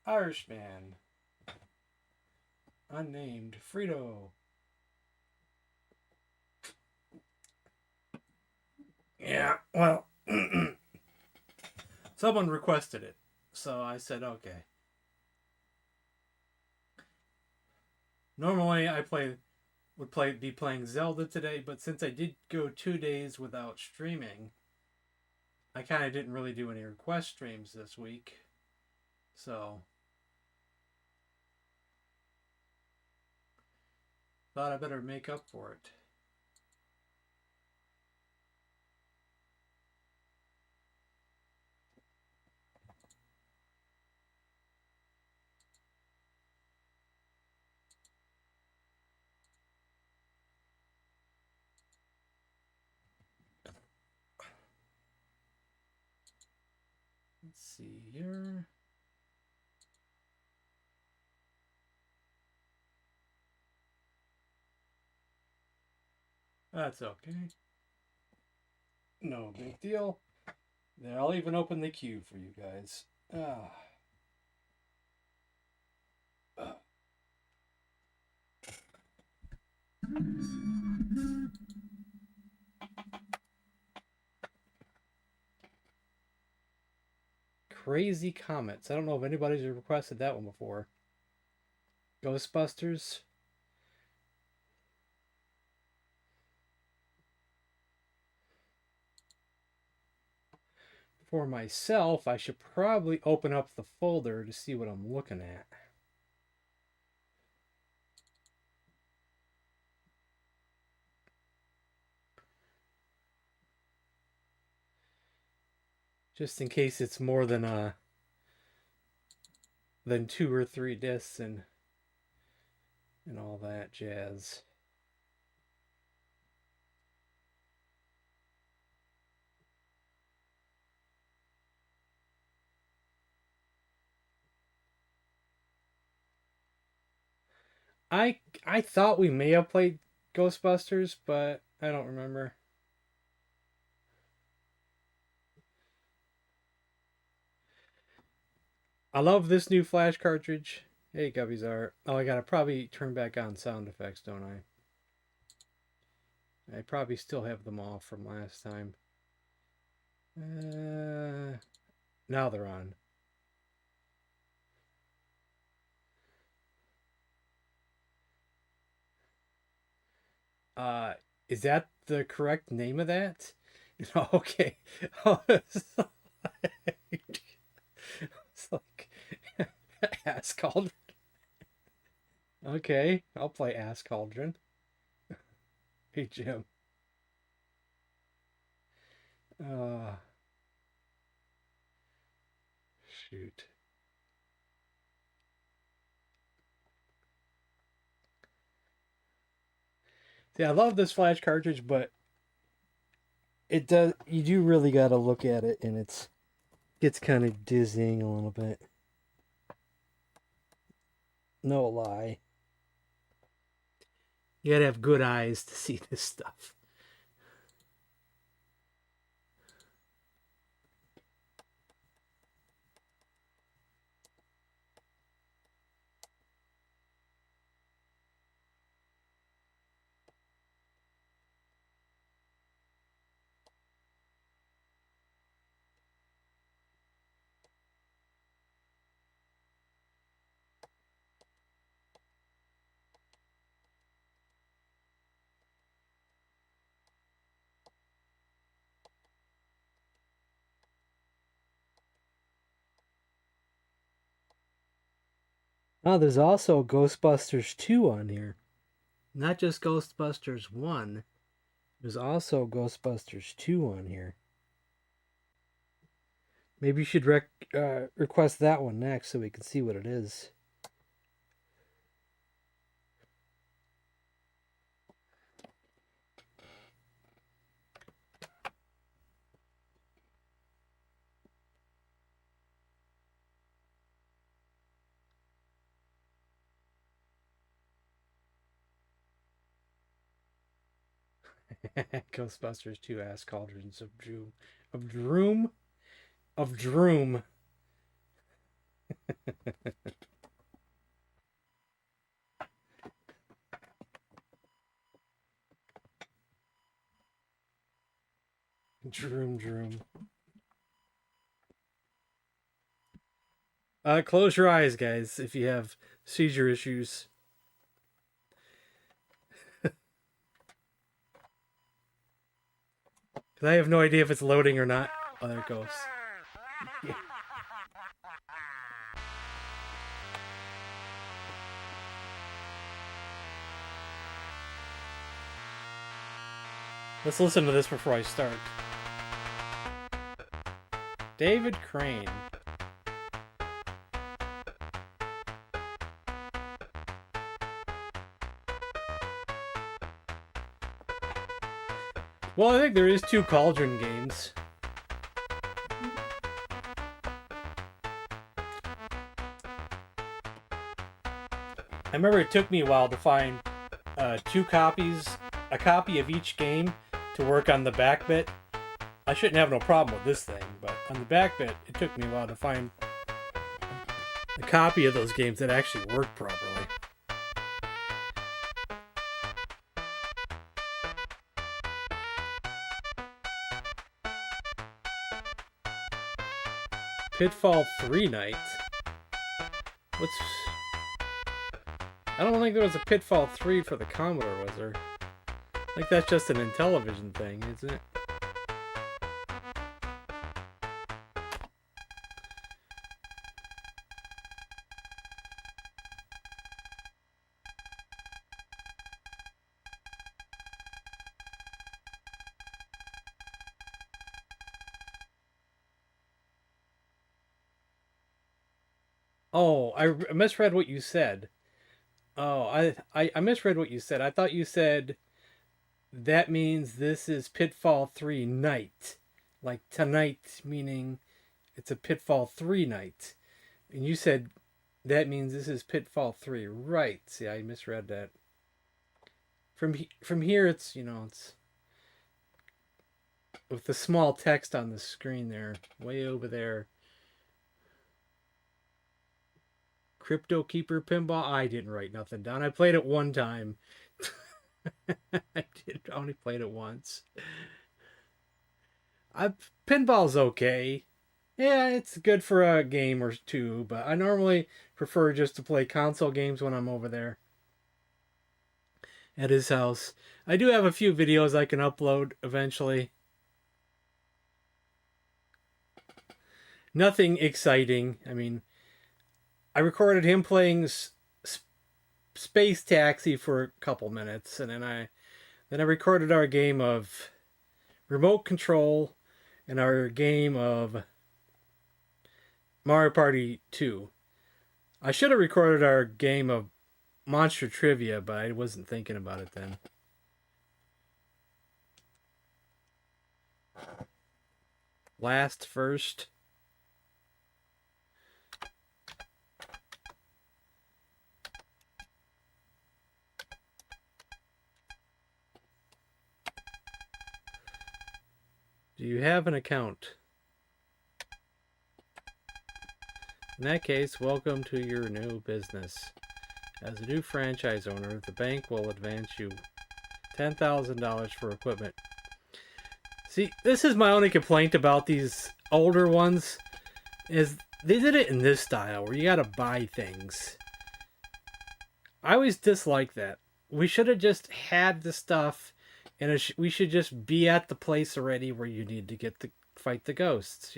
Irishman. Unnamed. Frito. Yeah, well, someone requested it. So I said, okay. Normally I be playing Zelda today, but since I did go 2 days without streaming, I kind of didn't really do any request streams this week. So thought I better make up for it. Let's see here. That's okay. No big deal. Then I'll even open the queue for you guys. Ah. Crazy Comets. I don't know if anybody's requested that one before. Ghostbusters. For myself, I should probably open up the folder to see what I'm looking at. Just in case it's more than 2 or 3 discs and all that jazz. I thought we may have played Ghostbusters, but I don't remember. I love this new Flash cartridge. Hey, Gubby's art. Oh, I gotta probably turn back on sound effects, don't I? I probably still have them off from last time. Now they're on. Uh, is that the correct name of that? Okay. It's like Ass Cauldron. Okay, I'll play Ass Cauldron. Hey, Jim. Uh, shoot. See, I love this Flash cartridge, but it does. You do really got to look at it, and gets kind of dizzying a little bit. No lie. You gotta have good eyes to see this stuff. Oh, there's also Ghostbusters 2 on here. Not just Ghostbusters 1. There's also Ghostbusters 2 on here. Maybe you should request that one next so we can see what it is. Ghostbusters 2 Ass Cauldrons of Droom. Of Droom? Of Droom. Droom. Close your eyes, guys, if you have seizure issues. Because I have no idea if it's loading or not. Oh, there it goes. Yeah. Let's listen to this before I start. David Crane. Well, I think there is 2 Cauldron games. I remember it took me a while to find 2 copies, a copy of each game to work on the back bit. I shouldn't have no problem with this thing, but on the back bit, it took me a while to find a copy of those games that actually worked properly. Pitfall 3 Night. I don't think there was a Pitfall 3 for the Commodore, was there? I think that's just an Intellivision thing, isn't it? Oh, I misread what you said. Oh, I misread what you said. I thought you said that means this is Pitfall 3 Night. Like tonight, meaning it's a Pitfall 3 Night. And you said that means this is Pitfall 3. Right. See, I misread that. From here, it's, it's with the small text on the screen there, way over there. Crypto Keeper Pinball. I didn't write nothing down. I played it one time. I only played it once. Pinball's okay. Yeah, it's good for a game or 2, but I normally prefer just to play console games when I'm over there at his house. I do have a few videos I can upload eventually. Nothing exciting. I mean, I recorded him playing Space Taxi for a couple minutes, and then I recorded our game of Remote Control and our game of Mario Party 2. I should have recorded our game of Monster Trivia, but I wasn't thinking about it then. Last first. Do you have an account? In that case, welcome to your new business. As a new franchise owner, the bank will advance you $10,000 for equipment. See, this is my only complaint about these older ones, is they did it in this style, where you gotta buy things. I always dislike that. We should have just had the stuff, and we should just be at the place already where you need to get to fight the ghosts,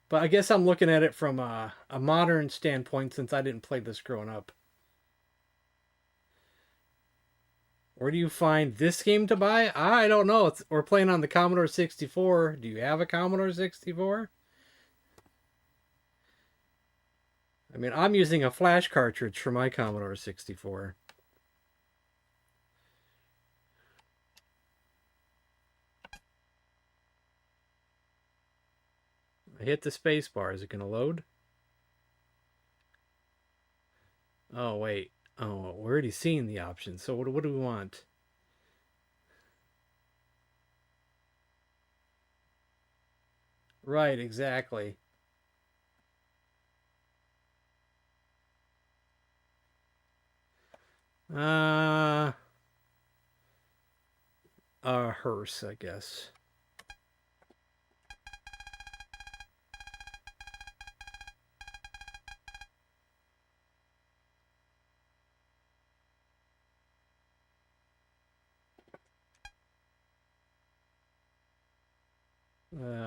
But I guess I'm looking at it from a modern standpoint, since I didn't play this growing up. Where do you find this game to buy? I don't know. We're playing on the Commodore 64. Do you have a Commodore 64? I mean, I'm using a flash cartridge for my Commodore 64. I hit the space bar. Is it going to load? Oh, wait. Oh, we're already seeing the options. So what do we want? Right, exactly. Uh, a hearse, I guess.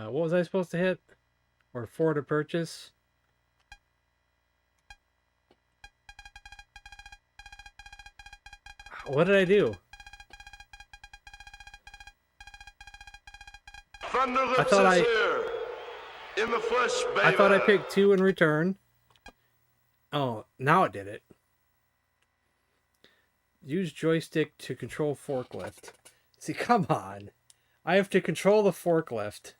What was I supposed to hit? Or four to purchase? What did I do? I thought I here. In the flesh, baby. I thought I picked two in return. Oh, now it did it. Use joystick to control forklift. See, come on. I have to control the forklift.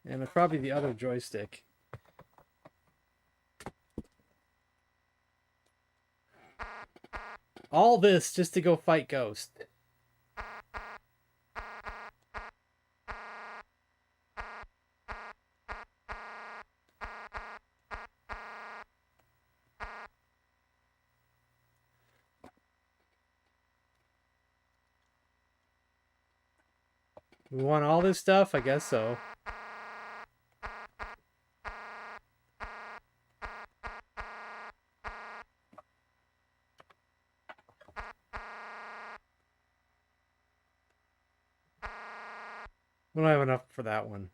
And probably the other joystick. All this just to go fight Ghost. We want all this stuff? I guess so. We don't have enough for that one.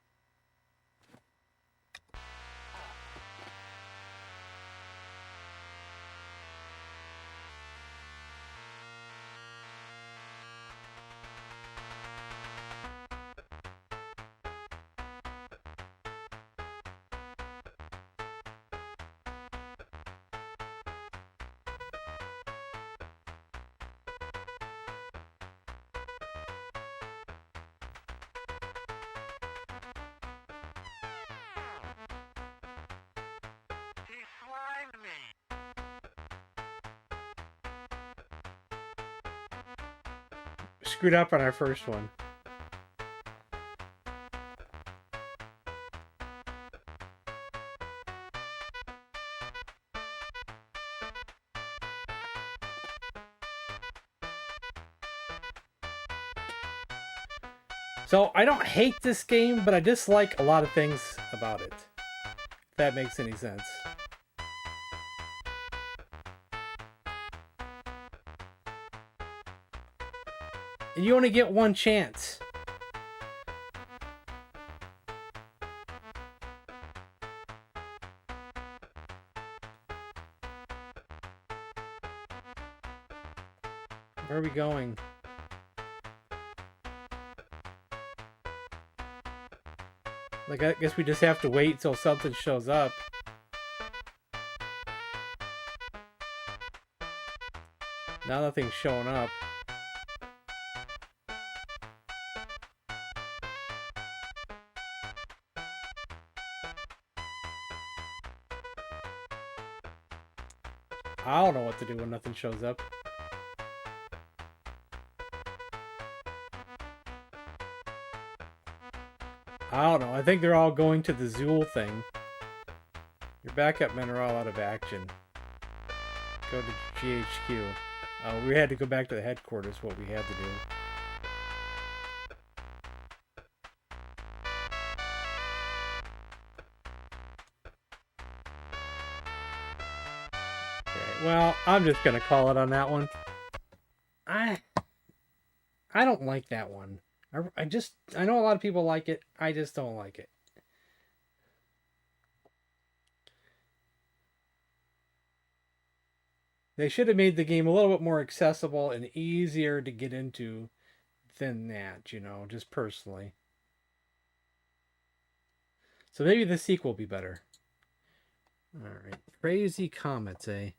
Screwed up on our first one. So I don't hate this game, but I dislike a lot of things about it. If that makes any sense. And you only get one chance. Where are we going? Like, I guess we just have to wait until something shows up. Now nothing's showing up. I don't know what to do when nothing shows up. I don't know. I think they're all going to the Zool thing. Your backup men are all out of action. Go to GHQ. We had to go back to the headquarters, what we had to do. Okay, well, I'm just going to call it on that one. I don't like that one. I know a lot of people like it. I just don't like it. They should have made the game a little bit more accessible and easier to get into than that, just personally. So maybe the sequel will be better. Alright. Crazy Comets, eh?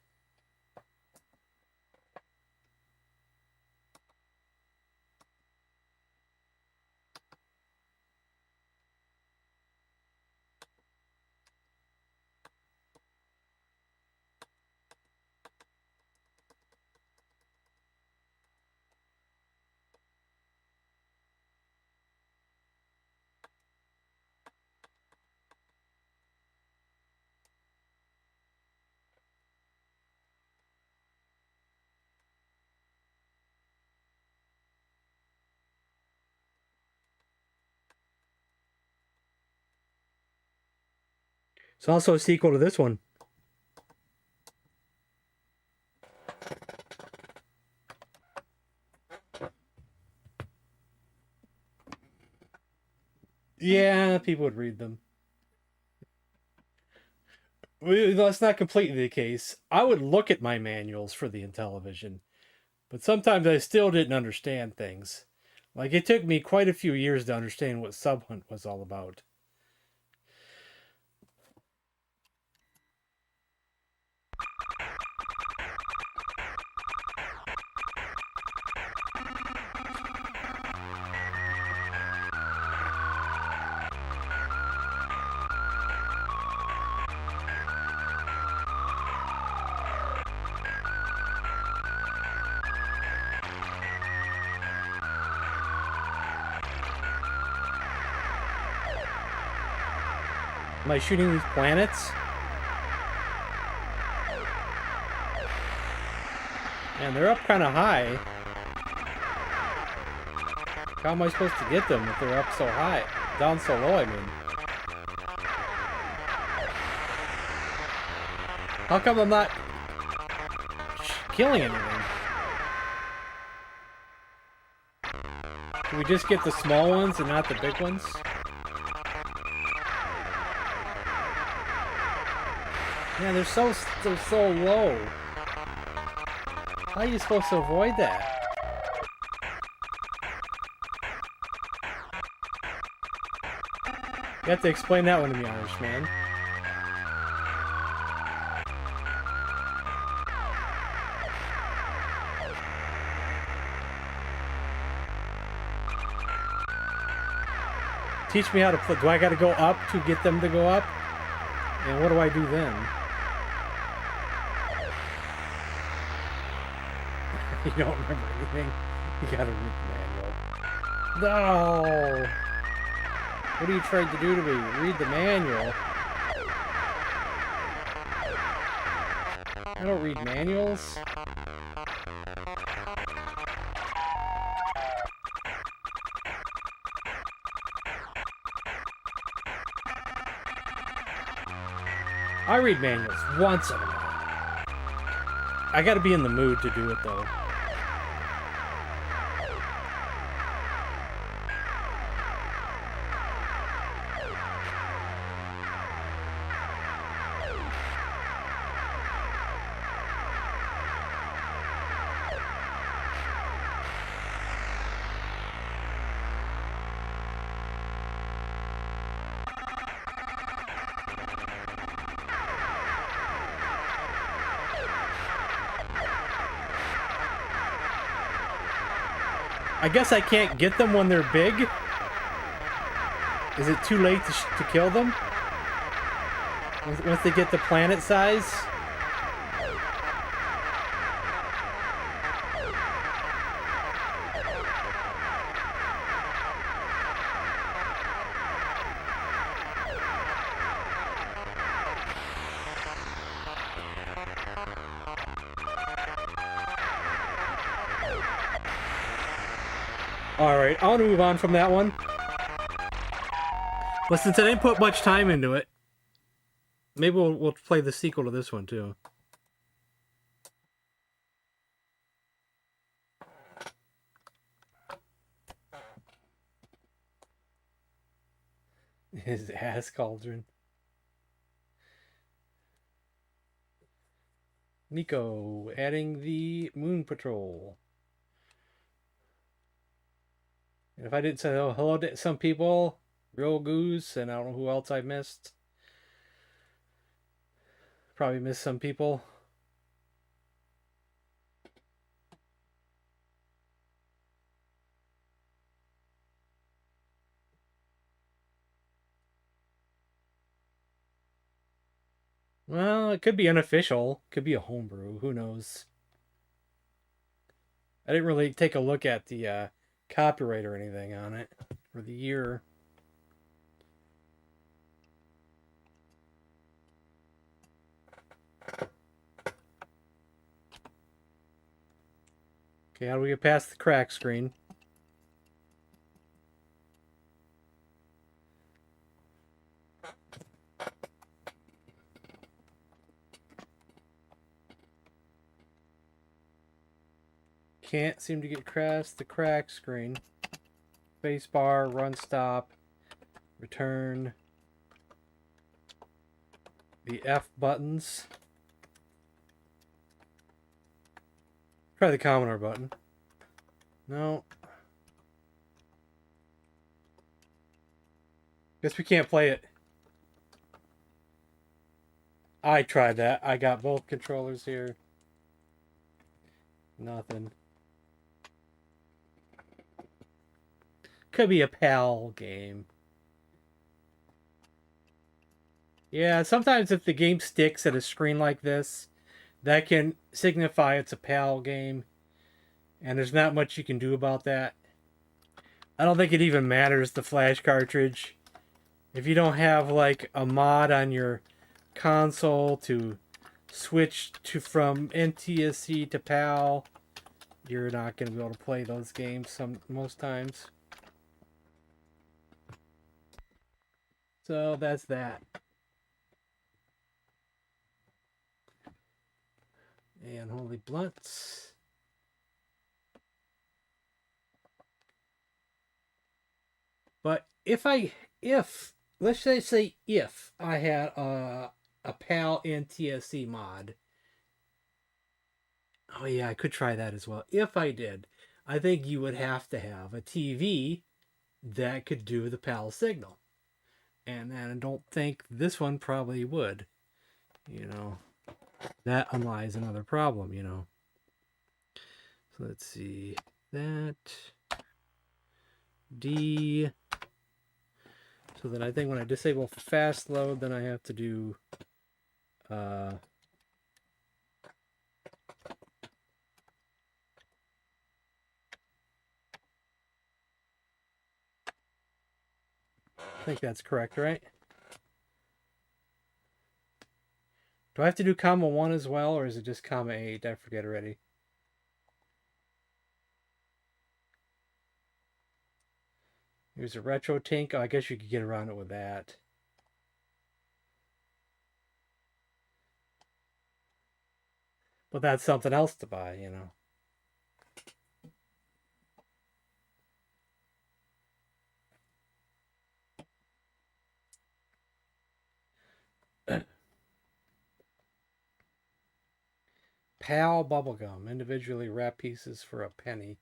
It's also a sequel to this one. Yeah, people would read them. That's not completely the case. I would look at my manuals for the Intellivision, but sometimes I still didn't understand things. Like, it took me quite a few years to understand what Subhunt was all about. Am I shooting these planets? Man, they're up kind of high. How am I supposed to get them if they're up so high? Down so low, I mean. How come I'm not killing anything? Can we just get the small ones and not the big ones? Man, they're so low. How are you supposed to avoid that? You have to explain that one to me, Irishman. Teach me how to play. Do I got to go up to get them to go up? And what do I do then? You don't remember anything? You gotta read the manual. No! What are you trying to do to me? Read the manual. I don't read manuals. I read manuals once in a while. I gotta be in the mood to do it though. I guess I can't get them when they're big. Is it too late to kill them? Once they get the planet size? Alright, I want to move on from that one. But since I didn't put much time into it, maybe we'll play the sequel to this one too. His ass cauldron. Nico, adding the Moon Patrol. And if I didn't say hello to some people, Real Goose, and I don't know who else I missed. Probably missed some people. Well, it could be unofficial. Could be a homebrew. Who knows? I didn't really take a look at the copyright or anything on it. Or the year. Okay, how do we get past the crack screen? Can't seem to get past the crack screen. Spacebar, run, stop, return. The F buttons. Try the Commodore button. No. Guess we can't play it. I tried that. I got both controllers here. Nothing. Could be a PAL game. Yeah, sometimes if the game sticks at a screen like this, that can signify it's a PAL game. And there's not much you can do about that. I don't think it even matters, the flash cartridge. If you don't have like a mod on your console to switch to from NTSC to PAL, you're not going to be able to play those games most times. So that's that. And Holy Blunts. But if let's say if I had a PAL NTSC mod, oh yeah, I could try that as well. If I did, I think you would have to have a TV that could do the PAL signal. And I don't think this one probably would. You know, that underlies another problem, you know. So let's see. That. D. So then I think when I disable fast load, then I have to do I think that's correct, right? Do I have to do comma 1 as well, or is it just comma 8? I forget already. Here's a retro tink. Oh, I guess you could get around it with that. But that's something else to buy, you know. PAL bubblegum, individually wrapped pieces for a penny.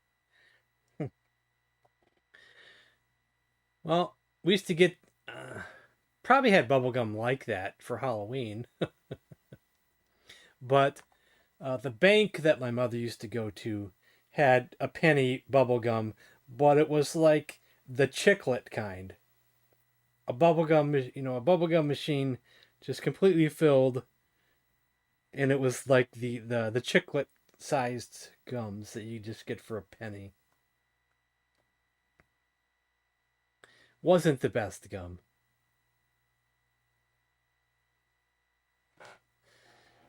Well, we used to get, probably had bubblegum like that for Halloween. But the bank that my mother used to go to had a penny bubblegum, but it was like the chiclet kind. A bubblegum machine just completely filled, and it was like the chiclet sized gums that you just get for a penny. Wasn't the best gum.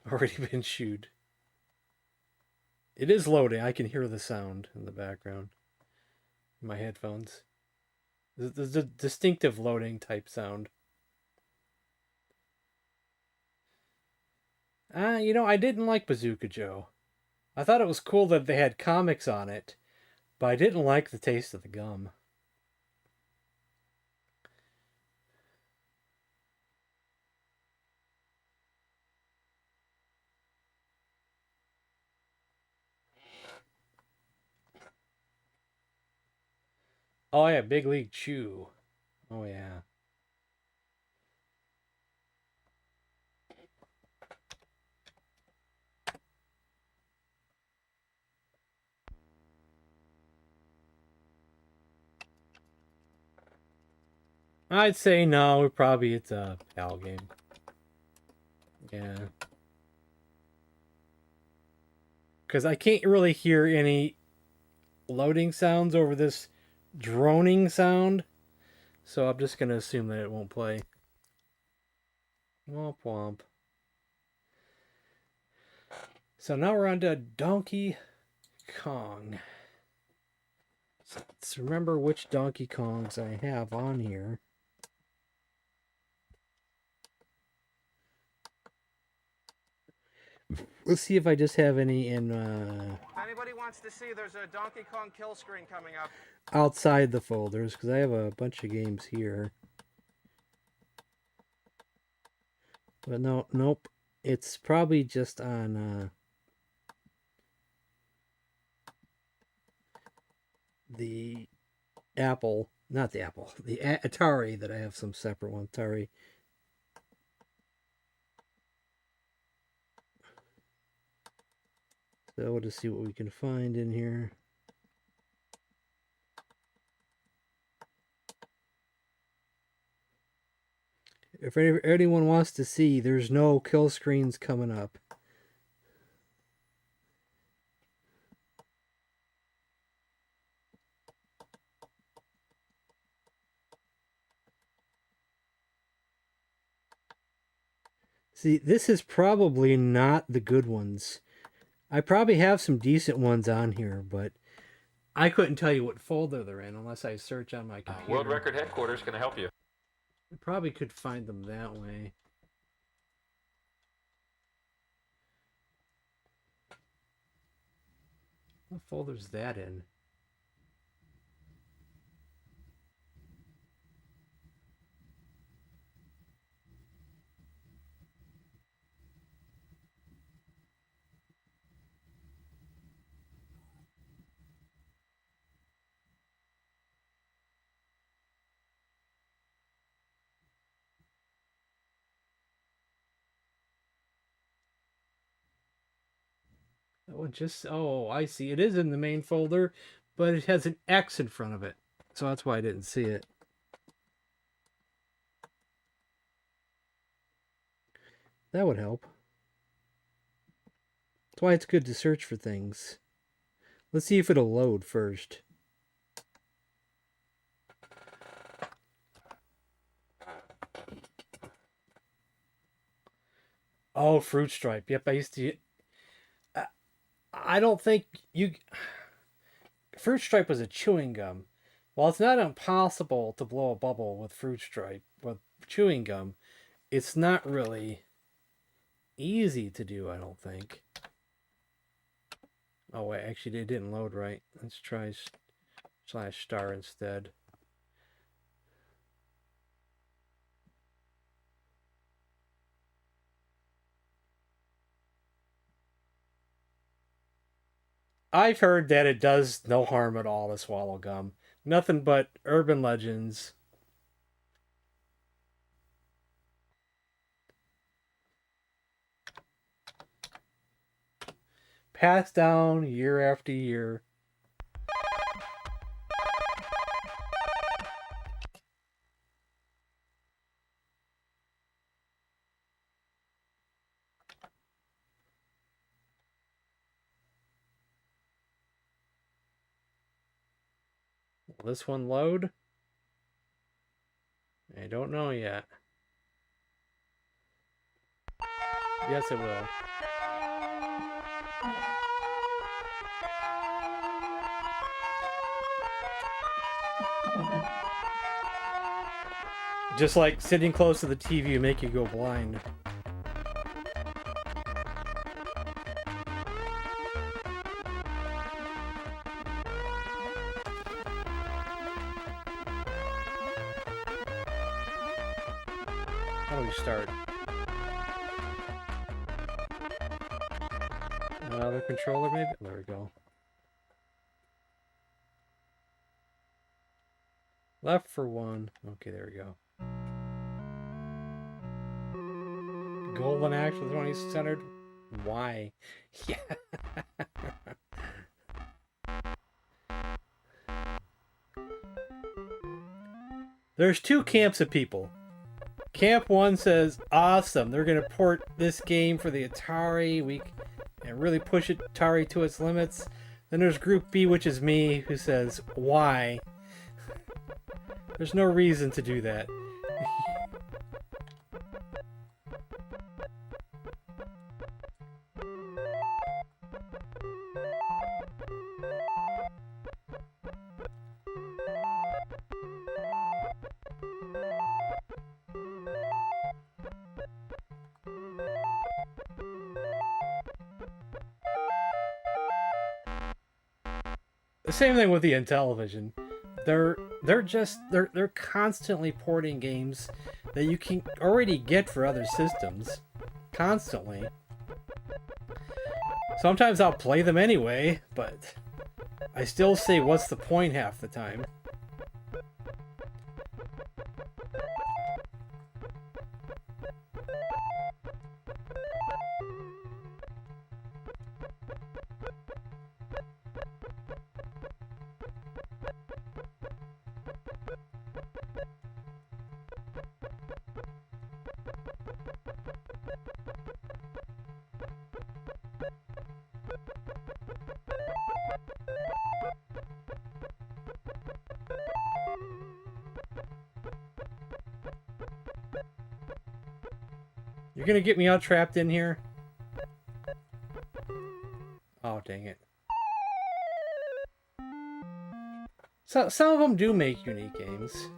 Already been chewed. It is loading. I can hear the sound in the background. In my headphones. There's a distinctive loading type sound. I didn't like Bazooka Joe. I thought it was cool that they had comics on it, but I didn't like the taste of the gum. Oh yeah, Big League Chew. Oh yeah. I'd say no, probably it's a PAL game. Yeah. Because I can't really hear any loading sounds over this droning sound. So I'm just going to assume that it won't play. Womp womp. So now we're on to Donkey Kong. So let's remember which Donkey Kongs I have on here. Let's see if I just have any in If anybody wants to see, there's a Donkey Kong kill screen coming up. outside the folders, because I have a bunch of games here. But no, nope. It's probably just on the Apple, not the Apple, the Atari that I have some separate one. Atari. So we'll just see what we can find in here. If anyone wants to see, there's no kill screens coming up. See, this is probably not the good ones. I probably have some decent ones on here, but I couldn't tell you what folder they're in unless I search on my computer. World Record Headquarters, can I help you? I probably could find them that way. What folder's that in? Oh, just, oh, I see. It is in the main folder, but it has an X in front of it. So that's why I didn't see it. That would help. That's why it's good to search for things. Let's see if it'll load first. Oh, Fruit Stripe. Yep, I used to. I don't think you. Fruit Stripe was a chewing gum. While it's not impossible to blow a bubble with Fruit Stripe, with chewing gum, it's not really easy to do, I don't think. Oh, wait, actually, it didn't load right. Let's try /star instead. I've heard that it does no harm at all to swallow gum. Nothing but urban legends. Passed down year after year. Will this one load? I don't know yet. Yes, it will. Just like sitting close to the TV will make you go blind. How do we start? Another controller, maybe? There we go. Left for one. Okay, there we go. Golden Axe with 20-centered. Why? Yeah. There's two camps of people. Camp 1 says, awesome, they're going to port this game for the Atari and really push Atari to its limits. Then there's Group B, which is me, who says, why? There's no reason to do that. The same thing with the Intellivision. They're constantly porting games that you can already get for other systems. Constantly. Sometimes I'll play them anyway, but I still say what's the point half the time. You're gonna get me all trapped in here? Oh, dang it. So, some of them do make unique games.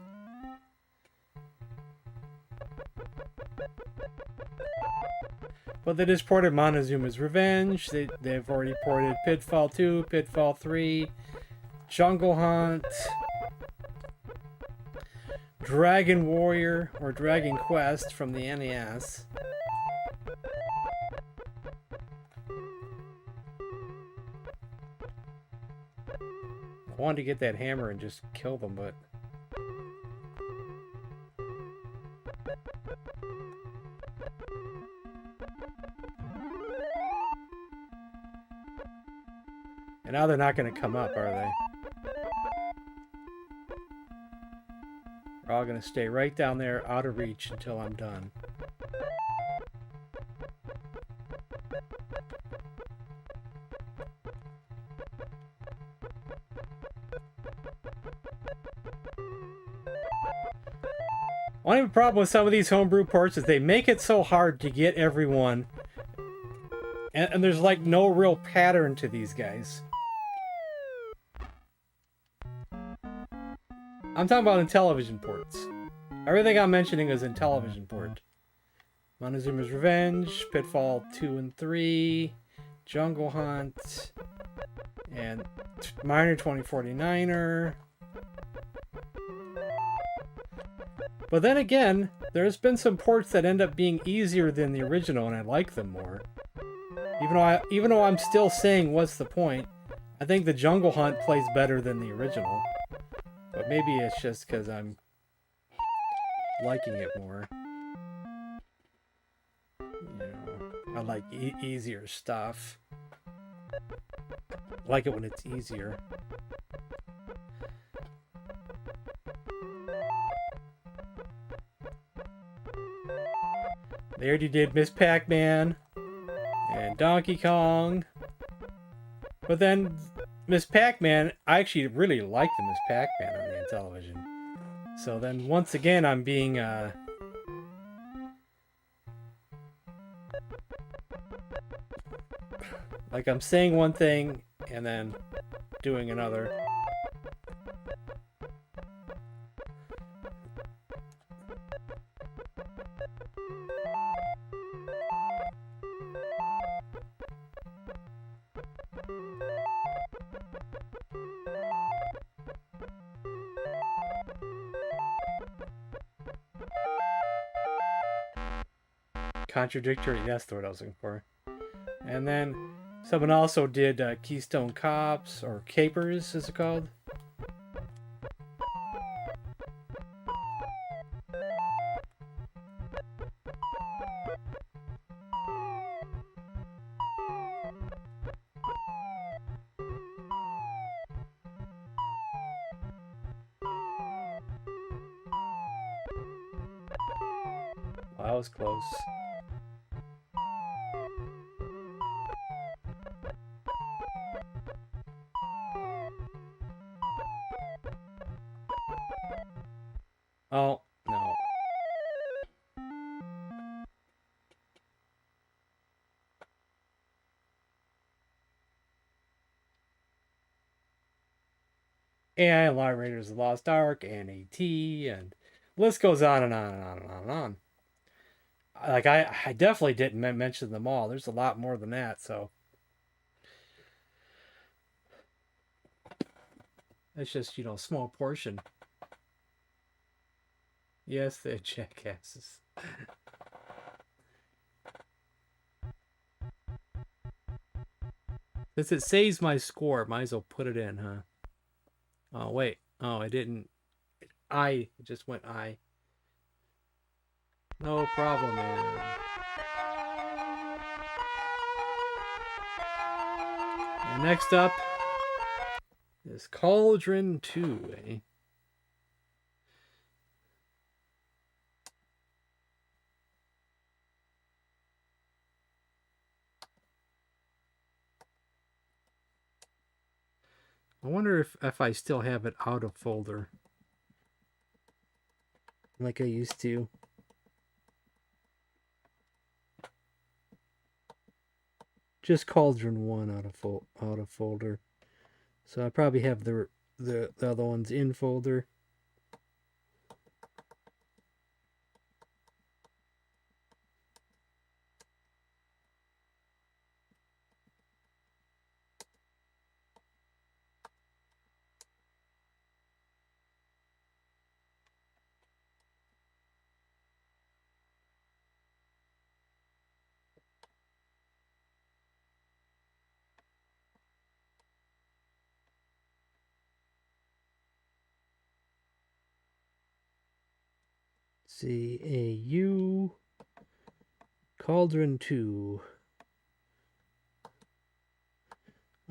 But they just ported Montezuma's Revenge. They've already ported Pitfall 2, Pitfall 3, Jungle Hunt, Dragon Warrior, or Dragon Quest from the NES. I wanted to get that hammer and just kill them, but... And now they're not going to come up, are they? They're all going to stay right down there, out of reach, until I'm done. Only problem with some of these homebrew ports is they make it so hard to get everyone. And there's like no real pattern to these guys. I'm talking about Intellivision ports. Everything I'm mentioning is Intellivision port. Montezuma's Revenge, Pitfall 2 and 3, Jungle Hunt, and Miner 2049er. But then again, there's been some ports that end up being easier than the original, and I like them more. Even though I'm still saying what's the point, I think the Jungle Hunt plays better than the original. But maybe it's just because I'm liking it more. You know, I like easier stuff. I like it when it's easier. They already did Miss Pac-Man and Donkey Kong. But then Miss Pac-Man, I actually really like the Miss Pac-Man on the Intellivision. So then once again I'm being like I'm saying one thing and then doing another. Contradictory, that's the word I was looking for. And then someone also did Keystone Cops, or Capers, is it called? Well, that was close. Oh, no. And Law Raiders of the Lost Ark, and AT, and the list goes on and on and on and on and on. Like, I definitely didn't mention them all. There's a lot more than that, so... That's just, you know, a small portion. Yes, they're jackasses. Since it saves my score, might as well put it in, huh? Oh, wait. Oh, I didn't. It just went I. No problem, man. And next up is Cauldron 2, eh? I wonder if I still have it out of folder. Like I used to. Just Cauldron 1 out of folder. So I probably have the other ones in folder. CAU Cauldron 2.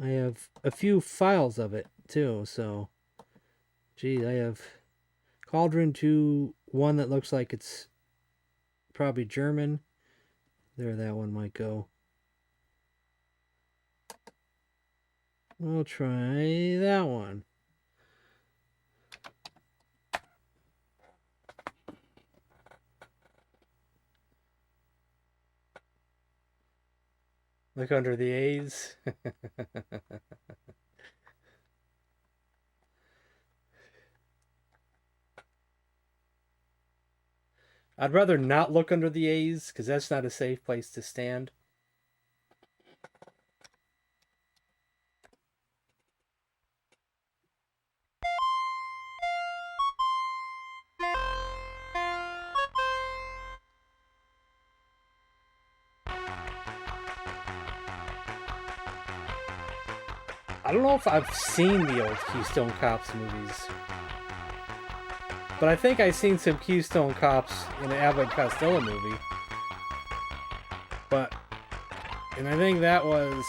I have a few files of it too, so gee, I have Cauldron 2, one that looks like it's probably German. There, that one might go. We'll try that one. Look under the A's. I'd rather not look under the A's because that's not a safe place to stand. I don't know if I've seen the old Keystone Cops movies, but I think I've seen some Keystone Cops in an Abbott and Costello movie. And I think that was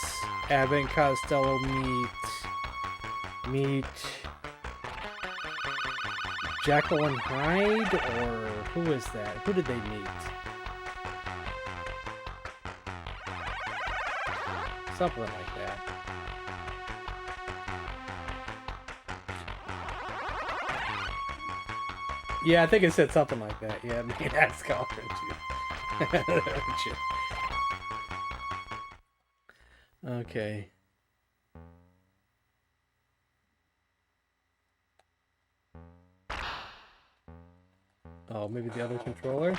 Abbott and Costello meet Jekyll and Hyde, or who is that? Who did they meet? Something like that. Yeah, I think it said something like that. Yeah, I mean, that's Cauldron too. Okay. Oh, maybe the other controller?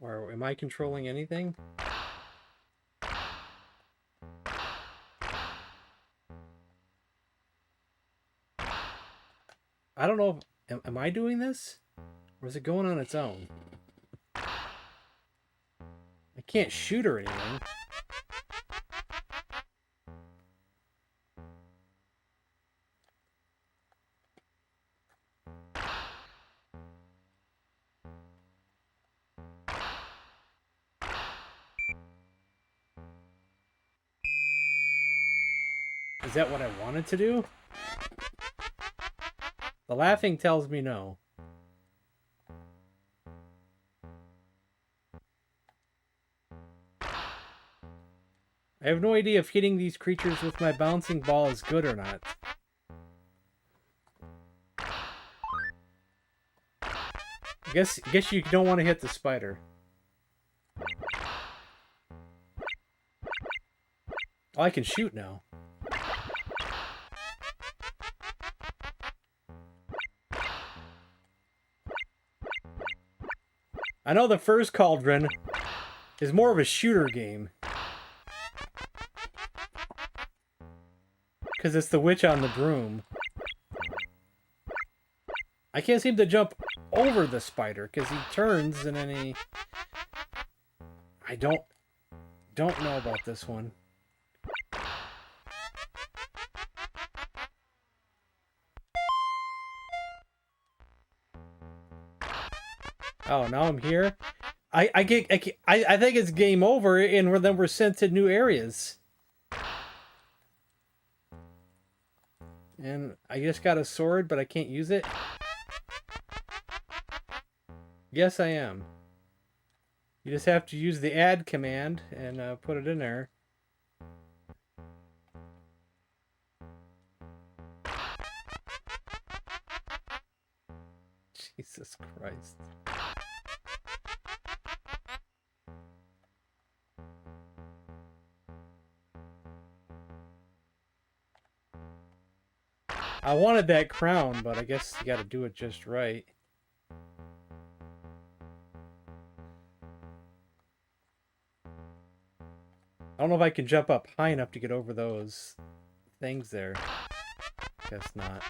Or am I controlling anything? I don't know. Am I doing this? Or is it going on its own? I can't shoot or anything. Is that what I wanted to do? The laughing tells me no. I have no idea if hitting these creatures with my bouncing ball is good or not. I guess you don't want to hit the spider. Oh, I can shoot now. I know the first Cauldron is more of a shooter game. Because it's the witch on the broom. I can't seem to jump over the spider because he turns and then he... I don't know about this one. Oh, now I'm here. I think it's game over, and then we're sent to new areas. And I just got a sword, but I can't use it. Yes, I am. You just have to use the add command and put it in there. Jesus Christ. I wanted that crown, but I guess you gotta do it just right. I don't know if I can jump up high enough to get over those things there. Guess not.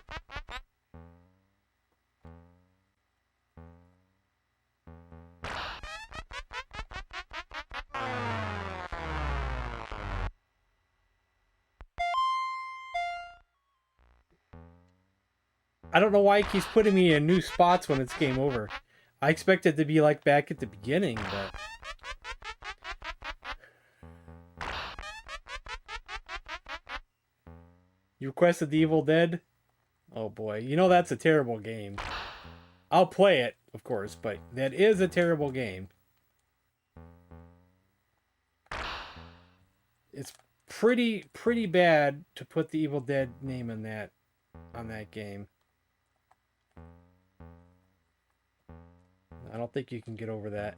I don't know why he keeps putting me in new spots when it's game over. I expect it to be like back at the beginning, but... You requested The Evil Dead? Oh boy, you know that's a terrible game. I'll play it, of course, but that is a terrible game. It's pretty bad to put the Evil Dead name in that on that game. I don't think you can get over that.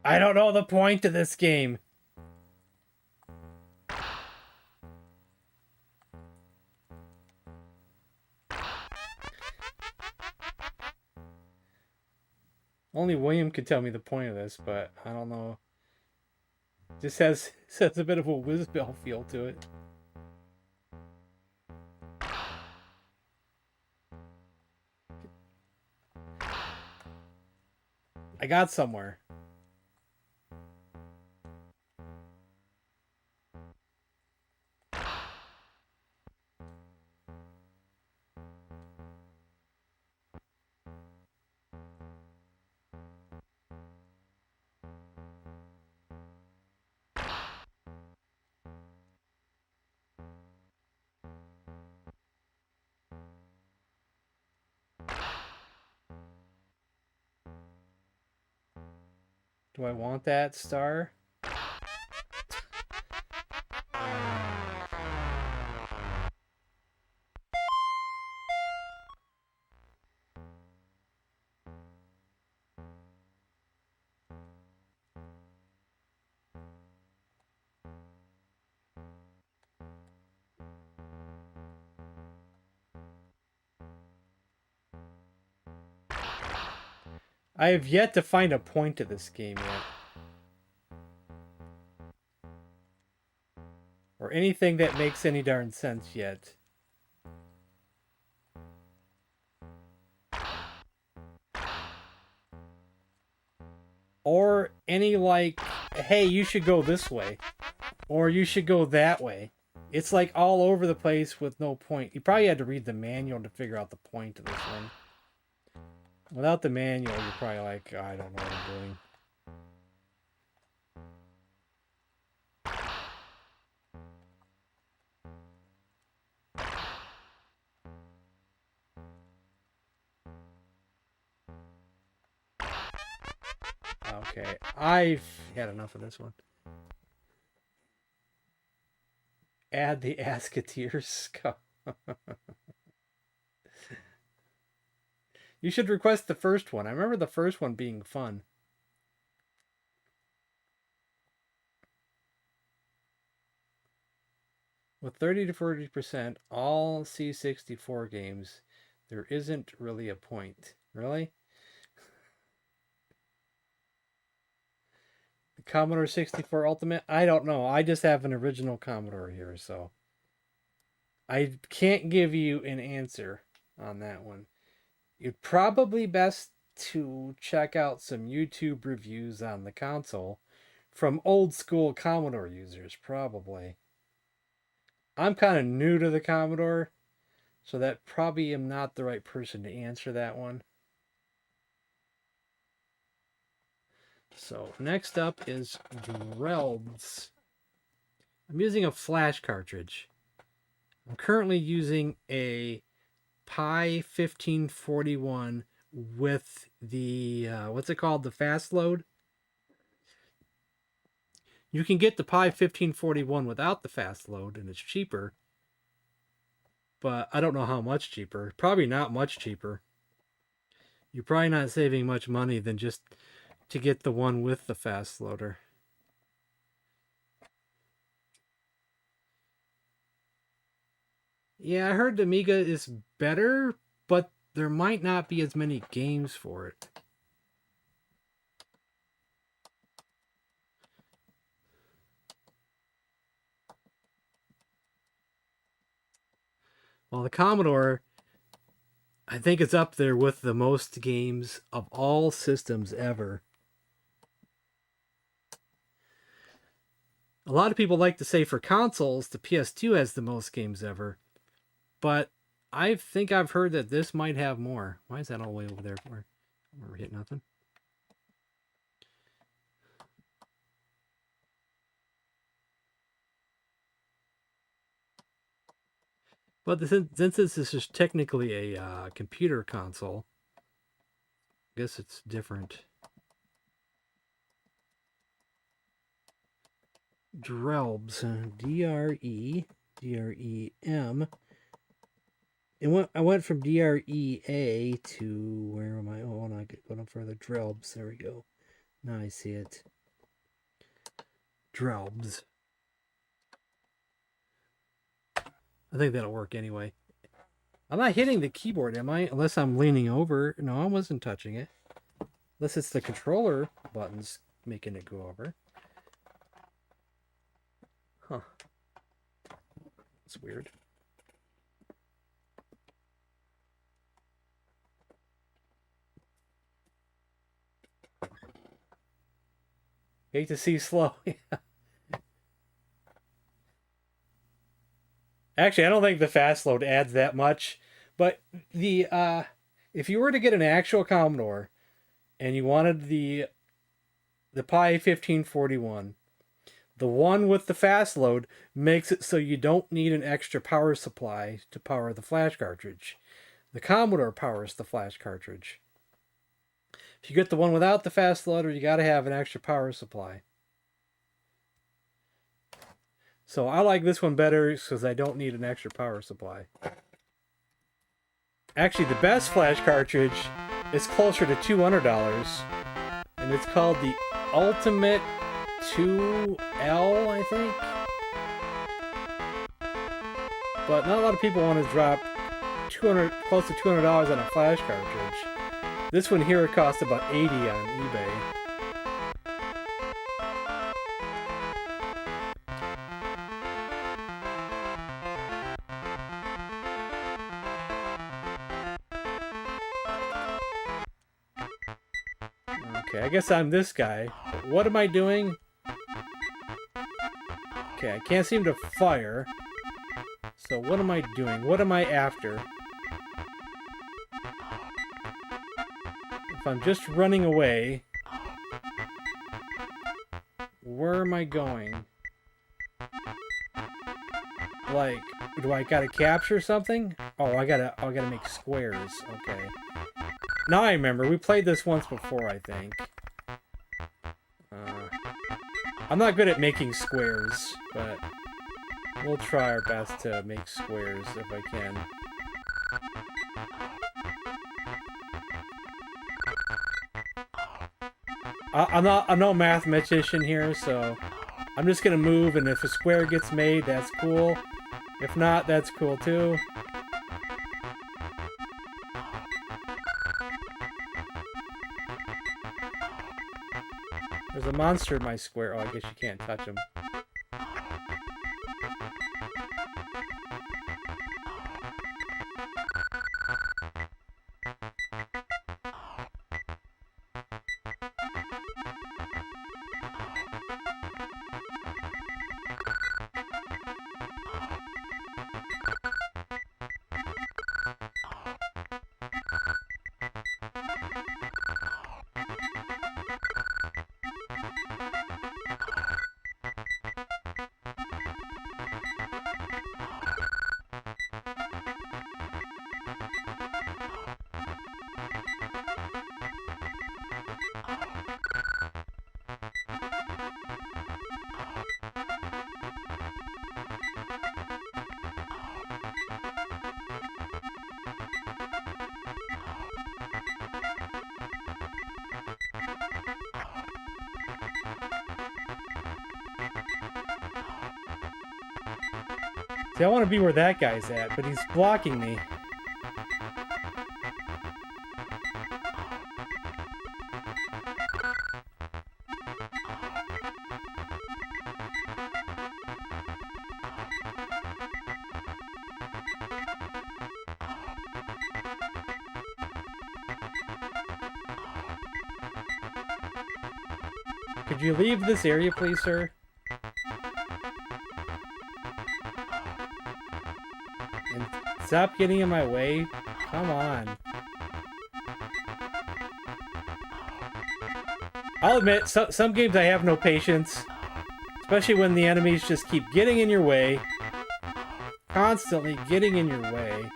I don't know the point of this game. Only William could tell me the point of this, but I don't know. Just has a bit of a whiz-bell feel to it. I got somewhere. Do I want that star? I have yet to find a point to this game yet. Or anything that makes any darn sense yet. Or any like, hey, you should go this way. Or you should go that way. It's like all over the place with no point. You probably had to read the manual to figure out the point of this one. Without the manual, you're probably like, I don't know what I'm doing. Okay, I've had enough of this one. Add the Asketeers. You should request the first one. I remember the first one being fun. With 30 to 40%, all C64 games, There isn't really a point. Really? The Commodore 64 Ultimate? I don't know. I just have an original Commodore here, so I can't give you an answer on that one. You'd probably best to check out some YouTube reviews on the console from old school Commodore users, probably. I'm kind of new to the Commodore, so that probably am not the right person to answer that one. So next up is Drelbs. I'm using a flash cartridge. I'm currently using a Pi 1541 with the, what's it called? The fast load. You can get the Pi 1541 without the fast load, and it's cheaper. But I don't know how much cheaper. Probably not much cheaper. You're probably not saving much money than just to get the one with the fast loader. Yeah, I heard the Amiga is better, but there might not be as many games for it. Well, the Commodore, I think it's up there with the most games of all systems ever. A lot of people like to say for consoles, the PS2 has the most games ever. But I think I've heard that this might have more. Why is that all the way over there for? We're hitting nothing. But since this is technically a computer console, I guess it's different. Drelbs, D-R-E-M. I went from D-R-E-A to, where am I? Oh, I get going further. Drelbs, there we go. Now I see it. Drelbs. I think that'll work anyway. I'm not hitting the keyboard, am I? Unless I'm leaning over. No, I wasn't touching it. Unless it's the controller buttons making it go over. Huh. That's weird. Hate to see slow. Actually, I don't think the fast load adds that much. But the if you were to get an actual Commodore and you wanted the Pi 1541, the one with the fast load makes it so you don't need an extra power supply to power the flash cartridge. The Commodore powers the flash cartridge. If you get the one without the fast loader, you got to have an extra power supply. So I like this one better because I don't need an extra power supply. Actually, the best flash cartridge is closer to $200, and it's called the Ultimate 2L, I think. But not a lot of people want to drop close to $200 on a flash cartridge. This one here costs about $80 on eBay. Okay, I guess I'm this guy. What am I doing? Okay, I can't seem to fire. So what am I doing? What am I after? If I'm just running away, where am I going? Like, do I gotta capture something? Oh, I gotta make squares. Okay. Now I remember. We played this once before, I think. I'm not good at making squares, but we'll try our best to make squares if I can. I'm no mathematician here, so I'm just gonna move, and if a square gets made, that's cool. If not, that's cool too. There's a monster in my square. Oh, I guess you can't touch him. See, I want to be where that guy's at, but he's blocking me. Could you leave this area, please, sir? And stop getting in my way. Come on. I'll admit, some games I have no patience. Especially when the enemies just keep getting in your way. Constantly getting in your way.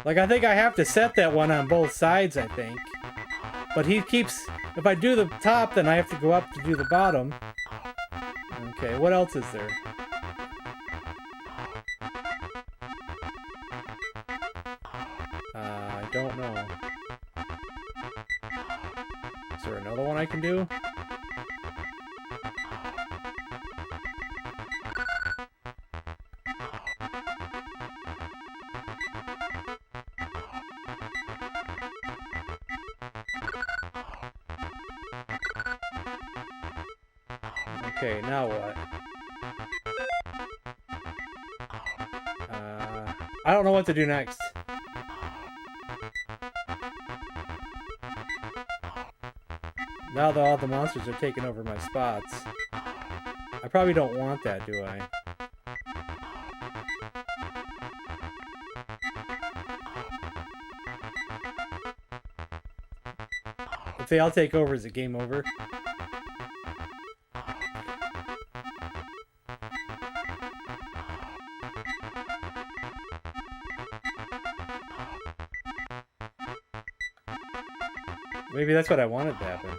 Like, I think I have to set that one on both sides, I think. But he keeps... If I do the top, then I have to go up to do the bottom. Okay, what else is there? I don't know. Is there another one I can do? Okay, now what? I don't know what to do next. Now that all the monsters are taking over my spots. I probably don't want that, do I? If they all take over, is it game over? Maybe that's what I wanted to happen.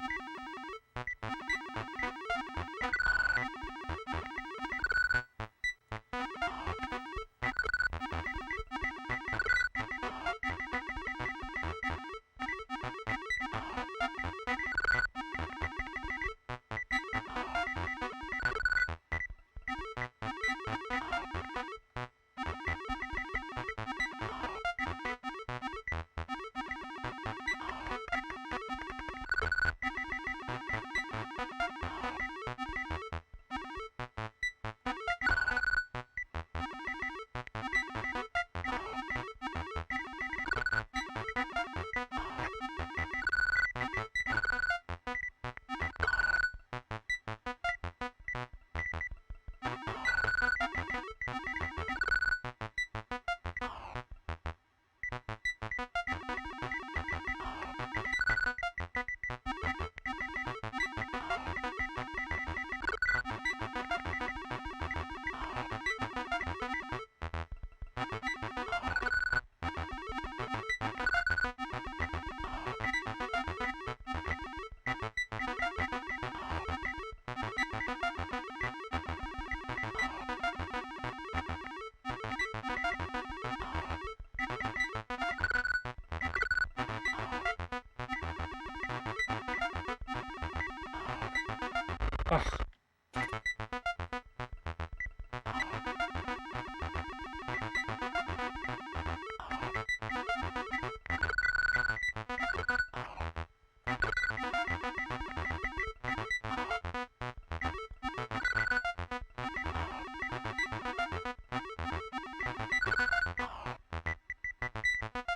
Ugh.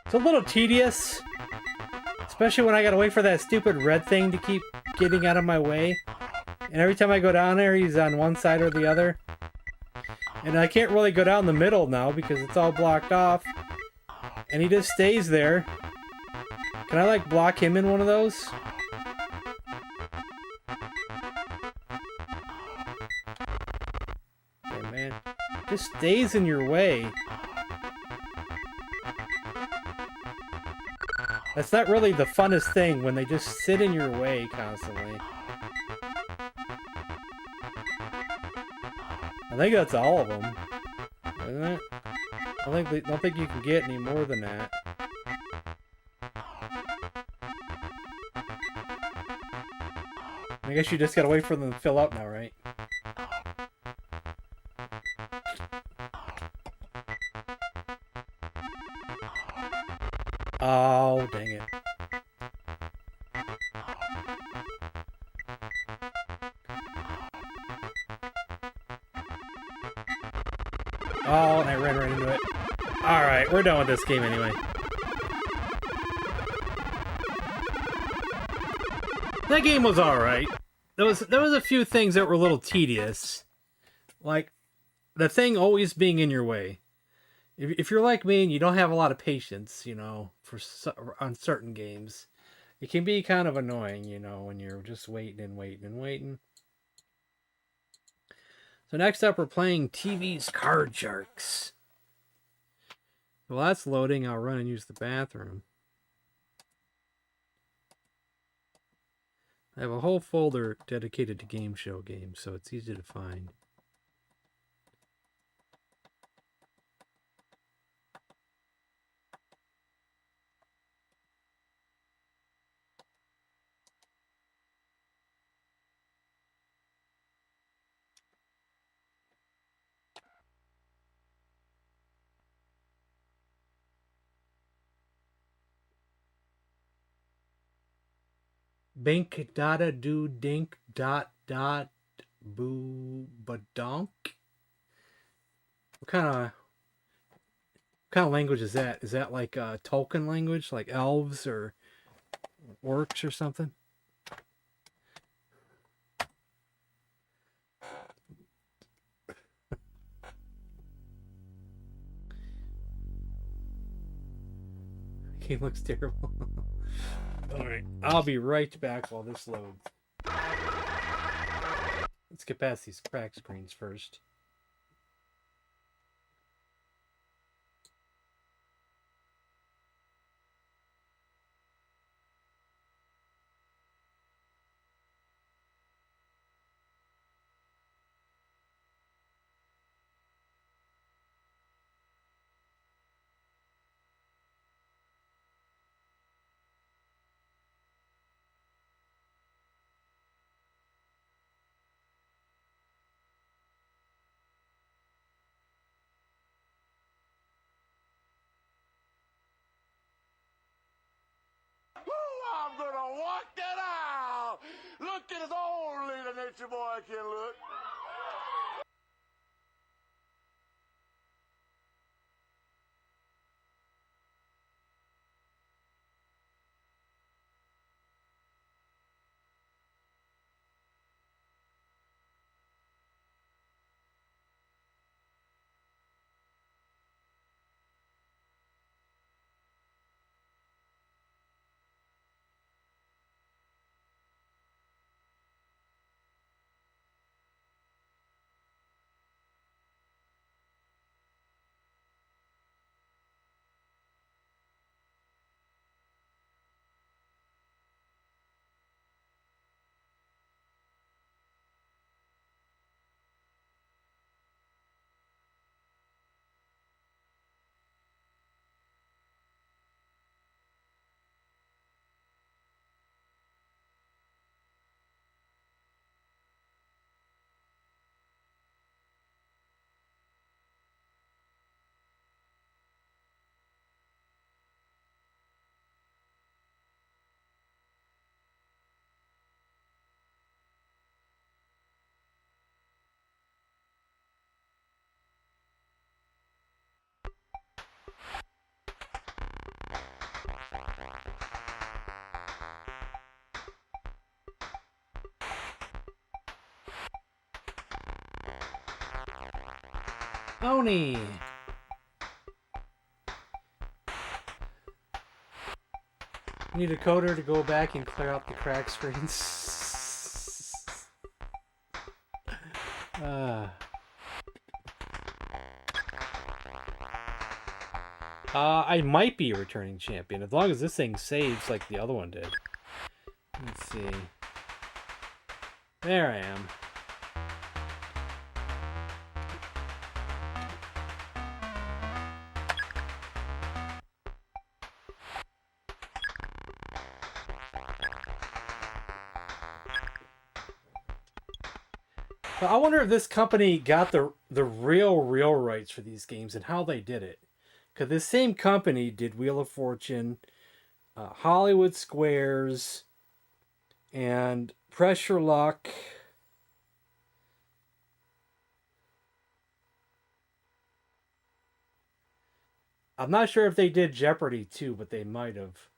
It's a little tedious, especially when I gotta wait for that stupid red thing to keep getting out of my way. And every time I go down there, he's on one side or the other. And I can't really go down the middle now because it's all blocked off. And he just stays there. Can I, like, block him in one of those? Okay, man. Just stays in your way. That's not really the funnest thing when they just sit in your way constantly. I think that's all of them, isn't it? I don't think you can get any more than that. I guess you just gotta wait for them to fill up now, right? Oh, dang it. Oh, and I ran right into it. Alright, we're done with this game anyway. That game was alright. There was a few things that were a little tedious. Like, the thing always being in your way. If you're like me and you don't have a lot of patience, you know, on certain games, it can be kind of annoying, you know, when you're just waiting and waiting and waiting. So next up, we're playing TV's Card Sharks. While that's loading, I'll run and use the bathroom. I have a whole folder dedicated to game show games, so it's easy to find. Bink dada do dink dot dot boo badonk. What kind of language is that? Is that like Tolkien language, like elves or orcs or something? Game looks terrible. Alright, I'll be right back while this loads. Let's get past these crack screens first. I'm gonna walk that aisle. Look at his old little nature boy can look. Oni! Need a coder to go back and clear out the crack screens. I might be a returning champion as long as this thing saves like the other one did. Let's see. There I am. But I wonder if this company got the real rights for these games and how they did it. Because this same company did Wheel of Fortune, Hollywood Squares, and Pressure Luck. I'm not sure if they did Jeopardy too, but they might have.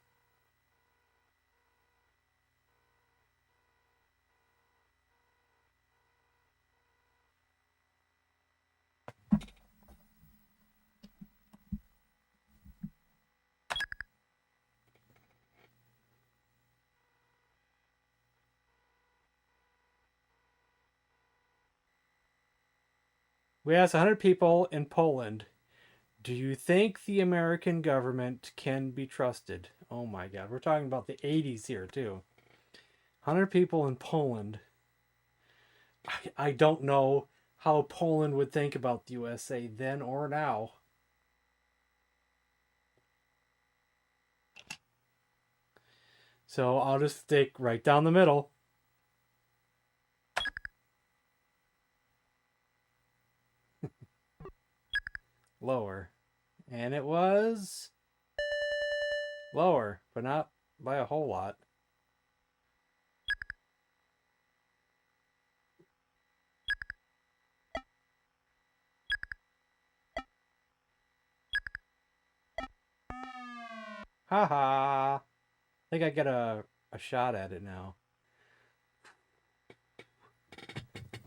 We asked 100 people in Poland, do you think the American government can be trusted? Oh my God, we're talking about the 80s here too. 100 people in Poland. I don't know how Poland would think about the USA then or now. So I'll just stick right down the middle. Lower. And it was lower, but not by a whole lot. Haha. I think I get a shot at it now.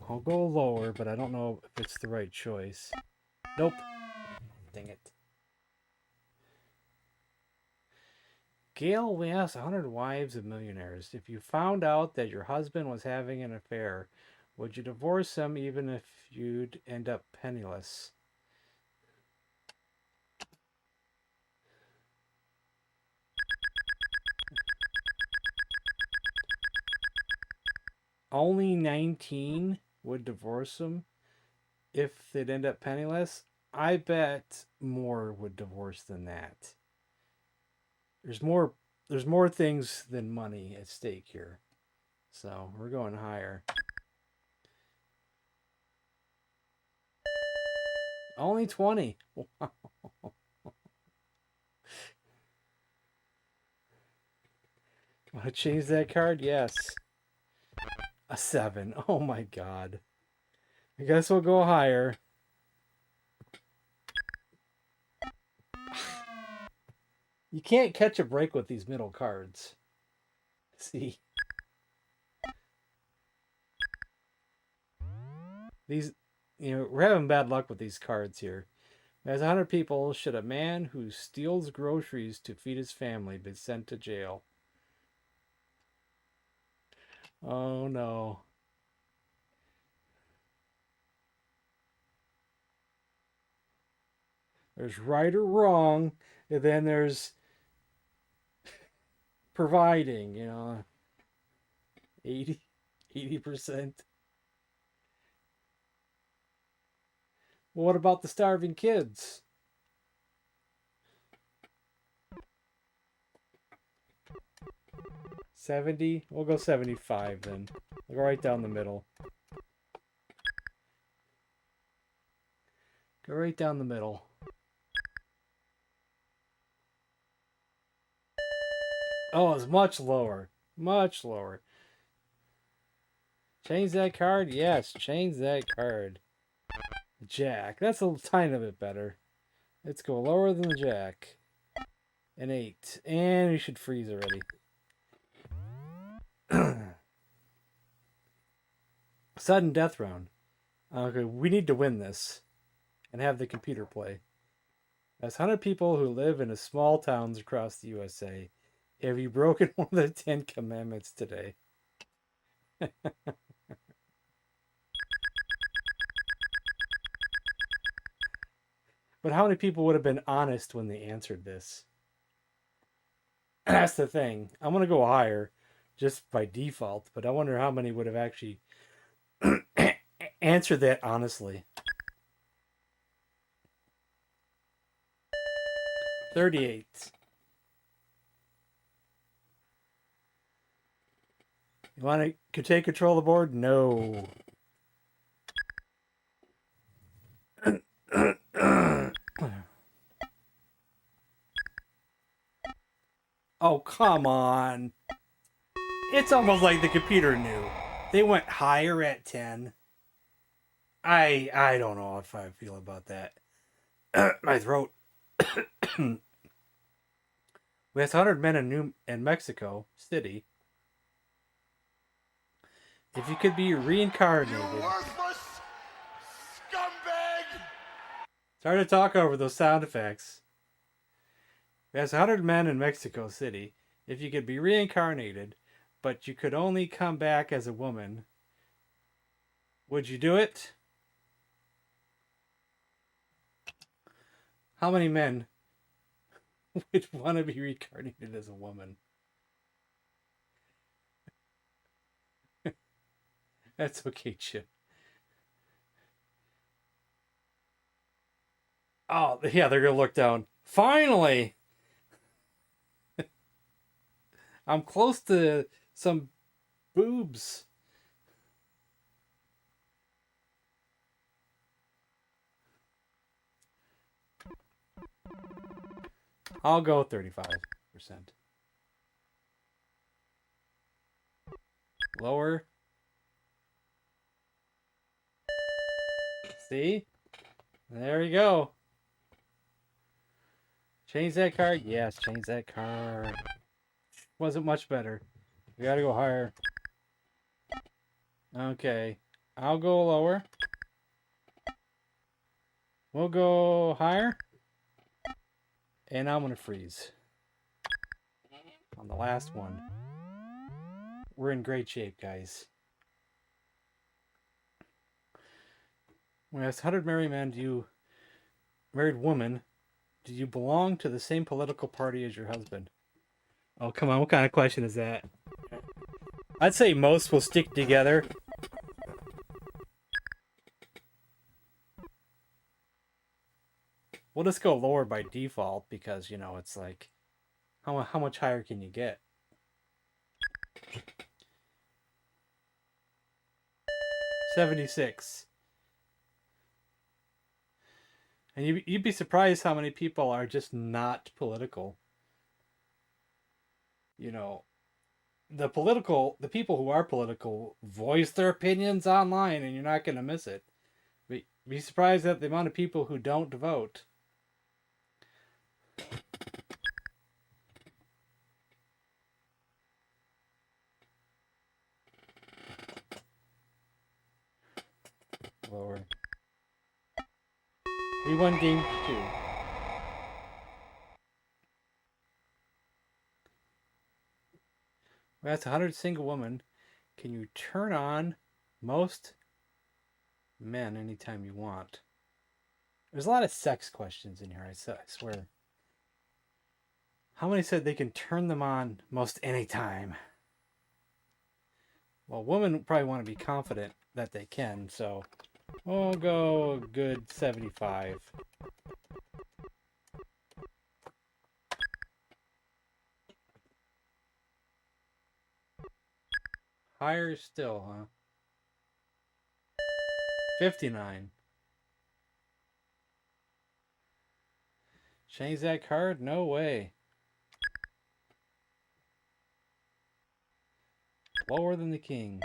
I'll go lower, but I don't know if it's the right choice. Nope. Dang it. Gail, we asked 100 wives of millionaires. If you found out that your husband was having an affair, would you divorce him even if you'd end up penniless? Only 19 would divorce him if they'd end up penniless. I bet more would divorce than that. There's more things than money at stake here. So we're going higher. Only 20. Wow. Want to change that card? Yes. A 7. Oh my God. I guess we'll go higher. You can't catch a break with these middle cards. See? These, we're having bad luck with these cards here. As 100 people, should a man who steals groceries to feed his family be sent to jail? Oh no. There's right or wrong, and then there's providing, 80%. Well, what about the starving kids? 70? We'll go 75 then. We'll go right down the middle. Go right down the middle. Oh, it's much lower. Much lower. Change that card? Yes, change that card. Jack. That's a tiny bit better. Let's go lower than the Jack. An 8. And we should freeze already. Sudden death round. Okay, we need to win this. and have the computer play. As 100 people who live in small towns across the USA, have you broken one of the 10 commandments today? But how many people would have been honest when they answered this? That's the thing. I'm going to go higher just by default, but I wonder how many would have actually answered that honestly. 38. You want to take control of the board? No. Oh, come on. It's almost like the computer knew. They went higher at 10. I don't know if I feel about that. My throat. With 100 men in Mexico City, if you could be reincarnated. You worthless scumbag! Sorry to talk over those sound effects. There's 100 men in Mexico City. If you could be reincarnated, but you could only come back as a woman, would you do it? How many men would want to be reincarnated as a woman? That's okay, Chip. Oh, yeah, they're going to look down. Finally! I'm close to some boobs. I'll go 35%. Lower. See? There you go. Change that card? Yes, change that card. Wasn't much better. We gotta go higher. Okay. I'll go lower. We'll go higher. And I'm gonna freeze. On the last one. We're in great shape, guys. When I asked 100 married men, married woman, do you belong to the same political party as your husband? Oh, come on. What kind of question is that? I'd say most will stick together. We'll just go lower by default because, you know, it's like, how much higher can you get? $76. And you'd be surprised how many people are just not political. You know, the people who are political voice their opinions online, and you're not going to miss it. Be surprised at the amount of people who don't vote. Lower. We won game 2. That's 100 single women. Can you turn on most men anytime you want? There's a lot of sex questions in here, I swear. How many said they can turn them on most anytime? Well, women probably want to be confident that they can, so we'll go a good 75. Higher still, huh? 59. Change that card? No way. Lower than the king.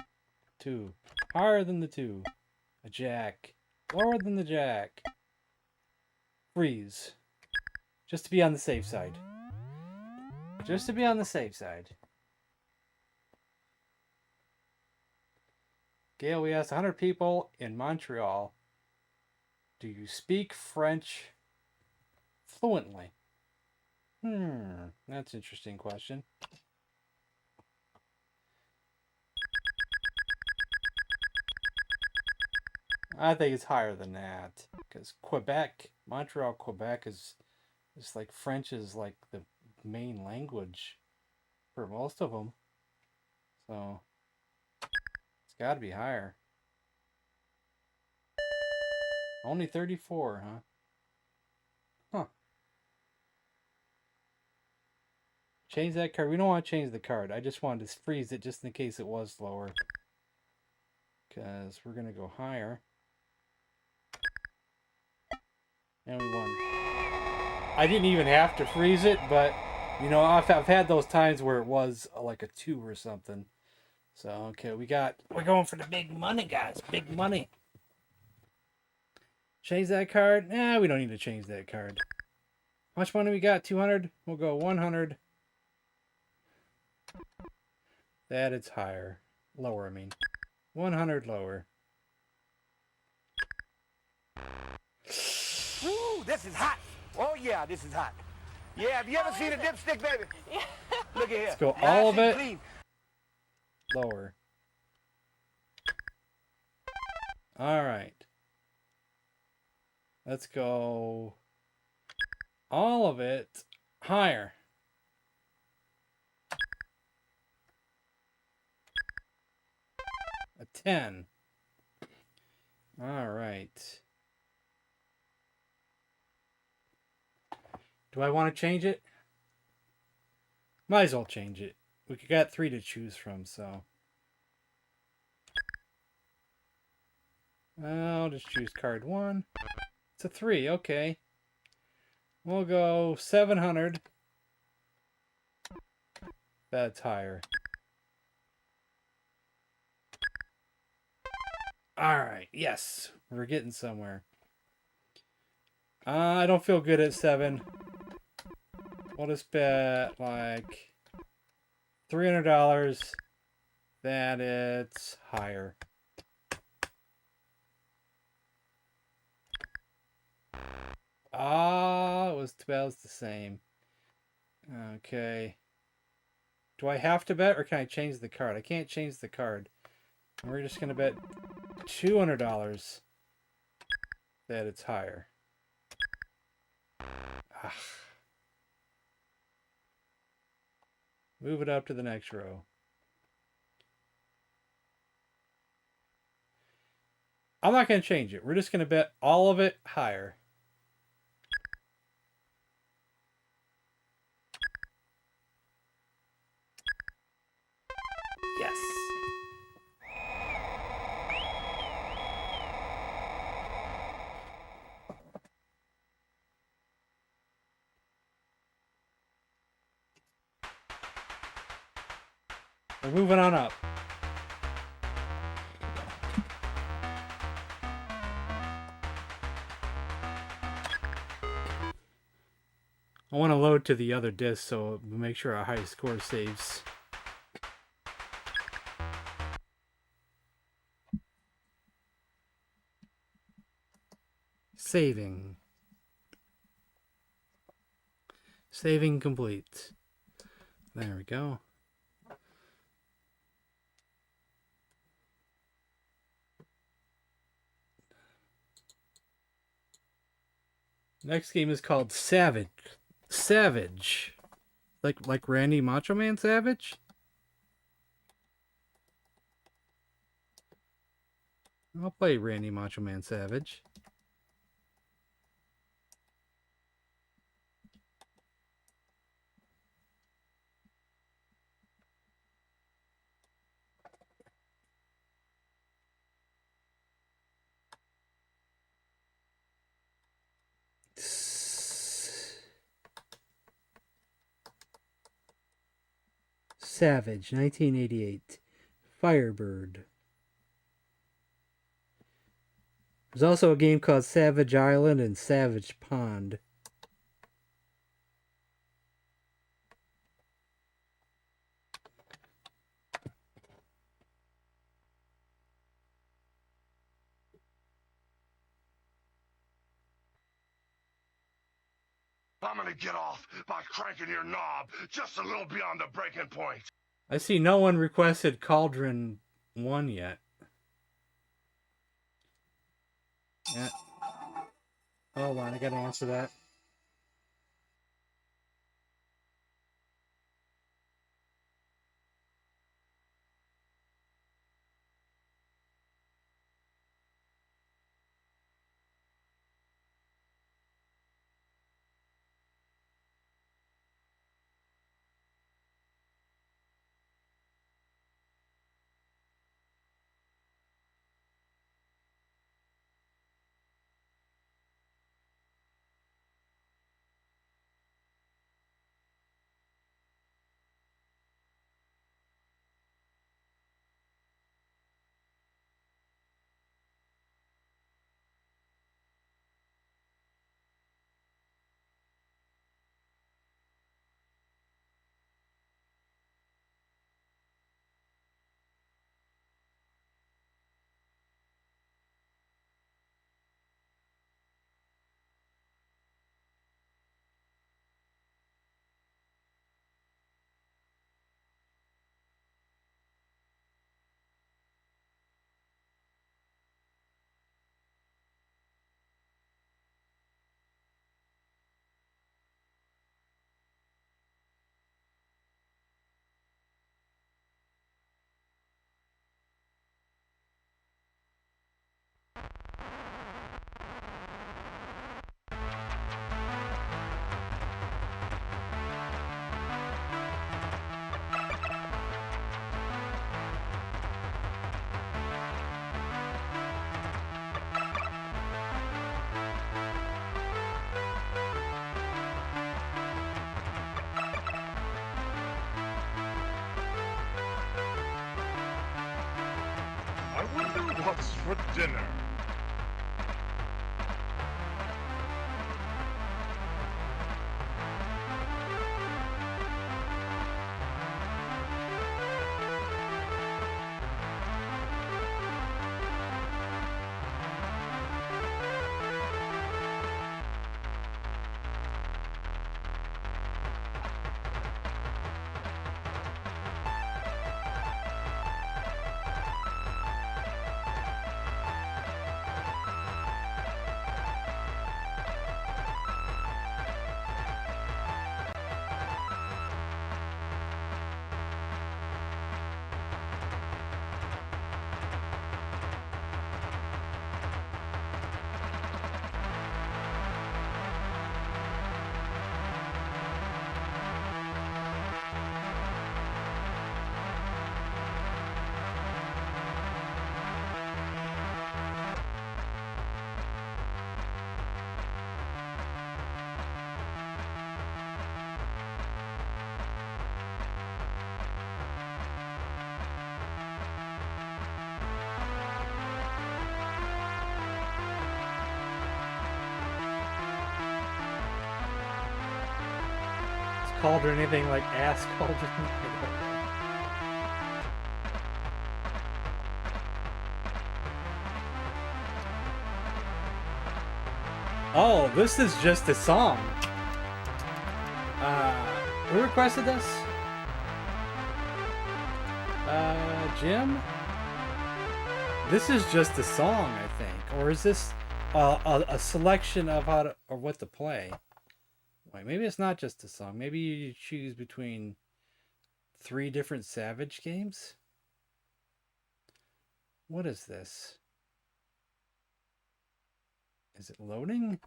2. Higher than the 2. A jack. Lower than the jack. Freeze. Just to be on the safe side. Just to be on the safe side. Gail, we asked 100 people in Montreal Do you speak French fluently? That's an interesting question. I think it's higher than that because Quebec, Montreal, Quebec is like French is like the main language for most of them. So it's got to be higher. Only 34, huh? Huh. Change that card. We don't want to change the card. I just wanted to freeze it just in case it was lower. Because we're going to go higher. And we won. I didn't even have to freeze it, but, you know, I've had those times where it was like a 2 or something. So, okay, we're going for the big money, guys. Big money. Change that card? Nah, we don't need to change that card. How much money we got? 200? We'll go 100. That it's higher. Lower, I mean. 100 lower. Woo, this is hot. Oh, yeah, this is hot. Yeah, have you ever seen a dipstick, baby? Yeah. Look at here. Let's go all of it. Clean. Lower. All right. Let's go all of it higher. A 10. All right. Do I want to change it? Might as well change it. We got 3 to choose from, so. I'll just choose card 1. It's a 3, okay. We'll go 700. That's higher. Alright, yes. We're getting somewhere. I don't feel good at 7. We'll just bet like $300 that it's higher. Ah, it was about the same. Okay. Do I have to bet or can I change the card? I can't change the card. We're just going to bet $200 that it's higher. Ah. Move it up to the next row. I'm not going to change it. We're just going to bet all of it higher. Yes. We're moving on up. I want to load to the other disc so we'll make sure our high score saves. Saving. Saving complete. There we go. Next game is called Savage. Savage. Like Randy Macho Man Savage? I'll play Randy Macho Man Savage. Savage, 1988. Firebird. There's also a game called Savage Island and Savage Pond. I'm gonna get off by cranking your knob just a little beyond the breaking point. I see no one requested Cauldron 1 yet. Yeah. Hold on, I gotta answer that. I wonder what's for dinner. Is Cauldron anything like Ass Cauldron? Oh, this is just a song. Who requested this? Jim? This is just a song, I think. Or is this a selection of how to, or what to play? Wait, maybe it's not just a song. Maybe you choose between 3 different Savage games? What is this? Is it loading?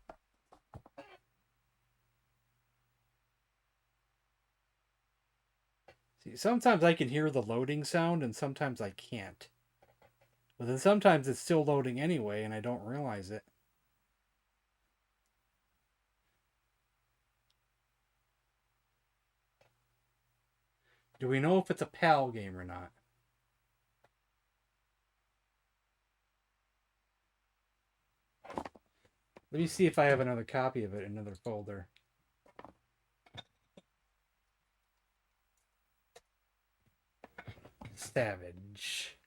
See, sometimes I can hear the loading sound and sometimes I can't. But then sometimes it's still loading anyway and I don't realize it. Do we know if it's a PAL game or not? Let me see if I have another copy of it in another folder. Savage.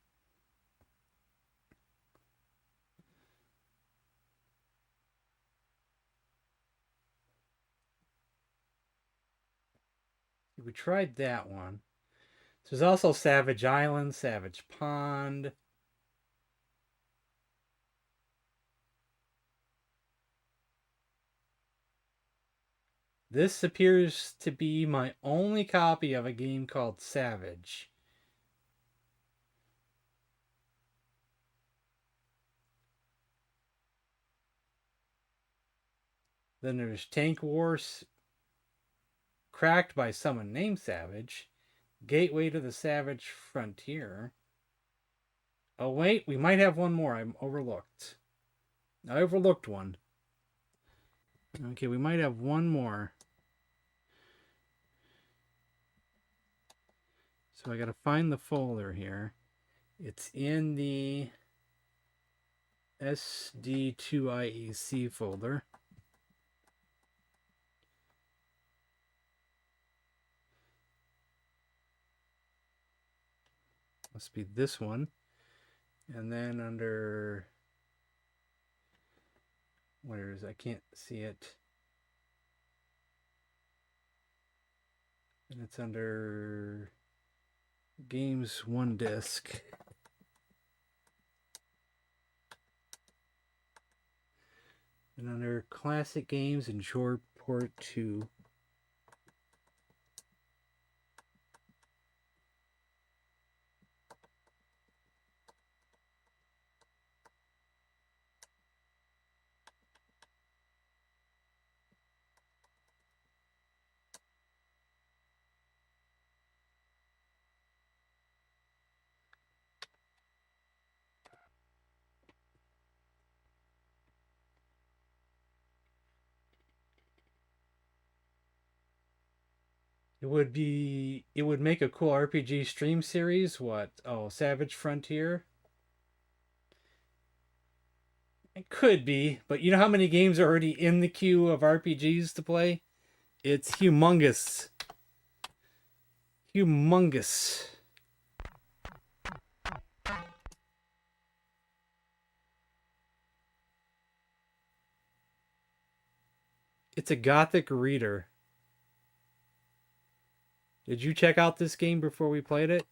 We tried that one. So there's also Savage Island, Savage Pond. This appears to be my only copy of a game called Savage. Then there's Tank Wars, cracked by someone named Savage. Gateway to the Savage Frontier. Oh, wait, we might have one more. I'm overlooked. I overlooked one. Okay, we might have one more. So I gotta find the folder here. It's in the SD2IEC folder. Must be this one. And then under... Where is it? I can't see it. And it's under Games 1 Disc. And under Classic Games and Short Port 2. It would make a cool RPG stream series. What? Oh, Savage Frontier? It could be, but you know how many games are already in the queue of RPGs to play? It's humongous. Humongous. It's a Gothic reader. Did you check out this game before we played it?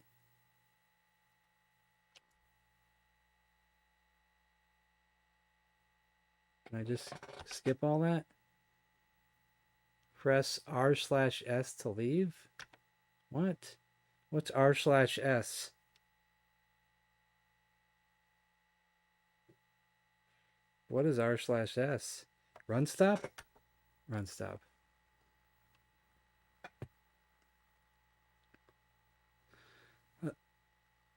Can I just skip all that? Press R/S to leave? What? What's R/S? What is R/S? Run stop? Run stop.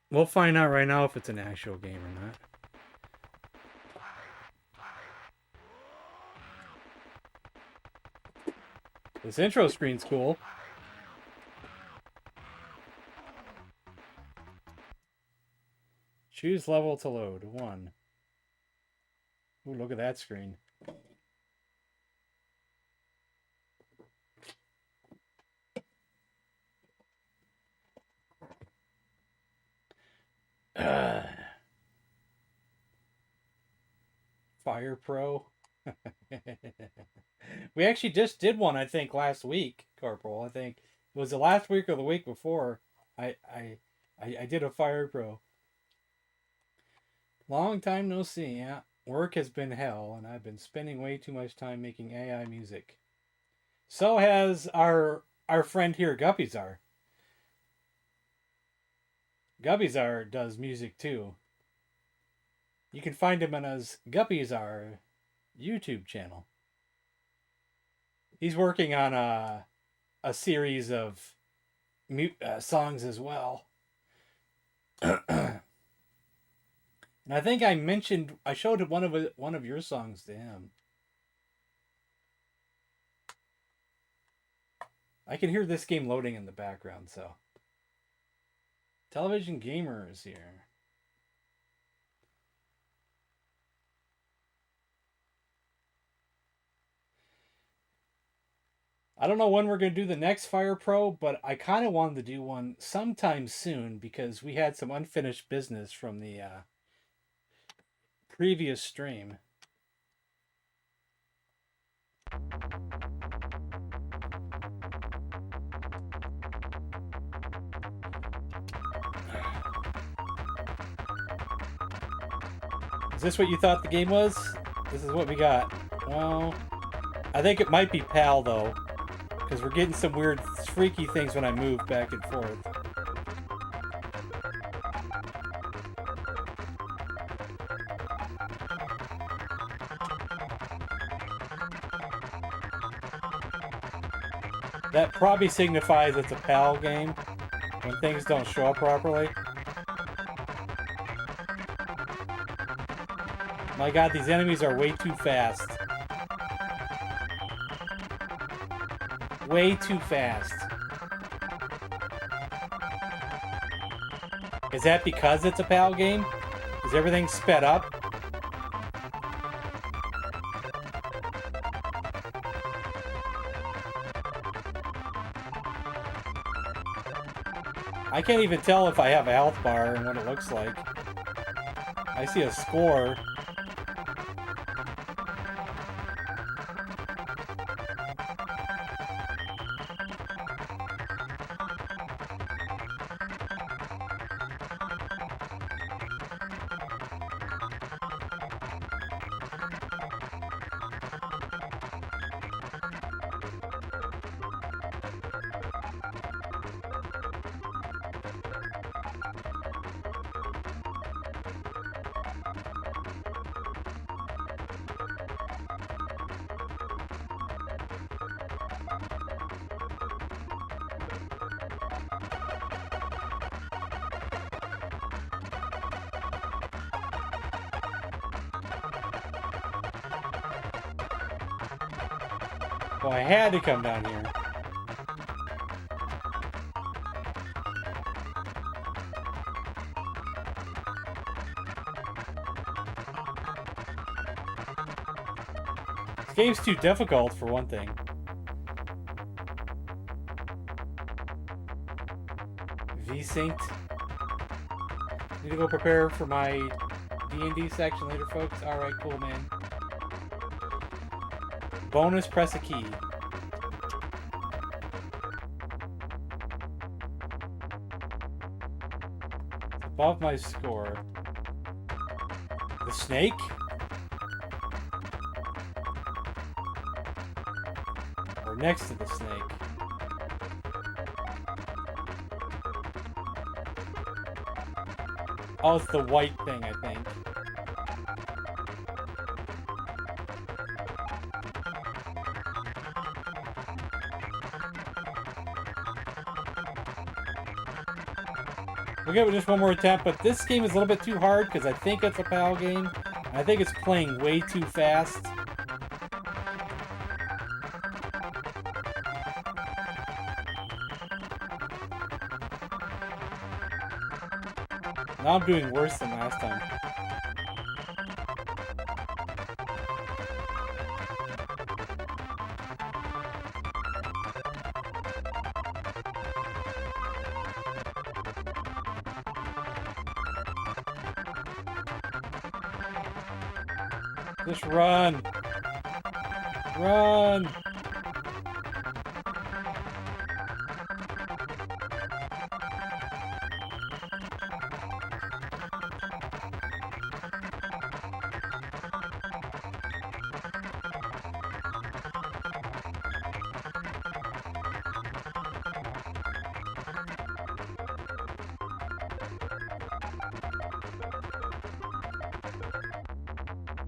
We'll find out right now if it's an actual game or not. This intro screen's cool. Choose level to load. 1. Ooh, look at that screen. Fire Pro. We actually just did one, I think, last week, Corporal. I think it was the last week or the week before. I did a Fire Pro. Long time no see. Yeah, work has been hell, and I've been spending way too much time making AI music. So has our friend here, Guppyzar. Guppyzar does music too. You can find him on his Guppyzar YouTube channel. He's working on a series of songs as well. And I think I showed one of your songs to him. I can hear this game loading in the background, so. Television Gamer is here. I don't know when we're going to do the next Fire Pro, but I kind of wanted to do one sometime soon because we had some unfinished business from the previous stream. Is this what you thought the game was? This is what we got. Well, I think it might be PAL though, because we're getting some weird, freaky things when I move back and forth. That probably signifies it's a PAL game when things don't show up properly. My god, these enemies are way too fast. Way too fast. Is that because it's a PAL game? Is everything sped up? I can't even tell if I have a health bar and what it looks like. I see a score. Well, I had to come down here. This game's too difficult for one thing. V-synced. Need to go prepare for my D&D section later, folks. Alright, cool, man. Bonus, press a key. It's above my score. The snake? Or next to the snake? Oh, it's the white thing, I think. We'll give it just one more attempt, but this game is a little bit too hard because I think it's a PAL game. I think it's playing way too fast. Now I'm doing worse than last time. Just run! Run!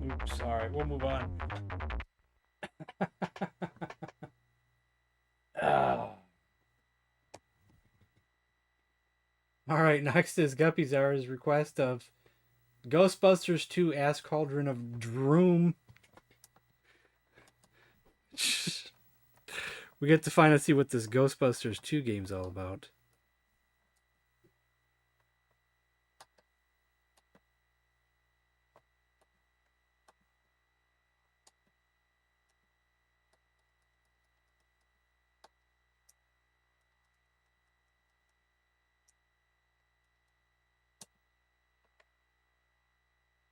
Oops, alright, we'll move on. Alright, next is Guppy Zara's request of Ghostbusters 2 Ass Cauldron of Droom. We get to finally see what this Ghostbusters 2 game's all about.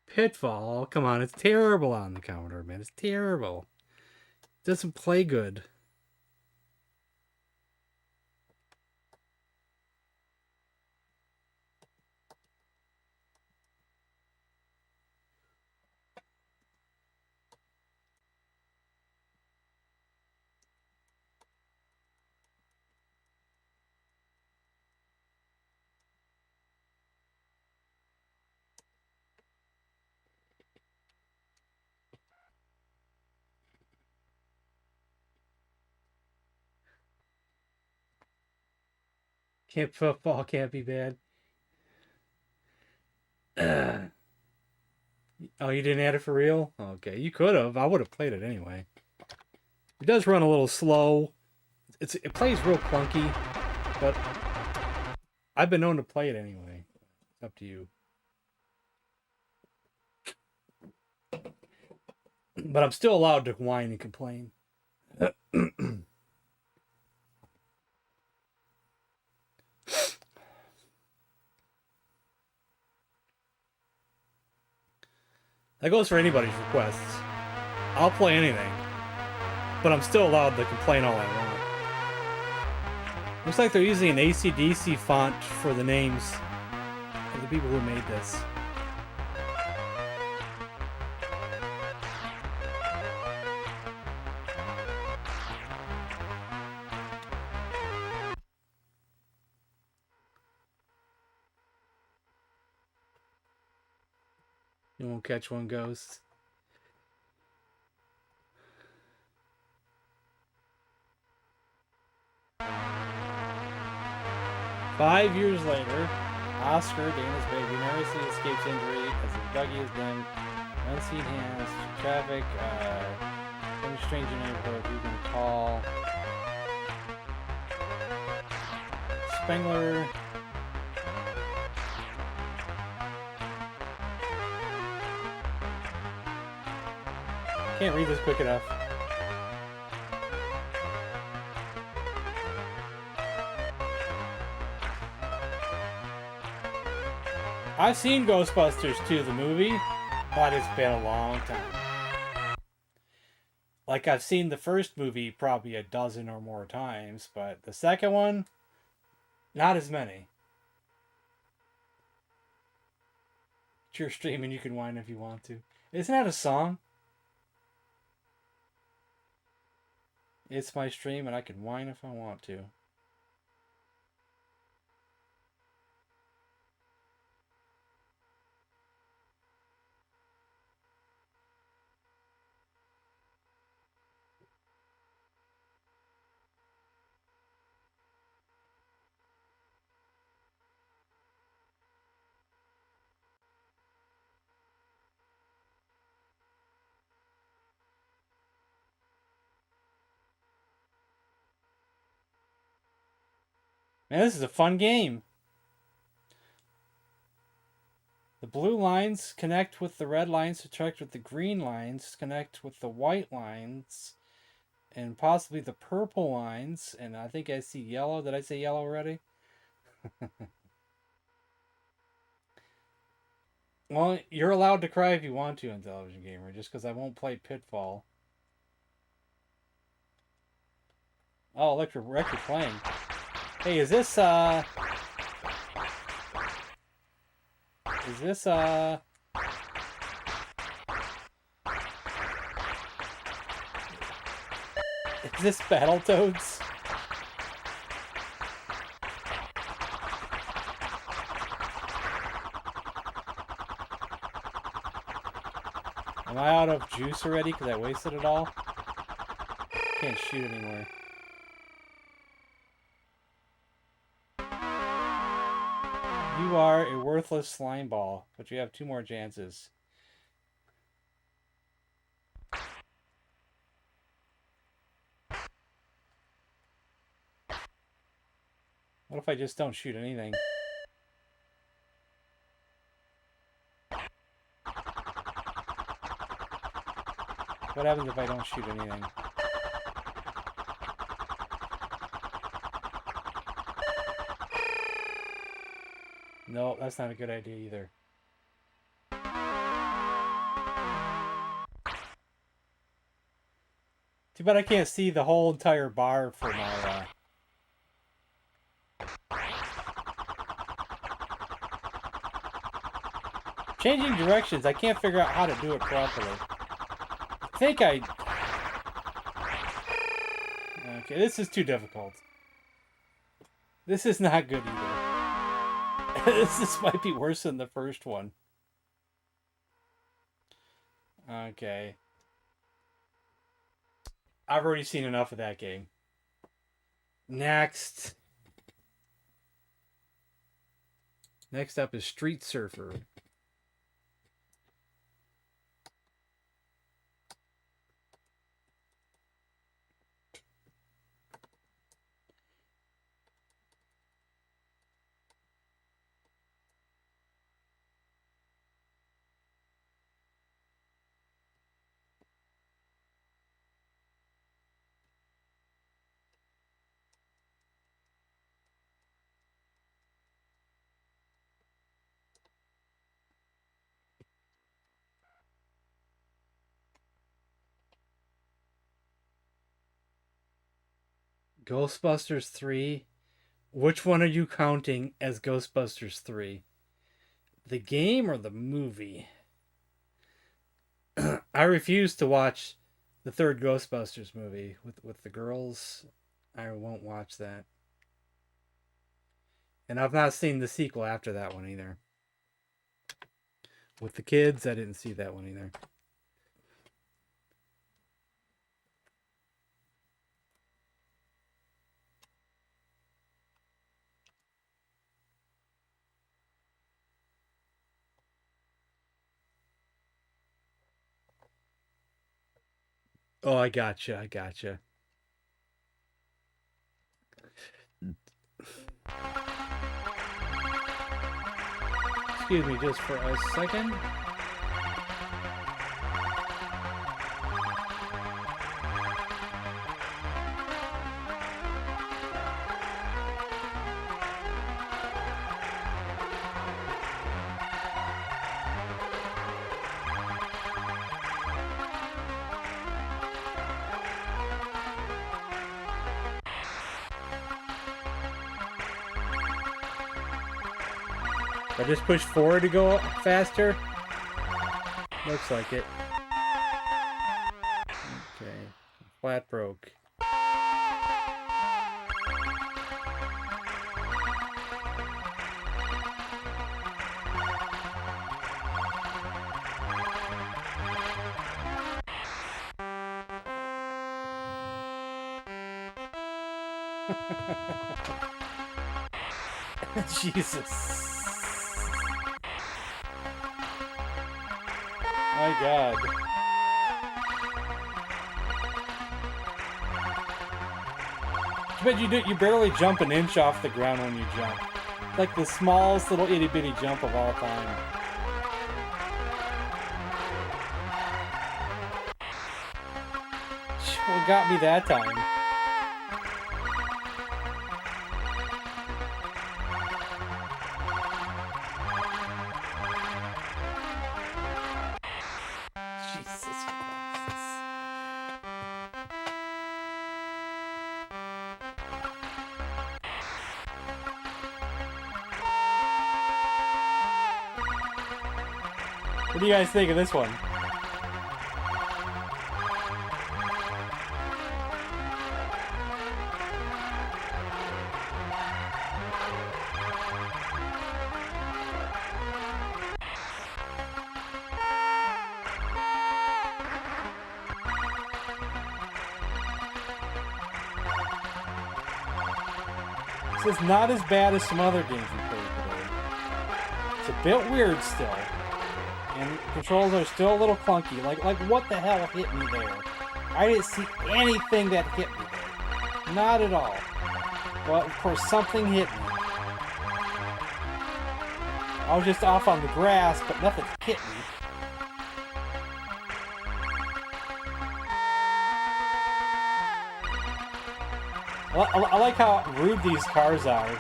Pitfall? Come on, it's terrible on the Commodore, man. It's terrible. It doesn't play good. Can't football can't be bad. Oh, you didn't add it for real? Okay, you could have. I would have played it anyway. It does run a little slow. It plays real clunky, but I've been known to play it anyway. It's up to you. But I'm still allowed to whine and complain. That goes for anybody's requests. I'll play anything, but I'm still allowed to complain all I want. Looks like they're using an AC/DC font for the names of the people who made this. You won't catch one ghost. Five years later, Oscar, Dana's baby, narrously escapes injury as his buggy is done. Unseen hands, traffic, in a strange neighborhood, you can call Spengler. Can't read this quick enough. I've seen Ghostbusters 2, the movie, but it's been a long time. Like, I've seen the first movie probably a dozen or more times, but the second one, not as many. It's your stream and you can whine if you want to. Isn't that a song? It's my stream and I can whine if I want to. Man, this is a fun game. The blue lines connect with the red lines to connect with the green lines, connect with the white lines, and possibly the purple lines. And I think I see yellow. Did I say yellow already? Well, you're allowed to cry if you want to on Television Gamer, just because I won't play Pitfall. Oh, Electric Record playing. Hey, is this, Is this Battletoads? Am I out of juice already because I wasted it all? Can't shoot anymore. You are a worthless slime ball, but you have 2 more chances. What if I just don't shoot anything? What happens if I don't shoot anything? No, that's not a good idea either. Too bad I can't see the whole entire bar for my, Changing directions, I can't figure out how to do it properly. I think I... Okay, this is too difficult. This is not good either. This might be worse than the first one. Okay. I've already seen enough of that game. Next. Next up is Street Surfer. Ghostbusters 3. Which one are you counting as Ghostbusters 3? The game or the movie? I refuse to watch the third Ghostbusters movie with the girls. I won't watch that. And I've not seen the sequel after that one either. With the kids, I didn't see that one either. Oh, I gotcha. Excuse me just for a second. I just push forward to go faster? Looks like it. Okay. Flat broke. Jesus. My God. But you barely jump an inch off the ground when you jump. Like the smallest little itty bitty jump of all time. What got me that time? What do you guys think of this one? This is not as bad as some other games we played today. It's a bit weird still. And controls are still a little clunky. Like what the hell hit me there? I didn't see anything that hit me there. Not at all. But of course something hit me. I was just off on the grass, but nothing hit me. I like how rude these cars are.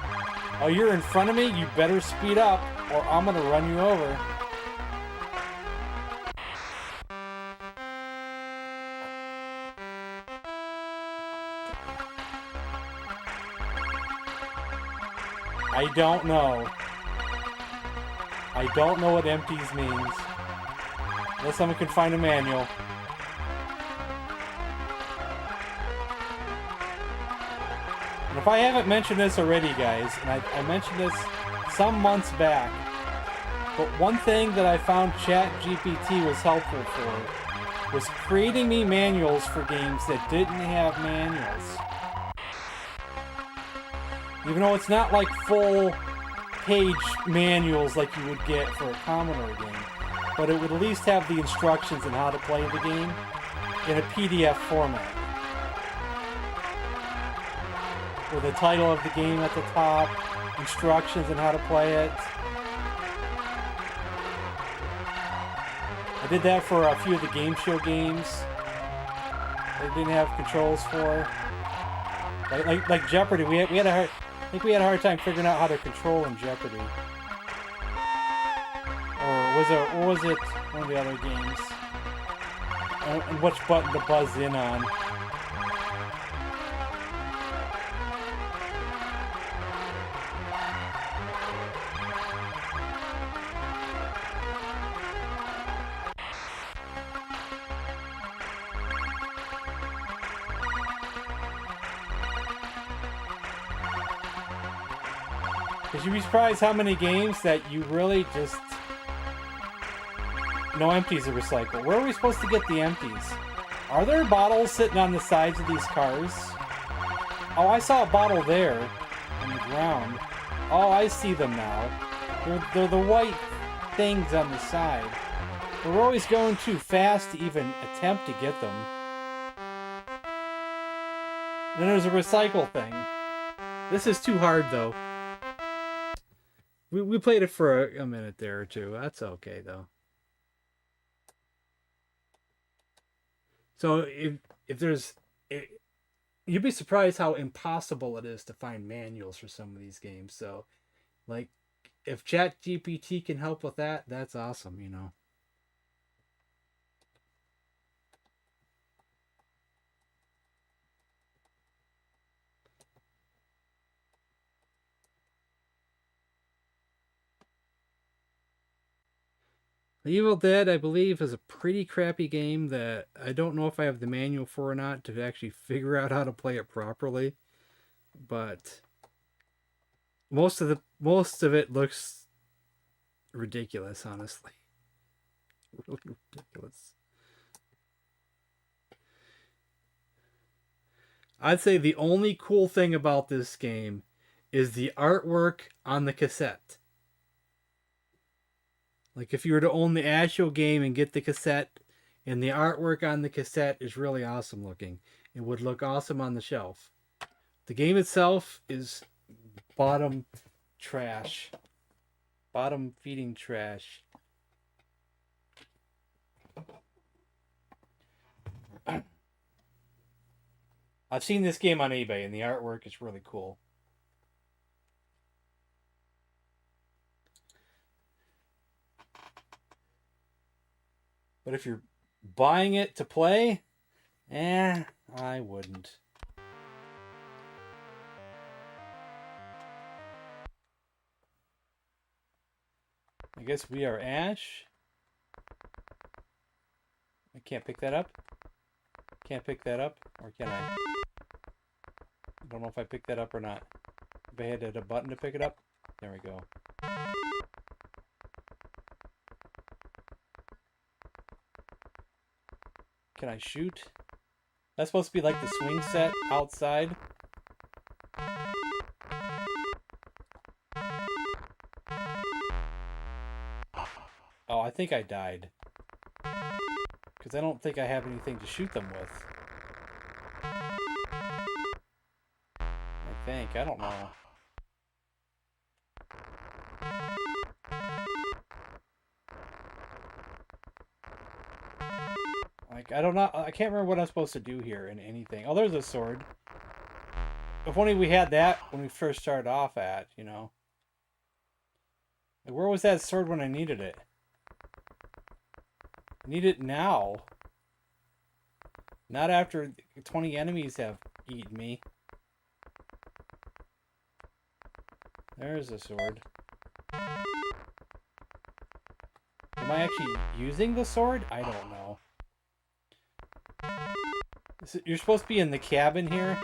Oh, you're in front of me? You better speed up, or I'm gonna run you over. I don't know. I don't know what empties means. Unless someone can find a manual. And if I haven't mentioned this already, guys, and I mentioned this some months back, but one thing that I found ChatGPT was helpful for was creating me manuals for games that didn't have manuals. Even though it's not like full page manuals like you would get for a Commodore game, but it would at least have the instructions on how to play the game in a PDF format. With the title of the game at the top, instructions on how to play it. I did that for a few of the game show games. They didn't have controls for. Like Jeopardy, we had a hard time figuring out how to control in Jeopardy. Or was it one of the other games? And which button to buzz in on. Because you'd be surprised how many games that you really just... No empties to recycle. Where are we supposed to get the empties? Are there bottles sitting on the sides of these cars? Oh, I saw a bottle there on the ground. Oh, I see them now. They're the white things on the side. But we're always going too fast to even attempt to get them. Then there's a recycle thing. This is too hard, though. We played it for a minute there or two. That's okay, though. So if there's... You'd be surprised how impossible it is to find manuals for some of these games. So, like, if ChatGPT can help with that, that's awesome, you know. Evil Dead, I believe, is a pretty crappy game that I don't know if I have the manual for or not to actually figure out how to play it properly. But most of it looks ridiculous, honestly. Really ridiculous. I'd say the only cool thing about this game is the artwork on the cassette. Like, if you were to own the actual game and get the cassette, and the artwork on the cassette is really awesome looking. It would look awesome on the shelf. The game itself is bottom trash. Bottom feeding trash. I've seen this game on eBay, and the artwork is really cool. But if you're buying it to play, I wouldn't. I guess we are Ash. I can't pick that up. Can't pick that up, or can I? I don't know if I picked that up or not. If I had to hit a button to pick it up, there we go. Can I shoot? That's supposed to be like the swing set outside. Oh, I think I died. Because I don't think I have anything to shoot them with. I think. I don't know. Like, I don't know. I can't remember what I'm supposed to do here in anything. Oh, there's a sword. If only we had that when we first started off at, you know. Like, where was that sword when I needed it? I need it now. Not after 20 enemies have eaten me. There's a sword. Am I actually using the sword? I don't know. You're supposed to be in the cabin here.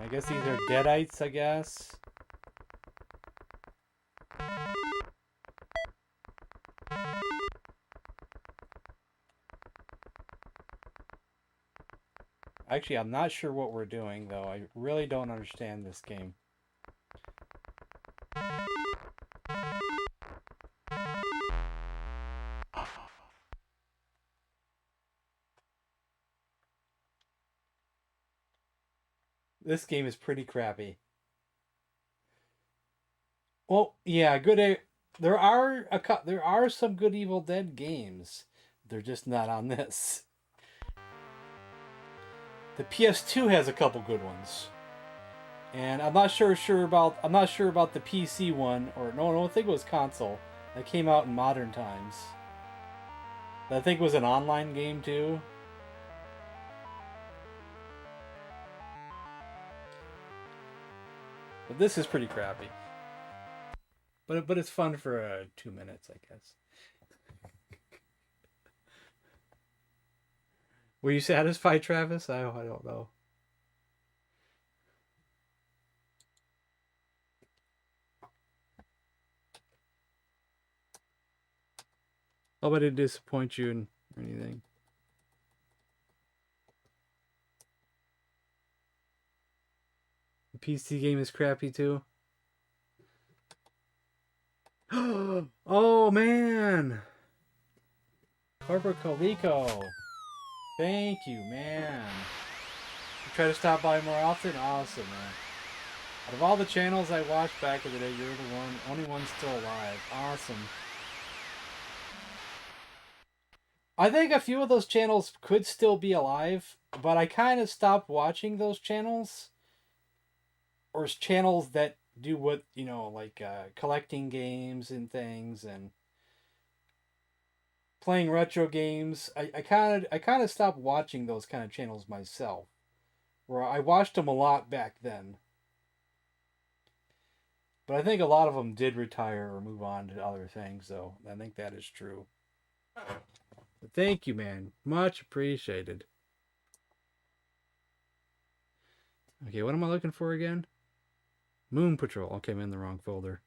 I guess these are deadites, I guess. Actually, I'm not sure what we're doing, though. I really don't understand this game. This game is pretty crappy. Well, yeah, there are some good Evil Dead games. They're just not on this. The PS2 has a couple good ones. And I'm not sure about the PC one, or no, I think it was console. That came out in modern times. I think it was an online game too. But this is pretty crappy. But it's fun for 2 minutes, I guess. Were you satisfied, Travis? I don't know. Hope I didn't disappoint you in anything. The PC game is crappy too. Oh man! Corporate Coleco. Thank you, man. You try to stop by more often? Awesome, man. Out of all the channels I watched back in the day, you're the only one still alive. Awesome. I think a few of those channels could still be alive, but I kind of stopped watching those channels. Or channels that do what, like collecting games and things and playing retro games. I kind of stopped watching those kind of channels myself. Where I watched them a lot back then. But I think a lot of them did retire or move on to other things, though. I think that is true. But thank you, man. Much appreciated. Okay, what am I looking for again? Moon Patrol. Okay, I'm in the wrong folder.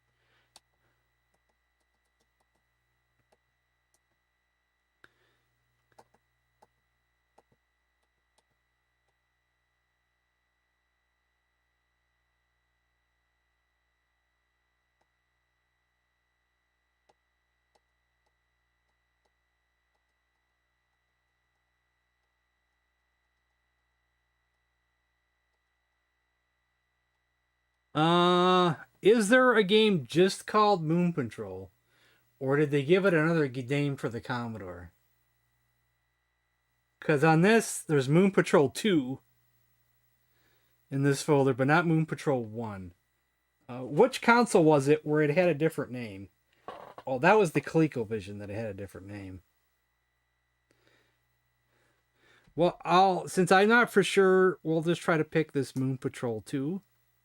Is there a game just called Moon Patrol? Or did they give it another name for the Commodore? Because on this, there's Moon Patrol 2 in this folder, but not Moon Patrol 1. Which console was it where it had a different name? Oh, that was the ColecoVision that it had a different name. Well, since I'm not for sure, we'll just try to pick this Moon Patrol 2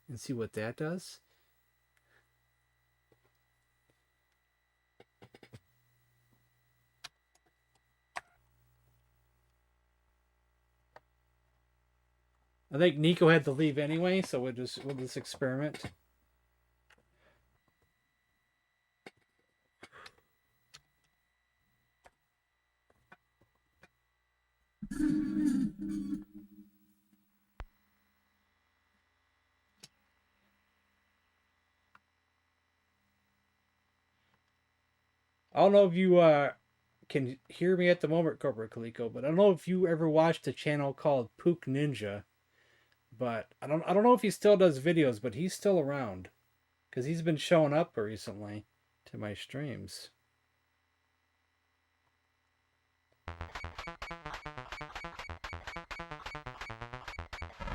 and see what that does. I think Nico had to leave anyway, so we'll just experiment. I don't know if you can hear me at the moment, Corporate Coleco, but I don't know if you ever watched a channel called Pook Ninja. But I don't know if he still does videos, but he's still around. Because he's been showing up recently to my streams.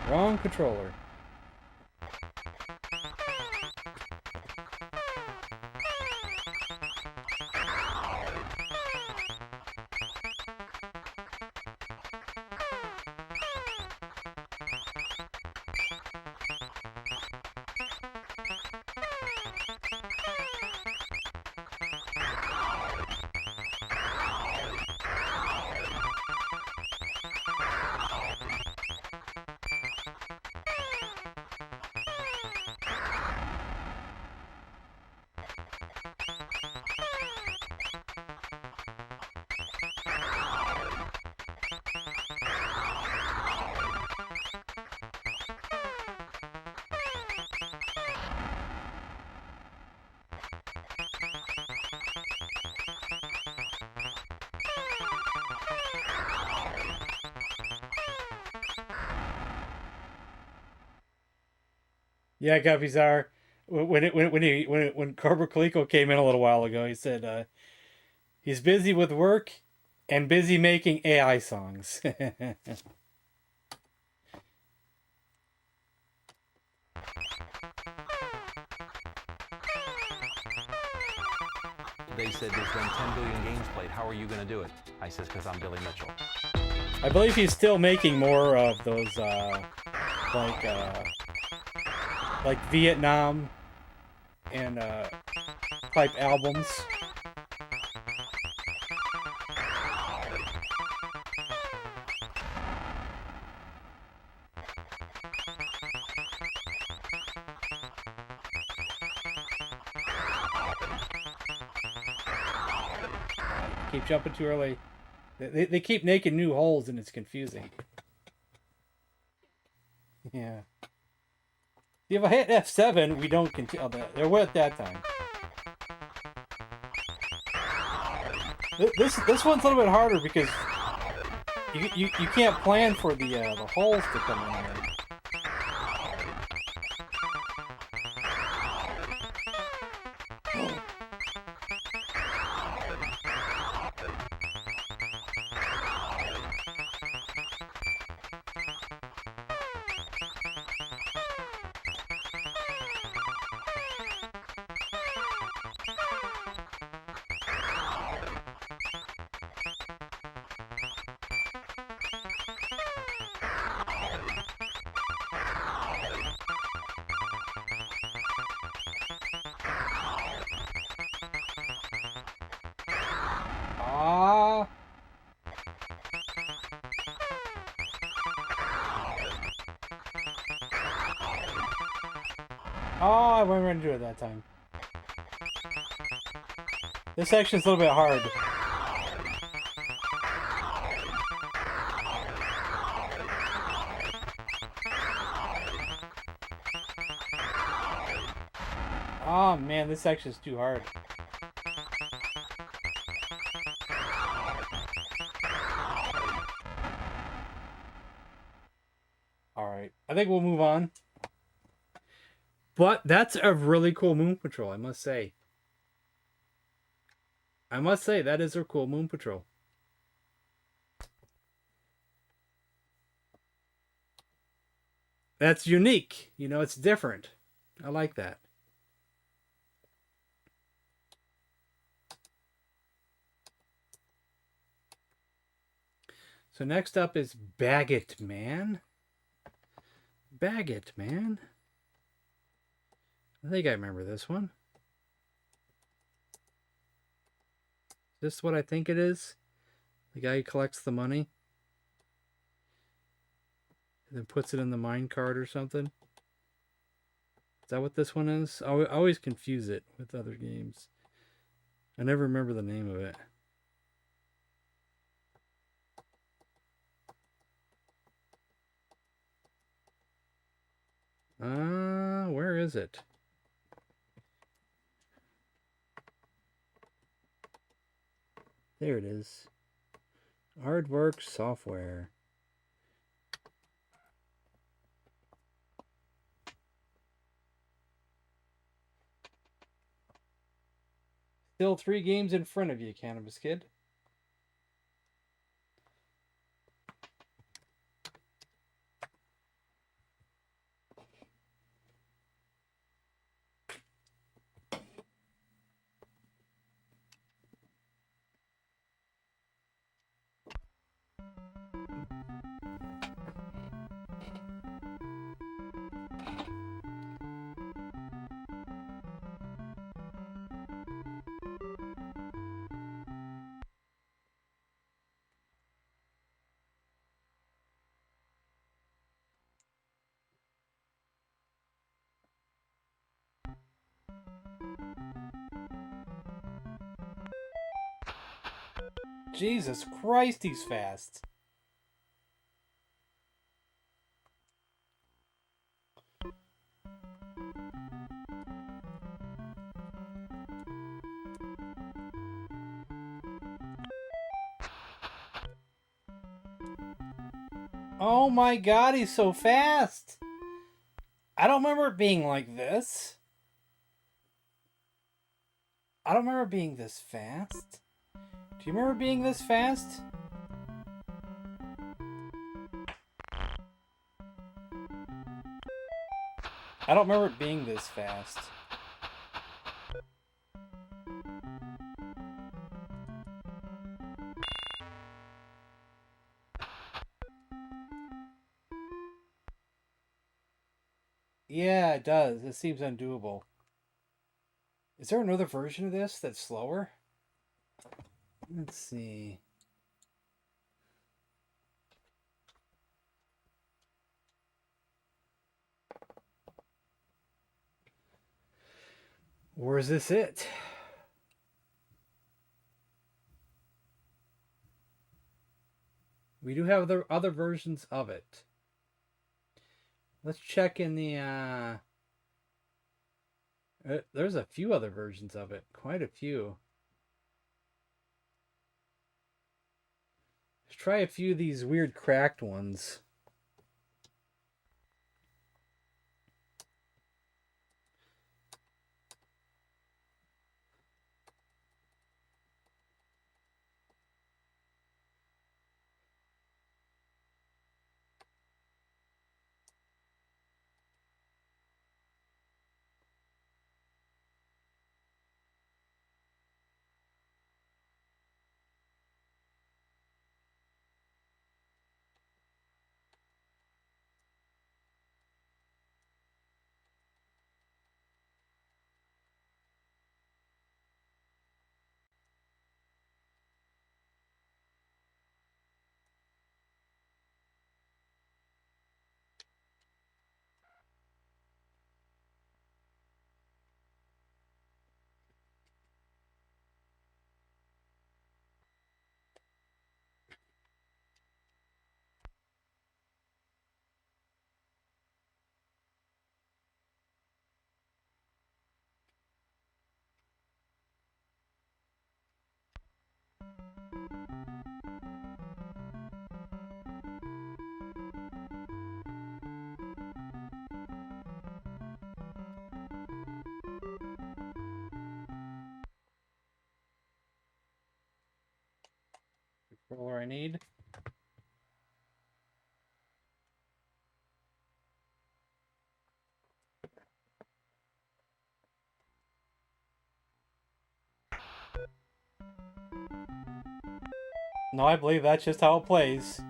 Wrong controller. Yeah, Guppies when Cobra Coleco came in a little while ago, he said he's busy with work and busy making AI songs. They said there's been 10 billion games played. How are you going to do it? I says, because I'm Billy Mitchell. I believe he's still making more of those, like Vietnam and type albums. Keep jumping too early. They keep making new holes and it's confusing. Yeah. If I hit F7, we don't continue. They're with that time. This one's a little bit harder because you can't plan for the holes to come in there. Oh, I went right into it that time. This section's a little bit hard. Oh man, this section's too hard. Alright, I think we'll move on. But that's a really cool Moon Patrol, I must say. I must say, that is a cool Moon Patrol. That's unique. You know, it's different. I like that. So next up is Baggett Man. Baggett Man. I think I remember this one. Is this what I think it is? The guy who collects the money and then puts it in the mine cart or something. Is that what this one is? I always confuse it with other games. I never remember the name of it. Where is it? There it is. Aardvark Software. Still 3 games in front of you, Cannabis Kid. Jesus Christ, he's fast. Oh my god, he's so fast. I don't remember it being like this. I don't remember it being this fast. Do you remember it being this fast? I don't remember it being this fast. Yeah, it does. It seems undoable. Is there another version of this that's slower? Let's see. Or is this it? We do have other versions of it. Let's check in the there's a few other versions of it. Quite a few. Let's try a few of these weird cracked ones. Controller I need. No, I believe that's just how it plays.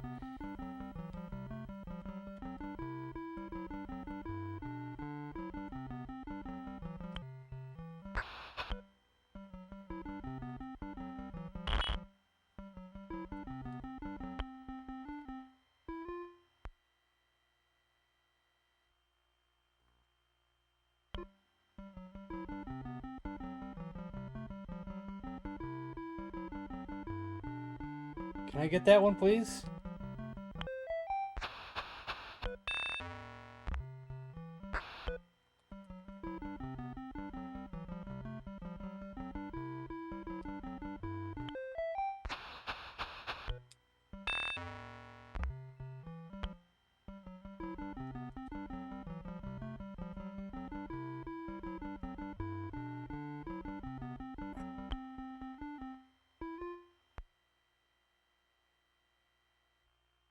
Can I get that one, please?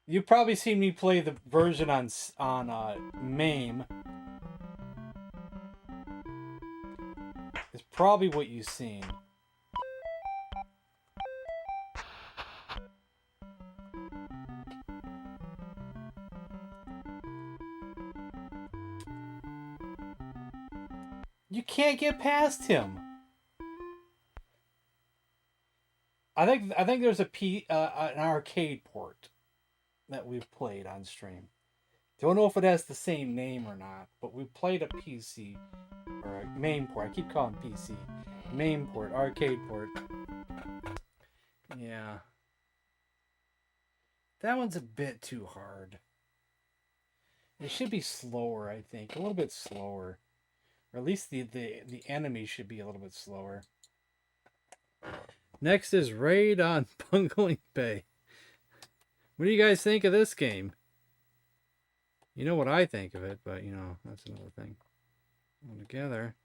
You've probably seen me play the version on MAME. It's probably what you've seen. You can't get past him. I think there's an arcade port that we've played on stream. Don't know if it has the same name or not, but we played a PC or a MAME port. I keep calling PC. MAME port, arcade port. Yeah. That one's a bit too hard. It should be slower, I think. A little bit slower. Or at least the enemy should be a little bit slower. Next is Raid on Bungling Bay. What do you guys think of this game? You know what I think of it, but, you know, that's another thing altogether.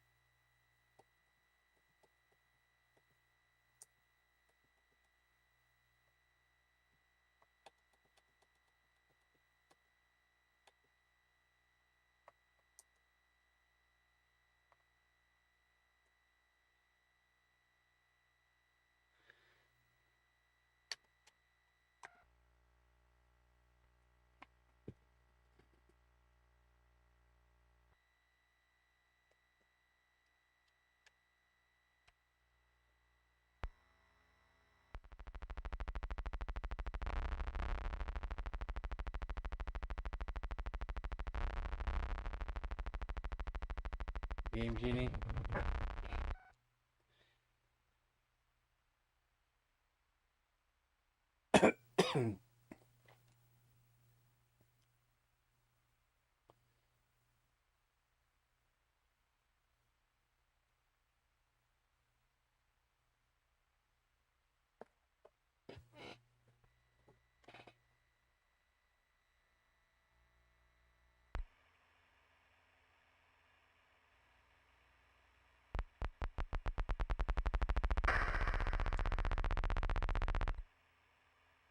Game Genie.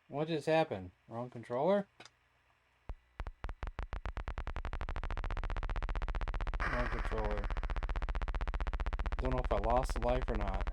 What just happened? Wrong controller? Wrong controller. Don't know if I lost a life or not.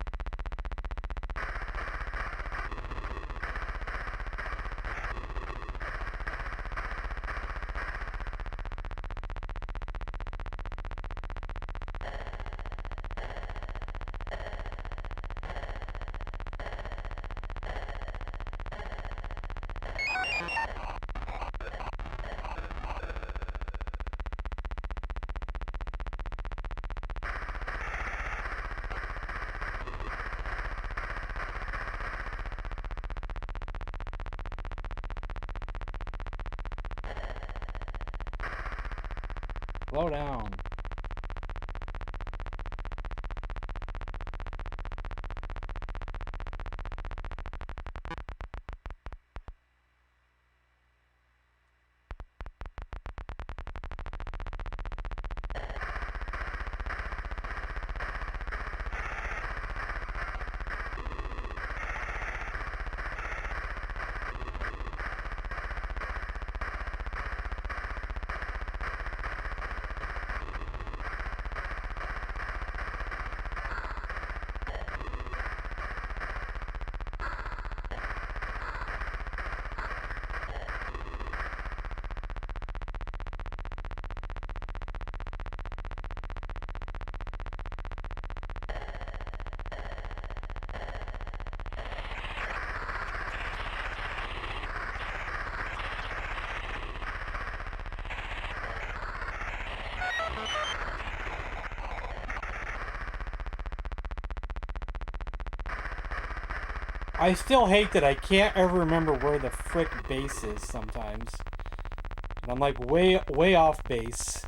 Slow down. I still hate that I can't ever remember where the frick base is sometimes. And I'm like way off base.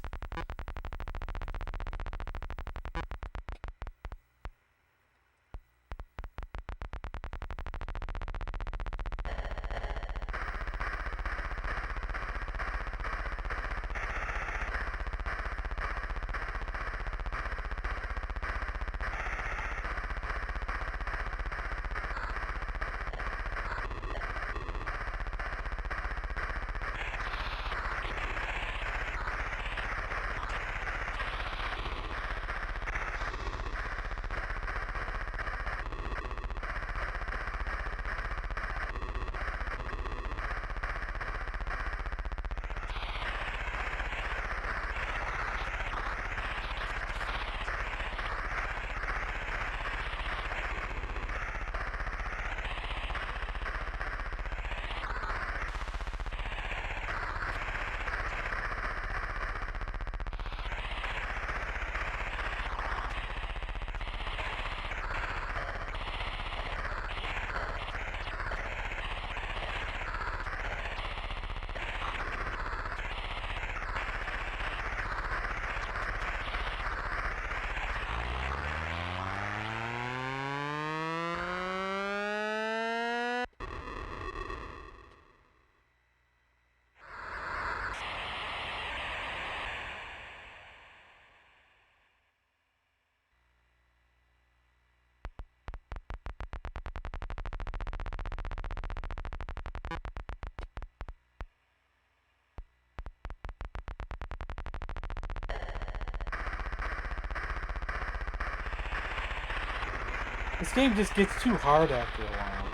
This game just gets too hard after a while.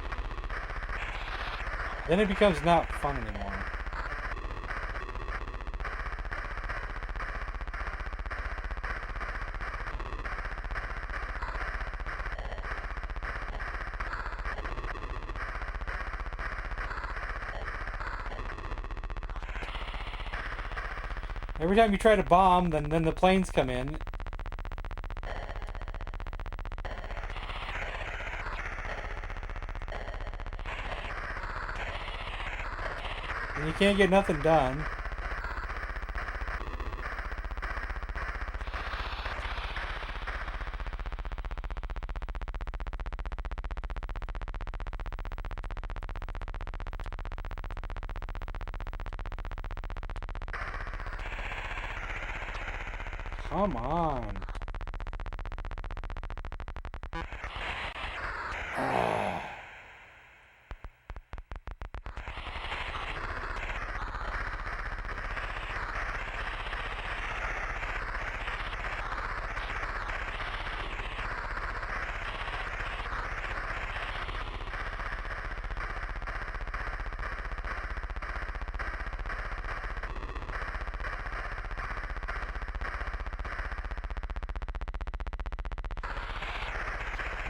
Then it becomes not fun anymore. Every time you try to bomb, then the planes come in. And you can't get nothing done. Come on. Ah.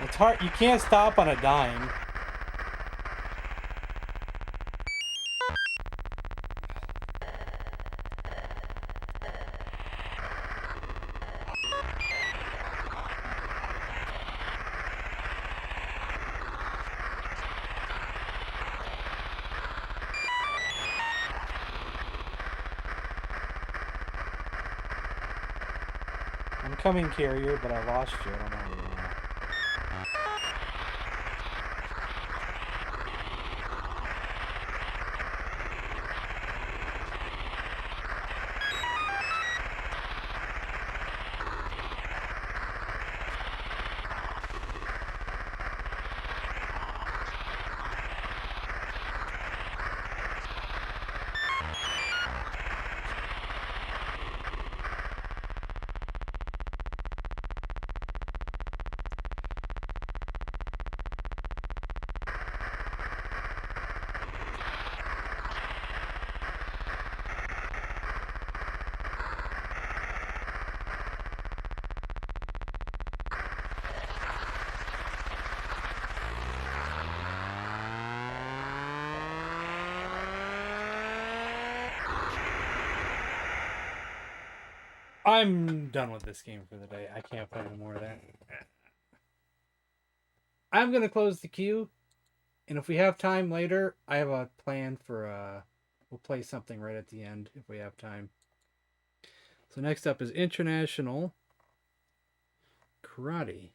It's hard. You can't stop on a dime. I'm coming, carrier, but I lost you. I don't know where you are. I'm done with this game for the day. I can't play any more of that. I'm going to close the queue. And if we have time later, I have a plan for, we'll play something right at the end if we have time. So next up is International Karate.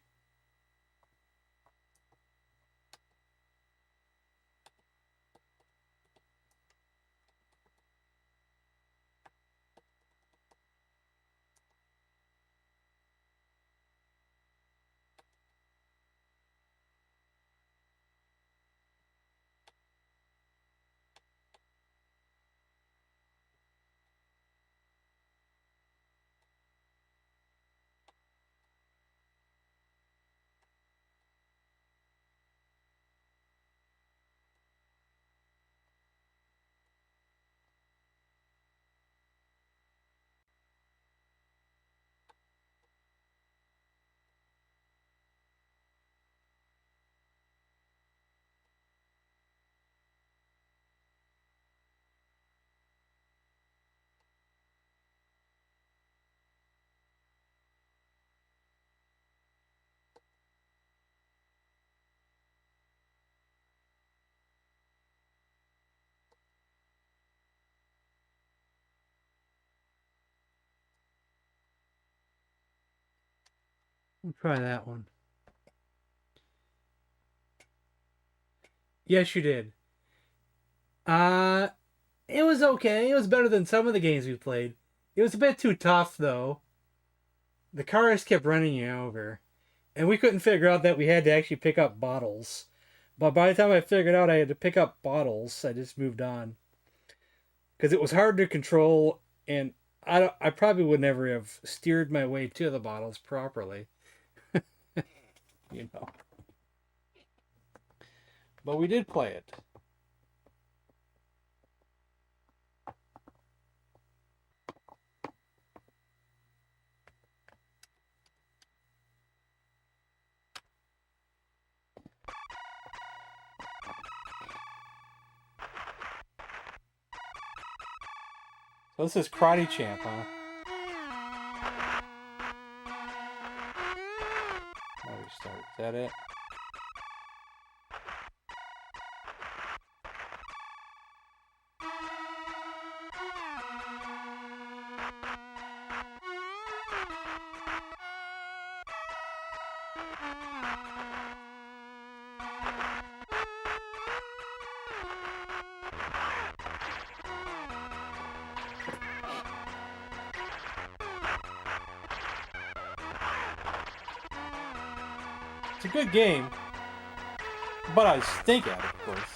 We'll try that one. Yes, you did. It was okay. It was better than some of the games we played. It was a bit too tough, though. The cars kept running you over. And we couldn't figure out that we had to actually pick up bottles. But by the time I figured out I had to pick up bottles, I just moved on. Because it was hard to control, and I probably would never have steered my way to the bottles properly. You know. But we did play it. So this is Karate Champ, huh? Now we start. Is that it? It's a good game, but I stink at it, of course.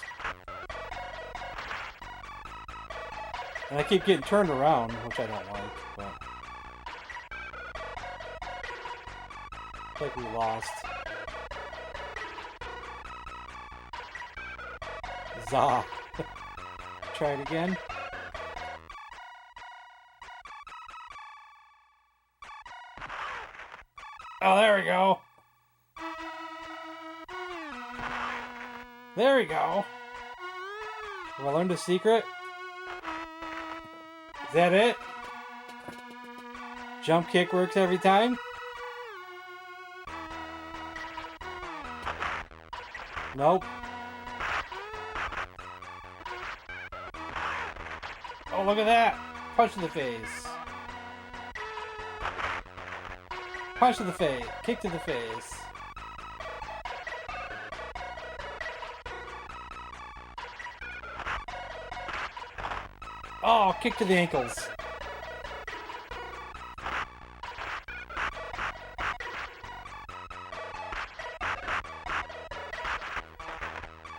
And I keep getting turned around, which I don't like, but... I think we lost. Zah. Try it again. Oh, there we go. There we go. Have I learned a secret? Is that it? Jump kick works every time? Nope. Oh, look at that! Punch to the face. Punch to the face. Kick to the face. Oh, kick to the ankles.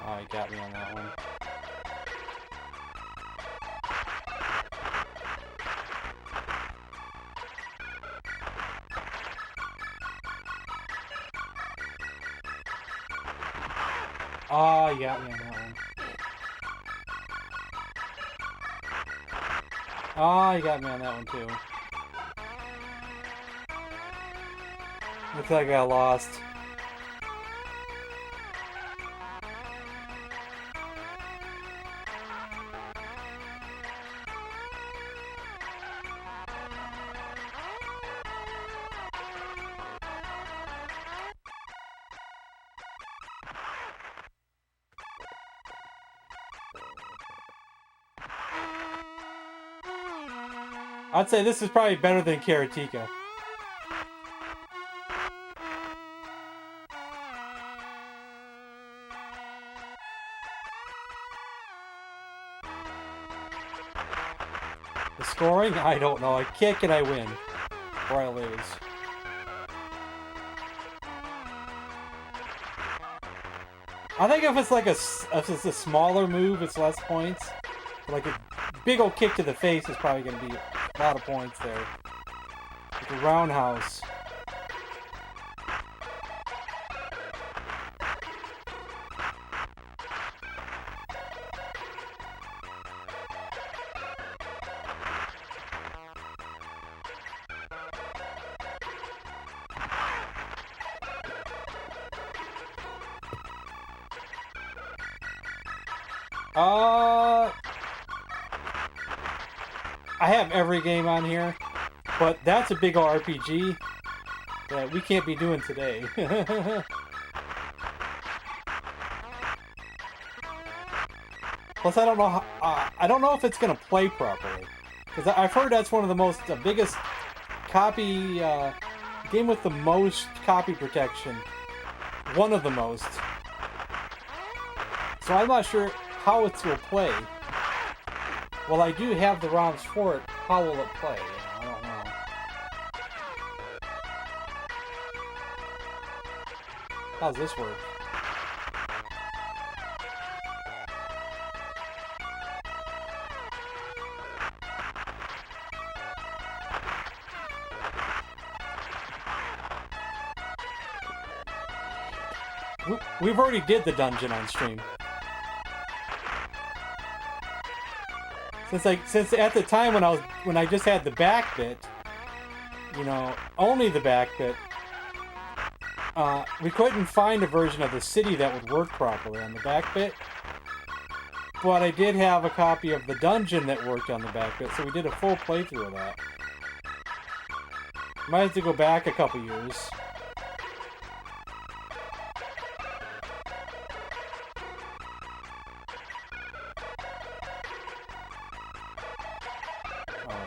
Oh, he got me on that one. Oh, you got me on that one. Oh, you got me on that one too. Looks like I got lost. I'd say this is probably better than Karateka. The scoring? I don't know. I kick and I win. Or I lose. I think if it's like if it's a smaller move, it's less points. Like a big old kick to the face is probably going to be a lot of points there. Like a roundhouse. I have every game on here, but that's a big old RPG that we can't be doing today. Plus, I don't know. I don't know if it's gonna play properly, because I've heard that's one of the biggest copy game with the most copy protection. One of the most. So I'm not sure how it will play. Well, I do have the ROMs for it. How will it play? I don't know. How's this work? We've already did the dungeon on stream. It's like, since at the time when I just had the back bit, you know, only the back bit, we couldn't find a version of the city that would work properly on the back bit. But I did have a copy of the dungeon that worked on the back bit, so we did a full playthrough of that. Might have to go back a couple years.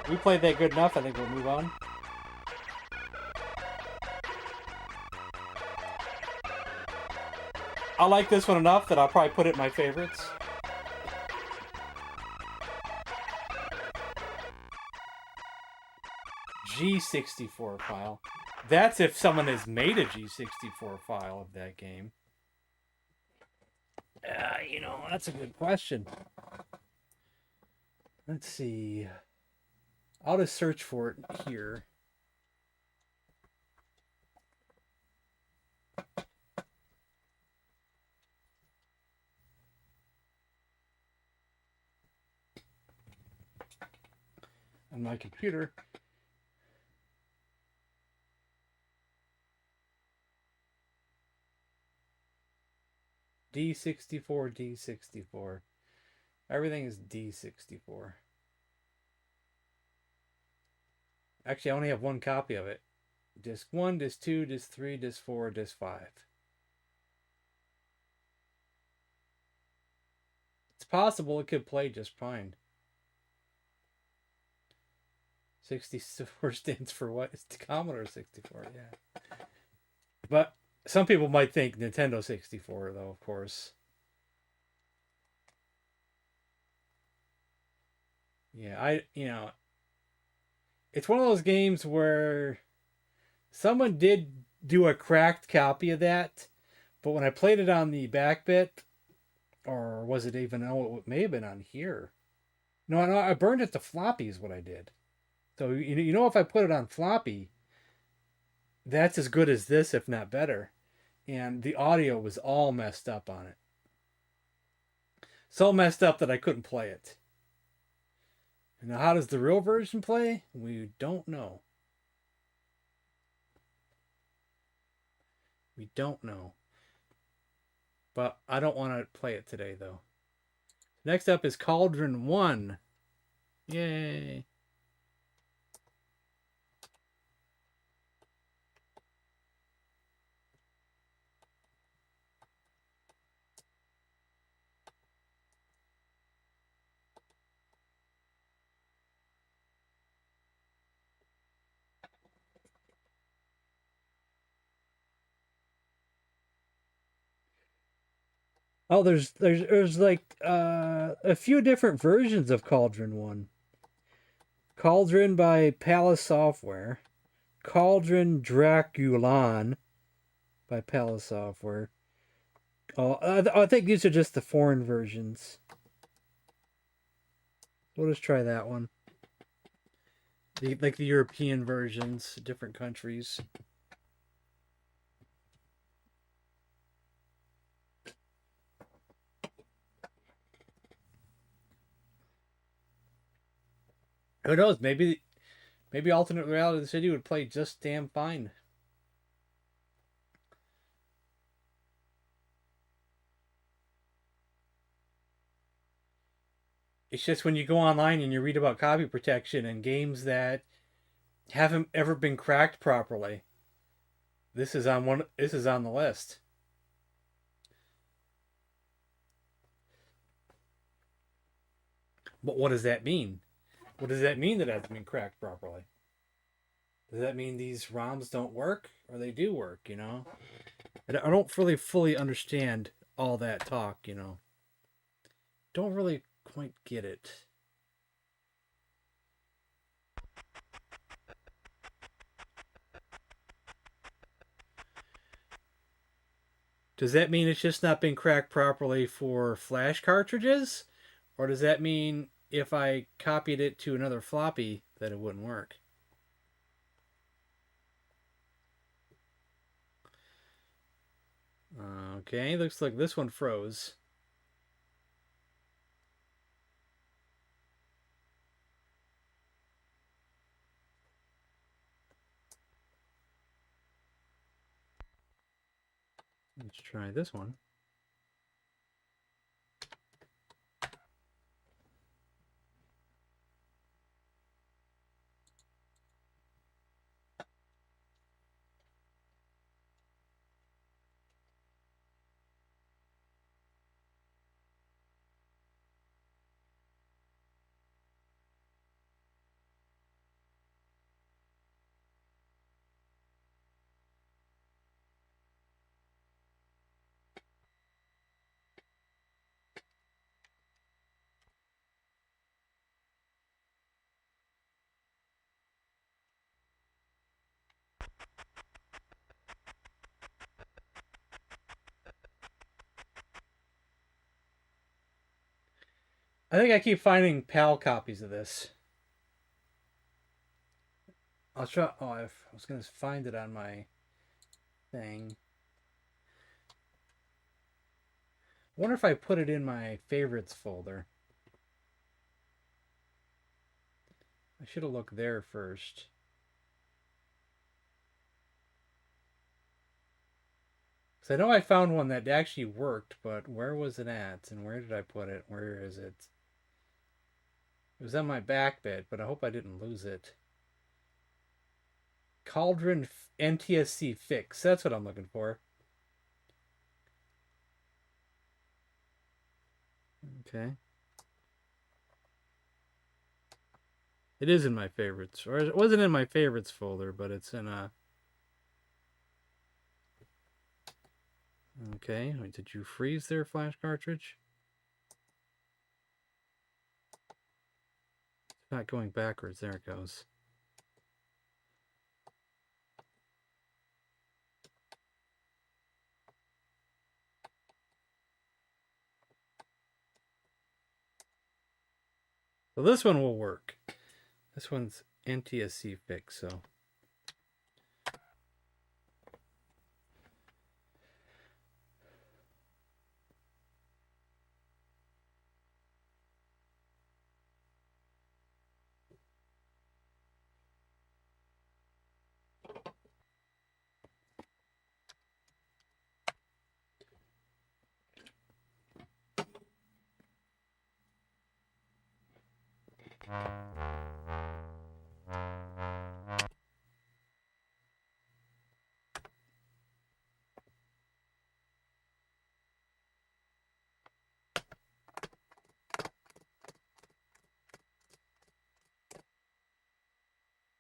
We played that good enough, I think we'll move on. I like this one enough that I'll probably put it in my favorites. G64 file. That's if someone has made a G64 file of that game. You know, that's a good question. Let's see. I'll just search for it here. On my computer. D64. Everything is D64. Actually, I only have one copy of it. Disc 1, Disc 2, Disc 3, Disc 4, Disc 5. It's possible it could play just fine. 64 stands for what? It's the Commodore 64, yeah. But some people might think Nintendo 64, though, of course. Yeah, it's one of those games where someone did do a cracked copy of that, but when I played it on the back bit, or was it even, it may have been on here. No, I burned it to floppy is what I did. So, you know, if I put it on floppy, that's as good as this, if not better. And the audio was all messed up on it. So messed up that I couldn't play it. And now, how does the real version play? We don't know. We don't know. But I don't want to play it today, though. Next up is Cauldron 1. Yay. Oh, there's like a few different versions of Cauldron 1. Cauldron by Palace Software. Cauldron Draculan by Palace Software. Oh, I think these are just the foreign versions. We'll just try that one. Like the European versions, different countries. Who knows? Maybe alternate reality of the city would play just damn fine. It's just when you go online and you read about copy protection and games that haven't ever been cracked properly, this is on the list. But what does that mean? What does that mean that it hasn't been cracked properly? Does that mean these ROMs don't work? Or they do work, you know? I don't really fully understand all that talk, you know? Don't really quite get it. Does that mean it's just not been cracked properly for flash cartridges? Or does that mean if I copied it to another floppy that it wouldn't work? Okay, looks like this one froze. Let's try this one. I think I keep finding PAL copies of this. I'll try. Oh, I was going to find it on my thing. I wonder if I put it in my favorites folder. I should have looked there first. Because I know I found one that actually worked, but where was it at? And where did I put it? Where is it? It was on my back bed, but I hope I didn't lose it. Cauldron NTSC fix. That's what I'm looking for. Okay. It is in my favorites. Or it wasn't in my favorites folder, but it's in a... Okay. Wait, did you freeze their flash cartridge? It's not going backwards. There it goes. So this one will work. This one's NTSC fix, so...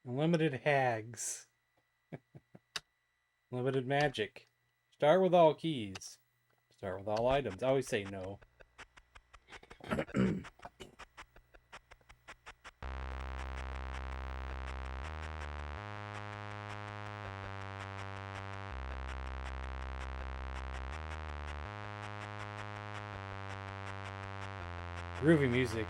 Unlimited hags. Limited magic. Start with all keys. Start with all items. I always say no. Groovy music.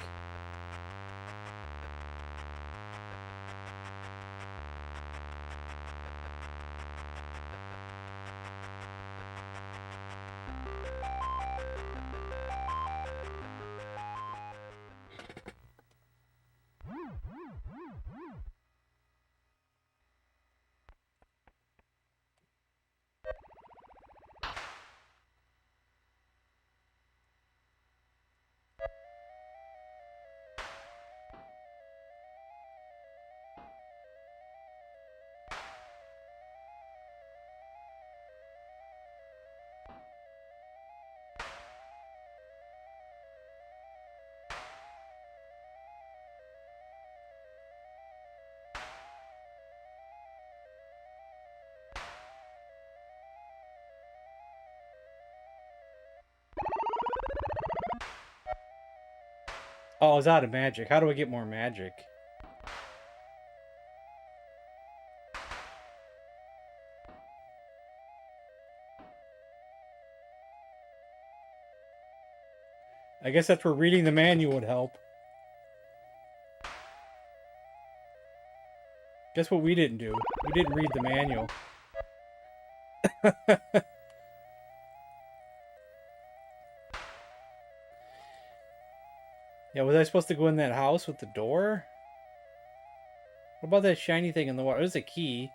Oh, it's out of magic. How do I get more magic? I guess that's where reading the manual would help. Guess what we didn't do? We didn't read the manual. Yeah, was I supposed to go in that house with the door? What about that shiny thing in the water? There's a key.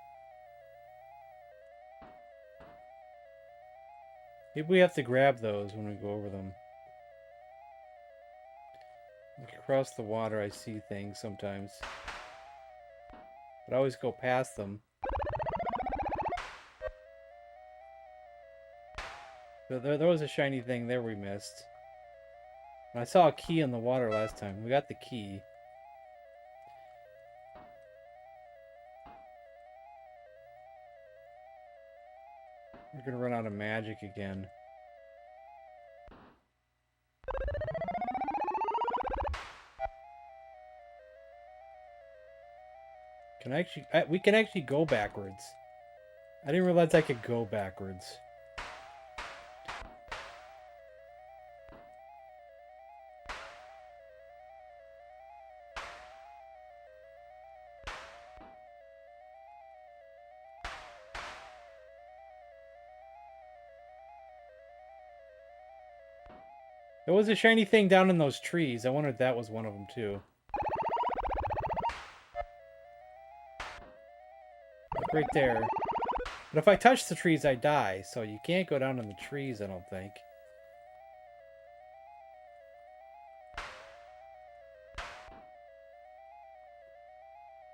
Maybe we have to grab those when we go over them. Like across the water, I see things sometimes. But I always go past them. There was a shiny thing there we missed. And I saw a key in the water last time. We got the key. We're gonna run out of magic again. We can actually go backwards. I didn't realize I could go backwards. There was a shiny thing down in those trees. I wondered if that was one of them too. Look right there. But if I touch the trees, I die. So you can't go down in the trees, I don't think.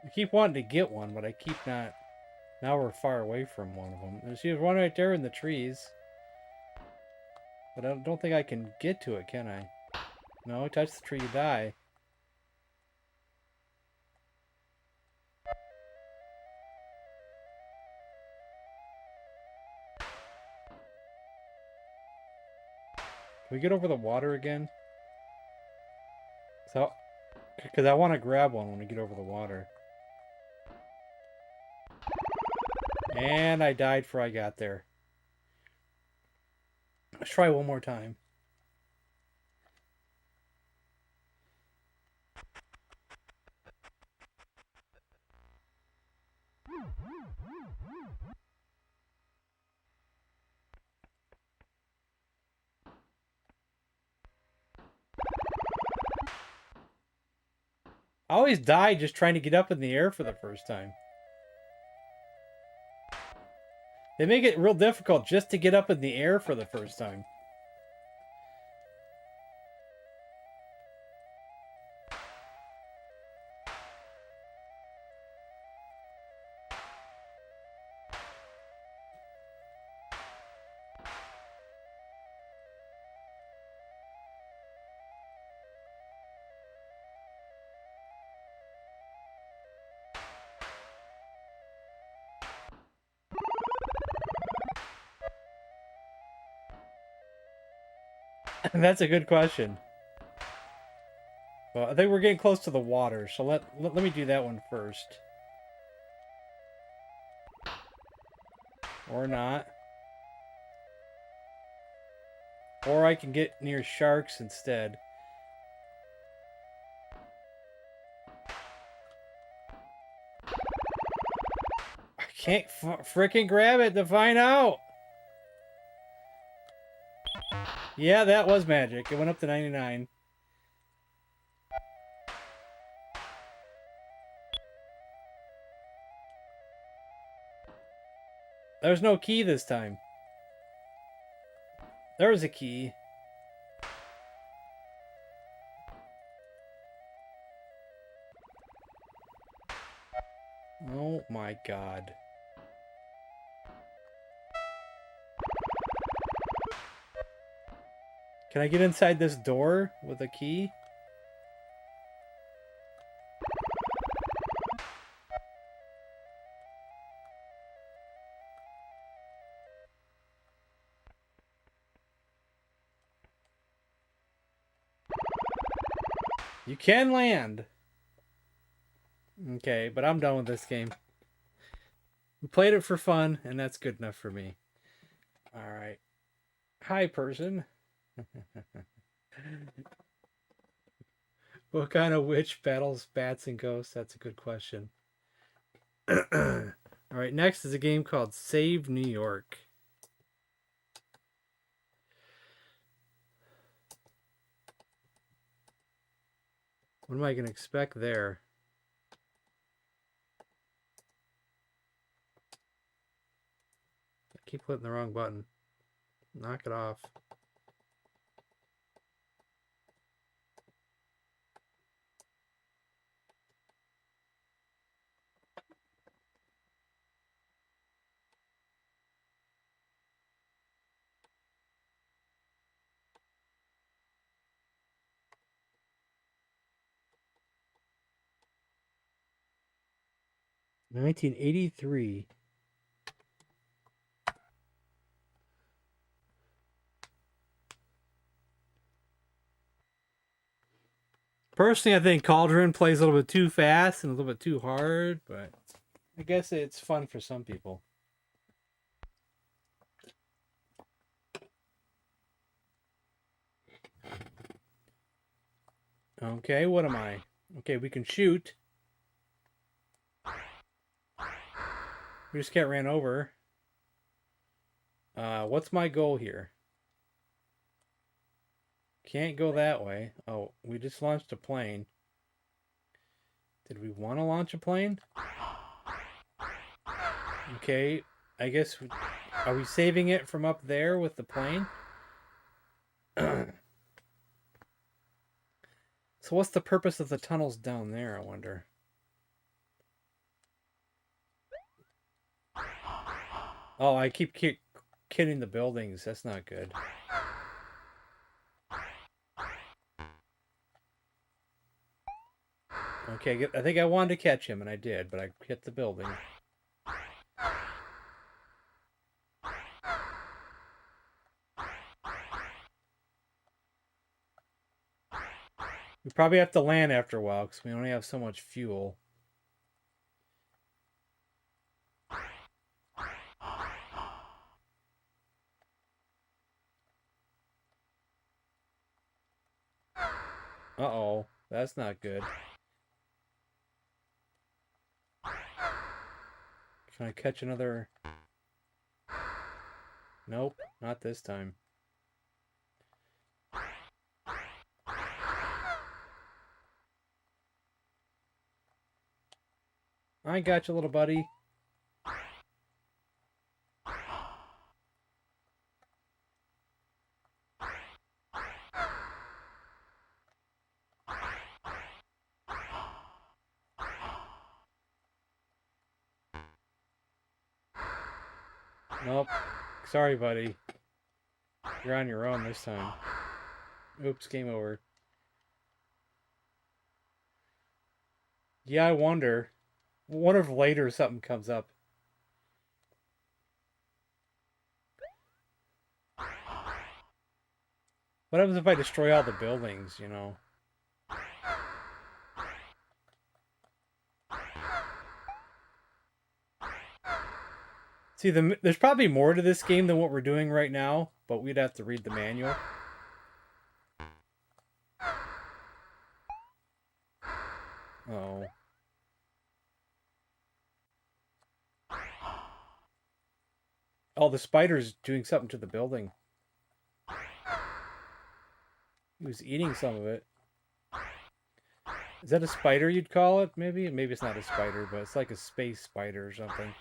I keep wanting to get one, but I keep not... Now we're far away from one of them. There's one right there in the trees. But I don't think I can get to it, can I? No, touch the tree, you die. Can we get over the water again? So, because I want to grab one when we get over the water. And I died before I got there. Let's try one more time. I always die just trying to get up in the air for the first time. They make it real difficult just to get up in the air for the first time. That's a good question. Well, I think we're getting close to the water, so let me do that one first. Or not. Or I can get near sharks instead. I can't frickin' grab it to find out. Yeah, that was magic. It went up to 99. There's no key this time. There was a key. Oh my god. Can I get inside this door with a key? You can land. Okay, but I'm done with this game. We played it for fun, and that's good enough for me. Alright. Hi, person. What kind of witch battles bats and ghosts? That's a good question. Alright, next is a game called Save New York. What am I going to expect there? I keep clicking the wrong button. Knock it off. $1983. Personally, I think Cauldron plays a little bit too fast and a little bit too hard, but I guess it's fun for some people. Okay, what am I? Okay, we can shoot. We just got ran over. What's my goal here? Can't go that way. Oh, we just launched a plane. Did we want to launch a plane? Okay, I guess... Are we saving it from up there with the plane? So what's the purpose of the tunnels down there, I wonder? Oh, I keep kidding the buildings. That's not good. Okay, I think I wanted to catch him, and I did, but I hit the building. We probably have to land after a while, because we only have so much fuel. Uh-oh, that's not good. Can I catch another? Nope, not this time. I got you, little buddy. Nope. Sorry, buddy. You're on your own this time. Oops, game over. Yeah, I wonder. What if later something comes up? What happens if I destroy all the buildings, you know? See, there's probably more to this game than what we're doing right now, but we'd have to read the manual. Oh. Oh, the spider's doing something to the building. He was eating some of it. Is that a spider you'd call it? Maybe? Maybe it's not a spider, but it's like a space spider or something.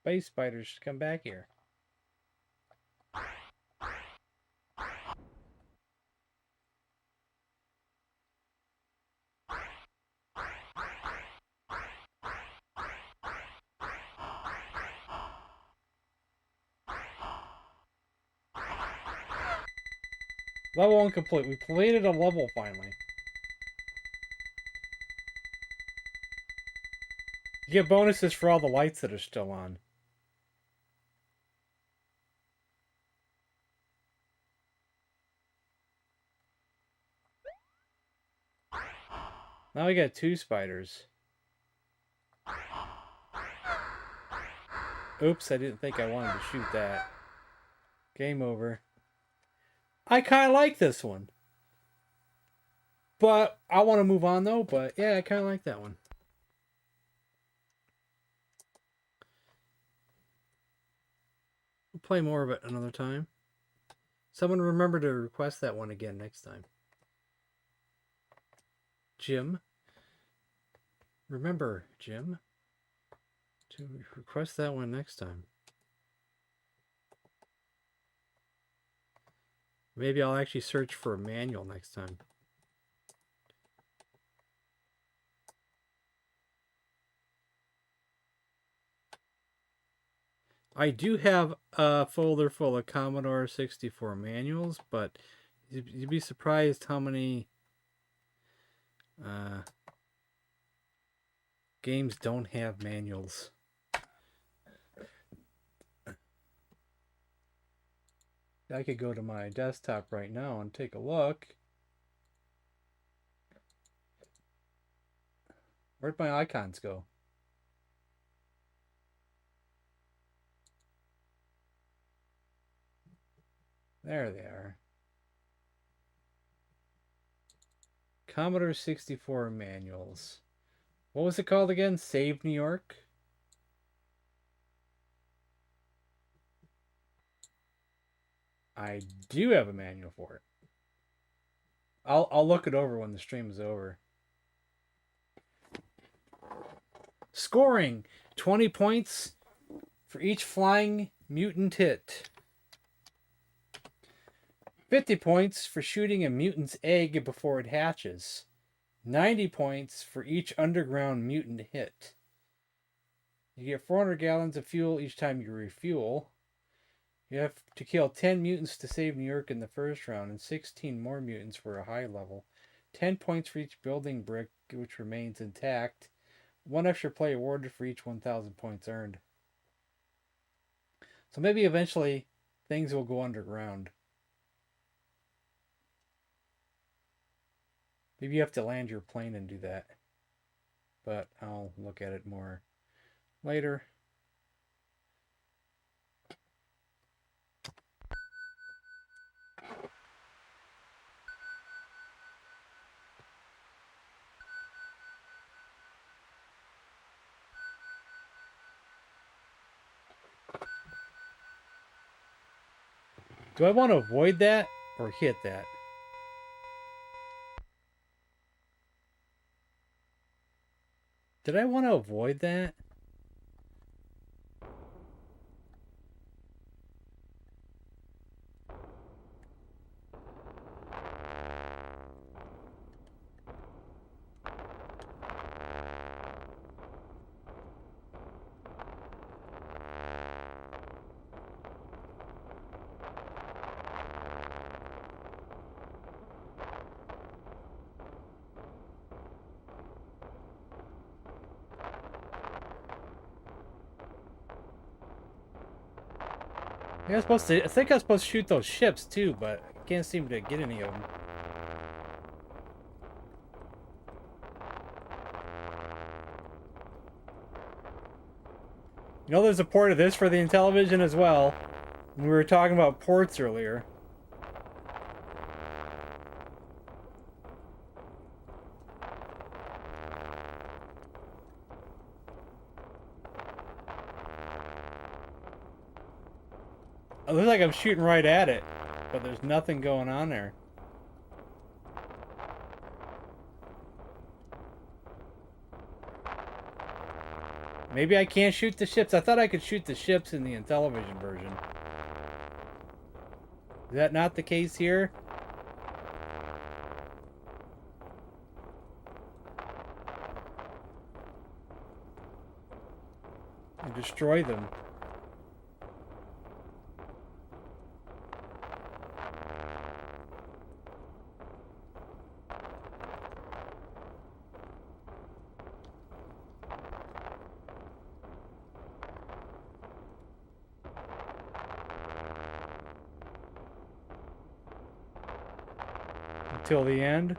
Space spiders, come back here. Level incomplete. We completed a level finally. You get bonuses for all the lights that are still on. Now we got 2 spiders. Oops, I didn't think I wanted to shoot that. Game over. I kind of like this one. But I want to move on though, but yeah, I kind of like that one. We'll play more of it another time. Someone remember to request that one again next time. Jim. Remember, Jim, to request that one next time. Maybe I'll actually search for a manual next time. I do have a folder full of Commodore 64 manuals, but you'd be surprised how many games don't have manuals. I could go to my desktop right now and take a look. Where'd my icons go? There they are. Commodore 64 manuals. What was it called again? Save New York? I do have a manual for it. I'll look it over when the stream is over. Scoring 20 points for each flying mutant hit. 50 points for shooting a mutant's egg before it hatches. 90 points for each underground mutant hit. You get 400 gallons of fuel each time you refuel. You have to kill 10 mutants to save New York in the first round, and 16 more mutants for a high level. 10 points for each building brick which remains intact. 1 extra play awarded for each 1,000 points earned. So maybe eventually things will go underground. Maybe you have to land your plane and do that. But I'll look at it more later. Do I want to avoid that or hit that? Did I want to avoid that? I think I was supposed to shoot those ships too, but I can't seem to get any of them. You know, there's a port of this for the Intellivision as well. We were talking about ports earlier. It looks like I'm shooting right at it, but there's nothing going on there. Maybe I can't shoot the ships. I thought I could shoot the ships in the Intellivision version. Is that not the case here? And destroy them. Until the end.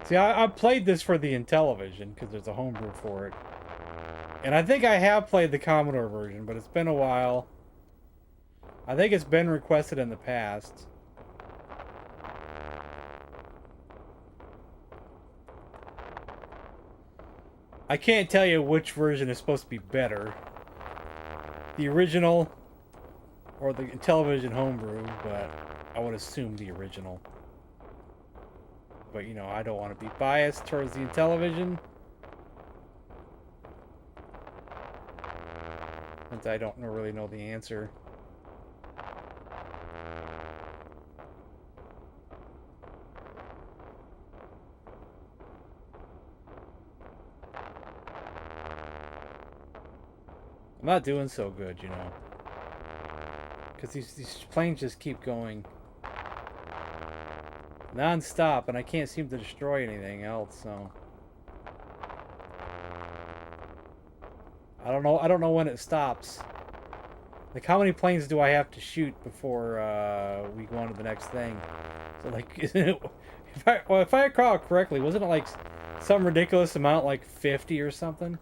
See, I played this for the Intellivision because there's a homebrew for it. And I think I have played the Commodore version, but it's been a while. I think it's been requested in the past. I can't tell you which version is supposed to be better. The original or the Intellivision homebrew, but I would assume the original. But, you know, I don't want to be biased towards the Intellivision, since I don't really know the answer. I'm not doing so good, you know. Because these planes just keep going non-stop, and I can't seem to destroy anything else, so... I don't know when it stops. Like, how many planes do I have to shoot before we go on to the next thing? So, like, isn't it... If I recall correctly, wasn't it, like, some ridiculous amount, like 50 or something?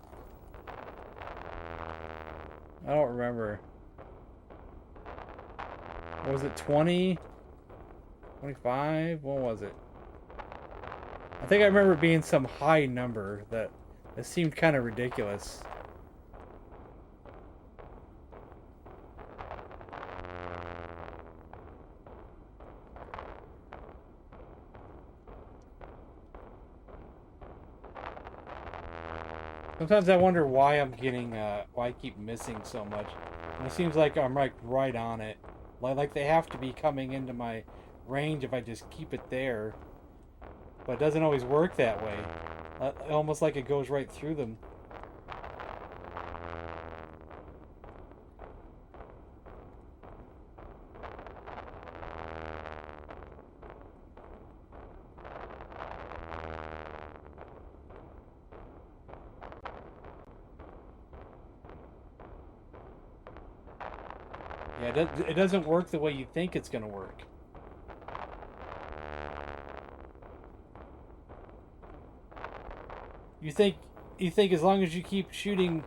I don't remember. Or was it 20? 25? What was it? I think I remember it being some high number that seemed kind of ridiculous. Sometimes I wonder why I'm getting, why I keep missing so much. And it seems like I'm like right on it. Like they have to be coming into my range if I just keep it there. But it doesn't always work that way. Almost like it goes right through them. Yeah, it doesn't work the way you think it's going to work. You think as long as you keep shooting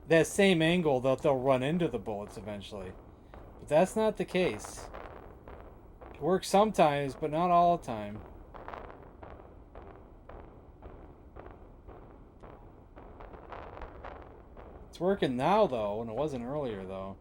that same angle that they'll run into the bullets eventually. But that's not the case. It works sometimes, but not all the time. It's working now though, and it wasn't earlier though.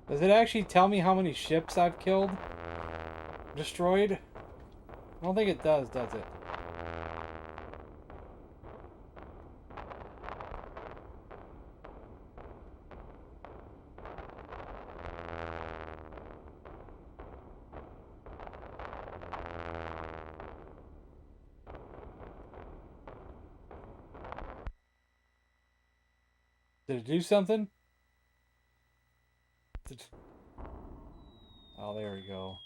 Does it actually tell me how many ships I've killed? Destroyed? I don't think it does it? Did it do something? Oh, there we go.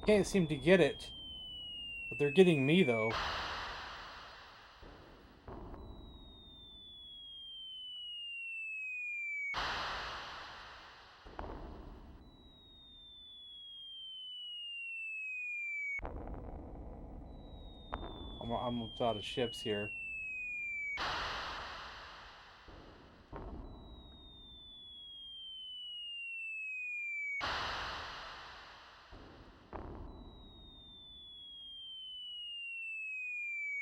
Can't seem to get it. But they're getting me, though. I'm almost out of ships here.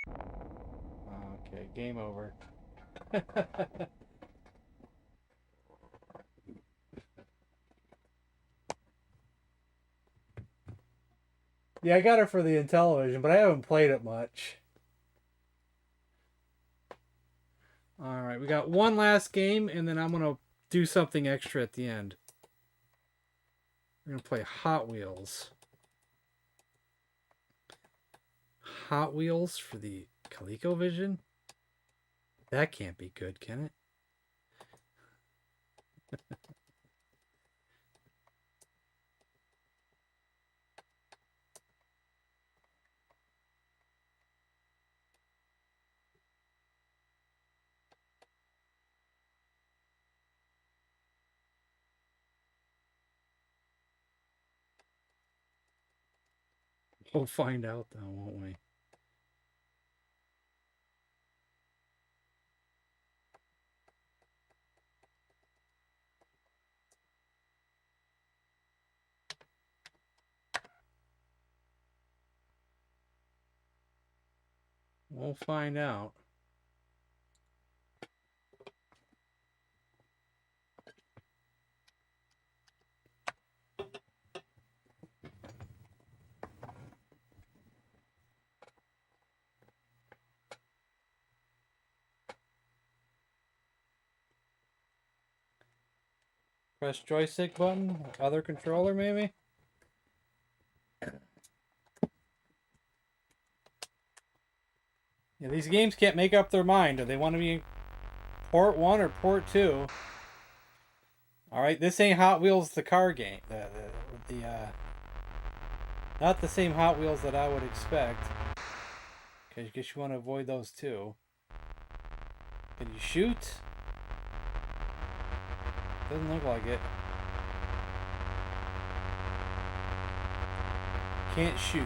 Okay, game over. Yeah, I got it for the Intellivision, but I haven't played it much. Alright, we got one last game, and then I'm going to do something extra at the end. We're going to play Hot Wheels. Hot Wheels for the ColecoVision? That can't be good, can it? We'll find out, though, won't we? We'll find out. Press joystick button? Other controller, maybe? Yeah, these games can't make up their mind. Do they want to be port 1 or port 2? Alright, this ain't Hot Wheels the car game. Not the same Hot Wheels that I would expect. Okay, I guess you want to avoid those too. Can you shoot? Doesn't look like it. Can't shoot.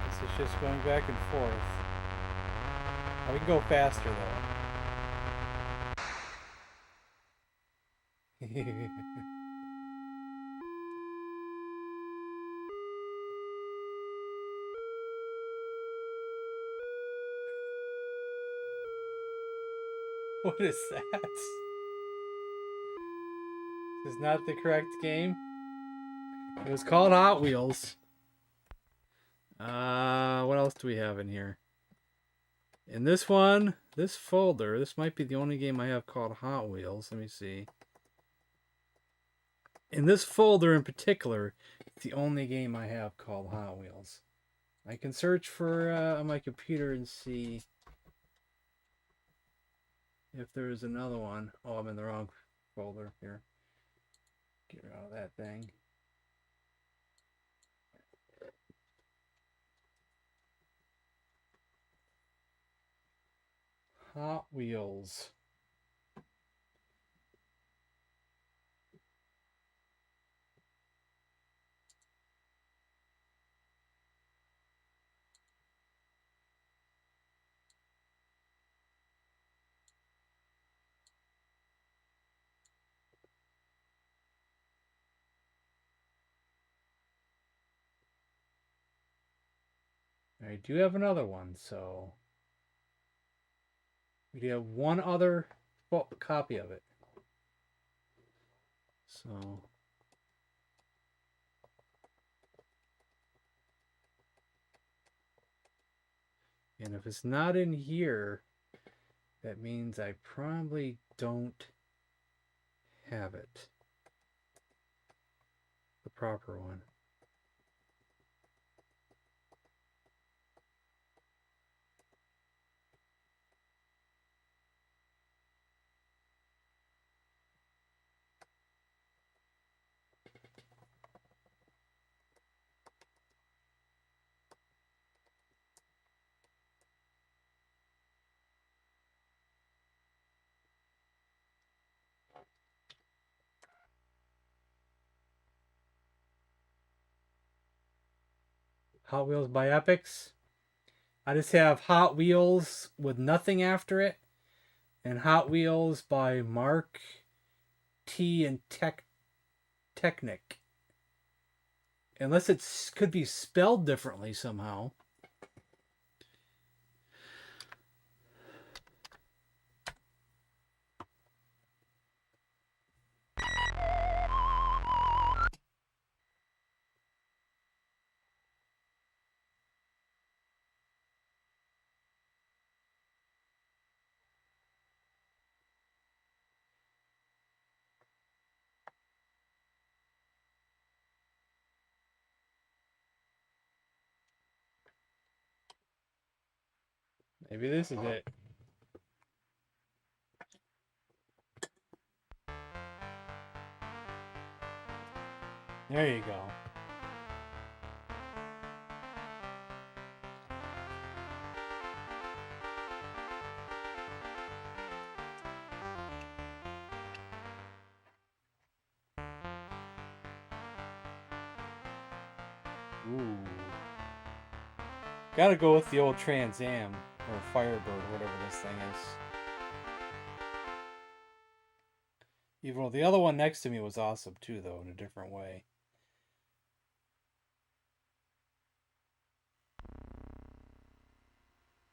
This is just going back and forth. Oh, we can go faster though. What is that? This is not the correct game. It was called Hot Wheels. What else do we have in here? In this one, this folder, this might be the only game I have called Hot Wheels. Let me see. In this folder in particular, it's the only game I have called Hot Wheels. I can search for on my computer and see if there's another one. Oh, I'm in the wrong folder here. Get rid of that thing. Hot Wheels. I do have another one, so we do have one other copy of it. So and if it's not in here, that means I probably don't have it. The proper one. Hot Wheels by Epix. I just have Hot Wheels with nothing after it, and Hot Wheels by Mark T and Technic. Unless it could be spelled differently somehow. Maybe this is it. There you go. Ooh. Gotta go with the old Trans Am, or Firebird, whatever this thing is. Even though the other one next to me was awesome too, though, in a different way.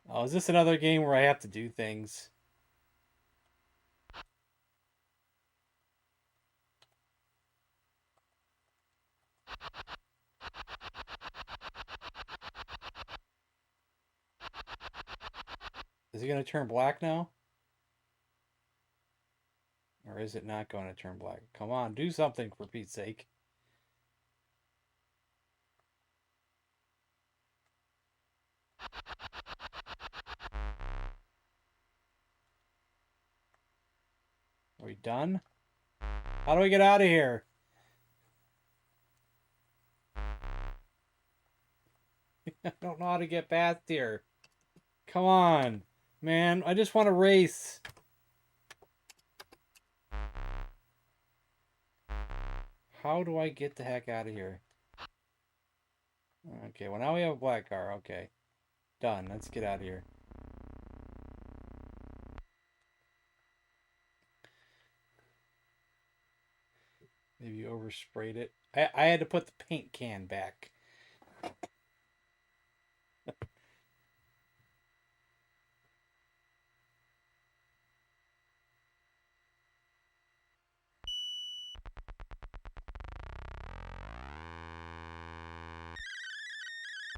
Oh, is this another game where I have to do things? Is it going to turn black now? Or is it not going to turn black? Come on, do something for Pete's sake. Are we done? How do we get out of here? I don't know how to get past here. Come on, man. I just want to race. How do I get the heck out of here? Okay, well now we have a black car. Okay. Done. Let's get out of here. Maybe you oversprayed it. I had to put the paint can back.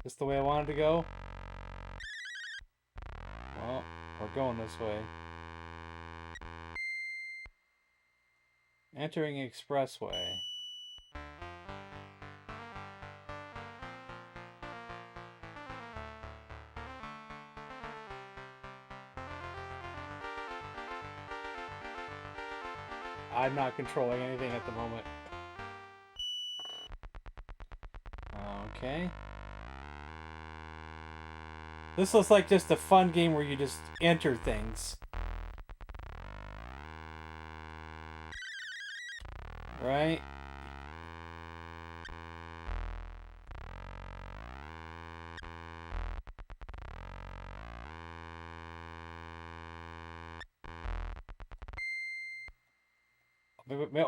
This the way I wanted to go? Well, we're going this way. Entering expressway. I'm not controlling anything at the moment. Okay. This looks like just a fun game where you just enter things. Right?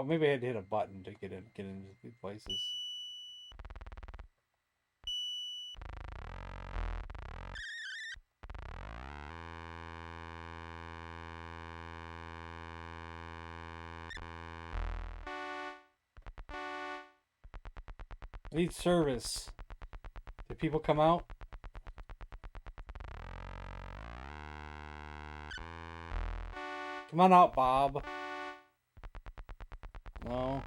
Maybe I had to hit a button to get into these places. I need service. Did people come out? Come on out, Bob. No.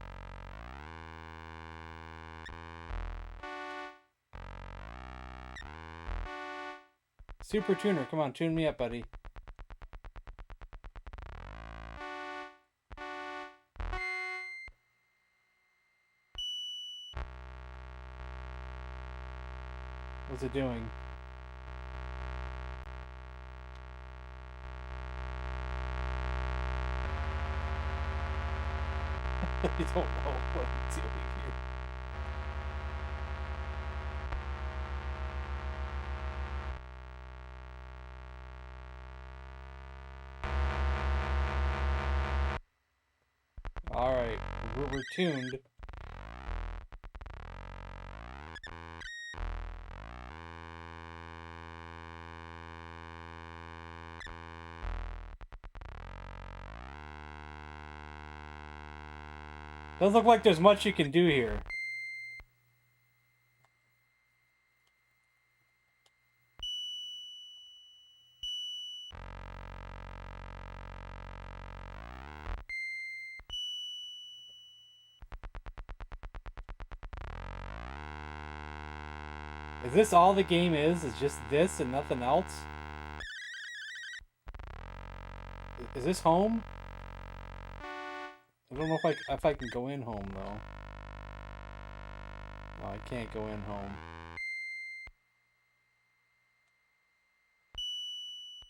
Super Tuner, come on, tune me up, buddy. What's it doing? I don't know what I'm doing here. Alright, we're tuned. Doesn't look like there's much you can do here. Is this all the game is? Is just this and nothing else? Is this home? I don't know if I can go in home though. Oh, I can't go in home.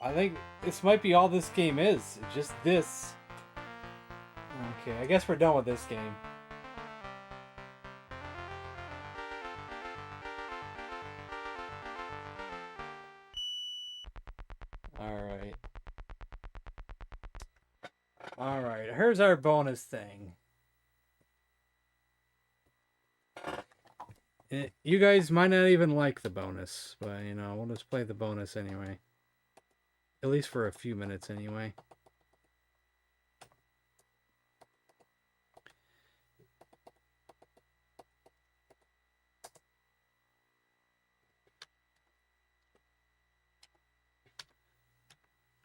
I think this might be all this game is. Just this. Okay, I guess we're done with this game. Alright. Alright, here's our bonus thing. You guys might not even like the bonus, but you know, we'll just play the bonus anyway. At least for a few minutes anyway.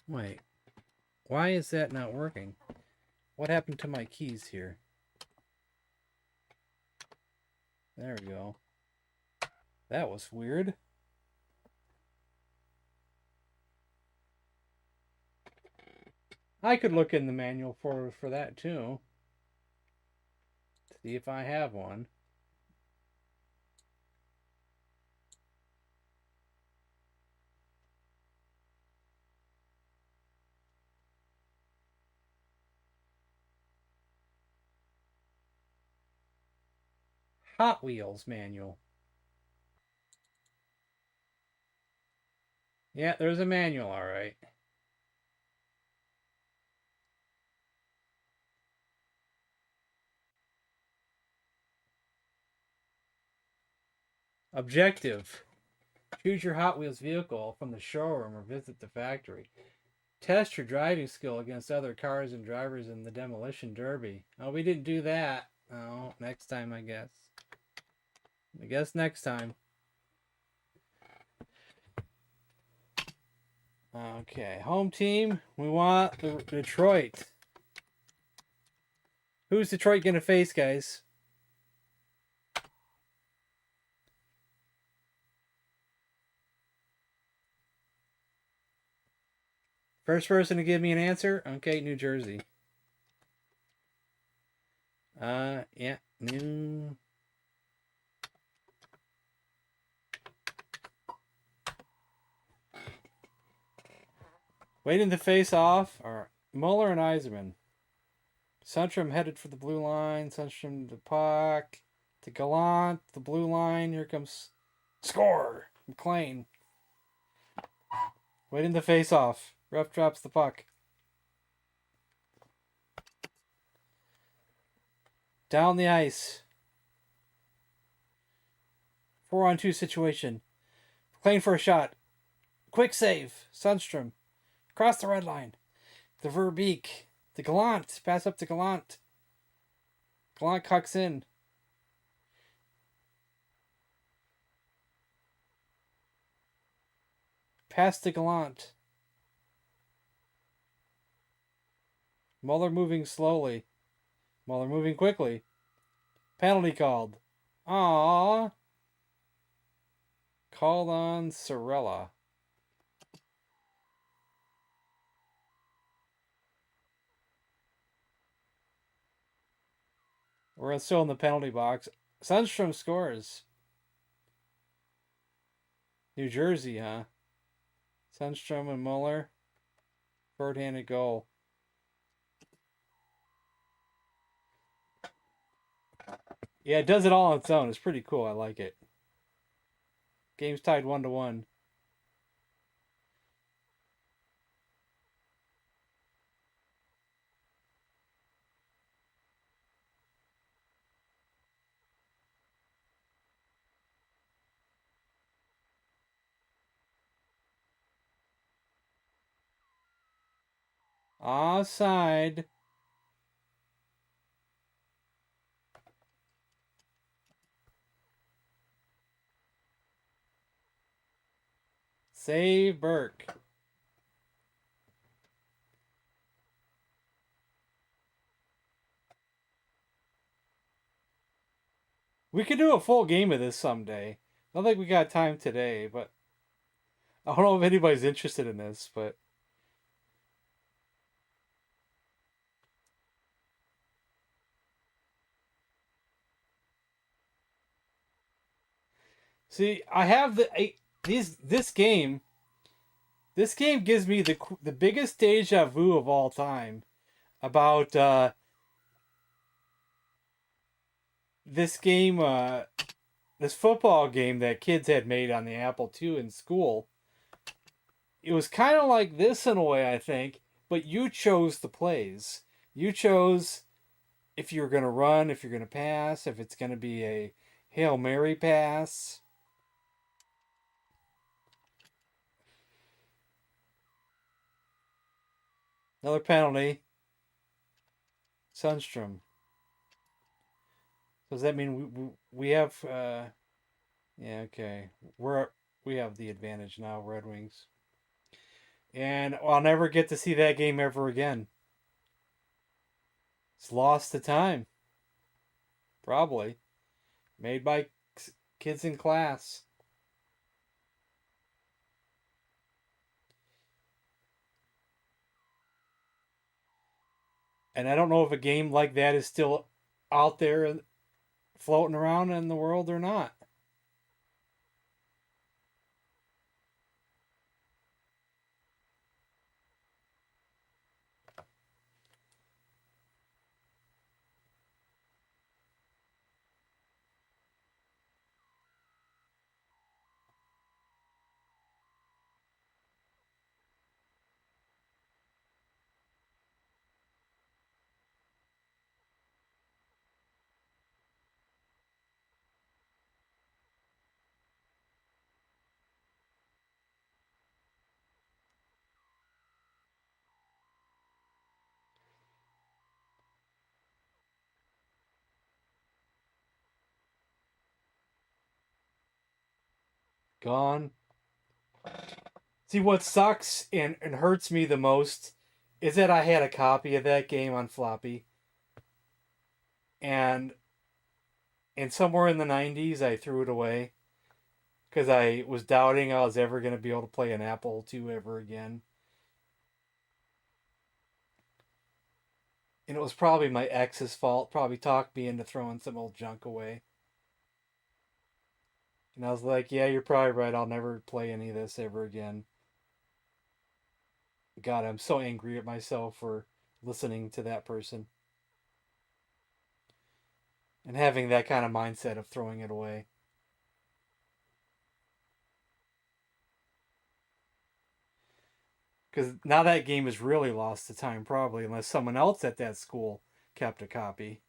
Wait, why is that not working? What happened to my keys here? There we go. That was weird. I could look in the manual for that too. See if I have one. Hot Wheels manual. Yeah, there's a manual, all right. Objective. Choose your Hot Wheels vehicle from the showroom or visit the factory. Test your driving skill against other cars and drivers in the demolition derby. Oh, we didn't do that. Oh, next time, I guess. I guess next time. Okay, home team. We want Detroit. Who's Detroit gonna face, guys? First person to give me an answer? Okay, New Jersey. Yeah, New. Waiting to face off are Muller and Eiserman. Sundstrom headed for the blue line. Sundstrom to puck. To Gallant, the blue line. Here comes score. McLean. Waiting to face off. Ref drops the puck. Down the ice. 4-on-2 situation. McLean for a shot. Quick save. Sundstrom. Across the red line. The Verbeek. The Gallant. Pass up to Gallant. Gallant cocks in. Pass to Gallant. Muller moving slowly. Muller moving quickly. Penalty called. Aww. Called on Sorella. We're still in the penalty box. Sundstrom scores. New Jersey, huh? Sundstrom and Muller. Third-handed goal. Yeah, it does it all on its own. It's pretty cool. I like it. Game's tied 1-1. Offside. Save Burke. We could do a full game of this someday. I don't think we got time today, but I don't know if anybody's interested in this, but see, I have this game. This game gives me the biggest deja vu of all time about this game, this football game that kids had made on the Apple II in school. It was kind of like this in a way, I think, but you chose the plays. You chose if you're going to run, if you're going to pass, if it's going to be a Hail Mary pass. Another penalty. Sundstrom. Does that mean we have yeah, okay. We have the advantage now, Red Wings. And I'll never get to see that game ever again. It's lost to time. Probably. Made by kids in class. And I don't know if a game like that is still out there floating around in the world or not. Gone. See, what sucks and hurts me the most is that I had a copy of that game on floppy. And somewhere in the 90s, I threw it away. Because I was doubting I was ever going to be able to play an Apple II ever again. And it was probably my ex's fault. Probably talked me into throwing some old junk away. And I was like, yeah, you're probably right. I'll never play any of this ever again. God, I'm so angry at myself for listening to that person. And having that kind of mindset of throwing it away. Because now that game is really lost to time, probably, unless someone else at that school kept a copy.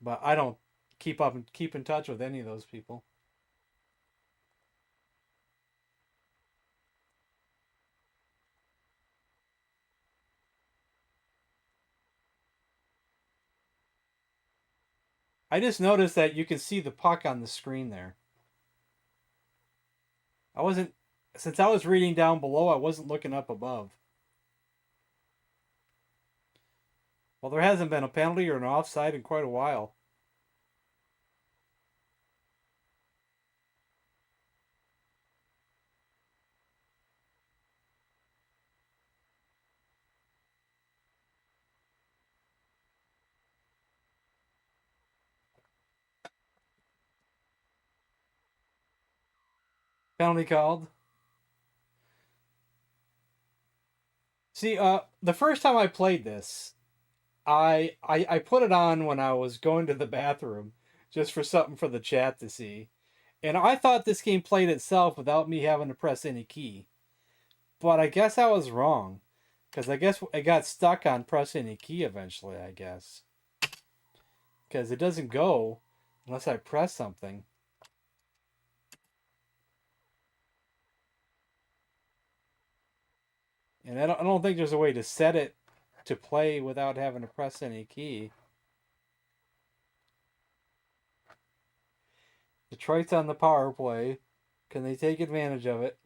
But I don't keep in touch with any of those people. I just noticed that you can see the puck on the screen there. Since I was reading down below, I wasn't looking up above. Well, there hasn't been a penalty or an offside in quite a while. Penalty called. See, the first time I played this, I put it on when I was going to the bathroom, just for something for the chat to see. And I thought this game played itself without me having to press any key. But I guess I was wrong. Because I guess I got stuck on pressing a key eventually, I guess. Because it doesn't go unless I press something. And I don't think there's a way to set it to play without having to press any key. Detroit's on the power play. Can they take advantage of it?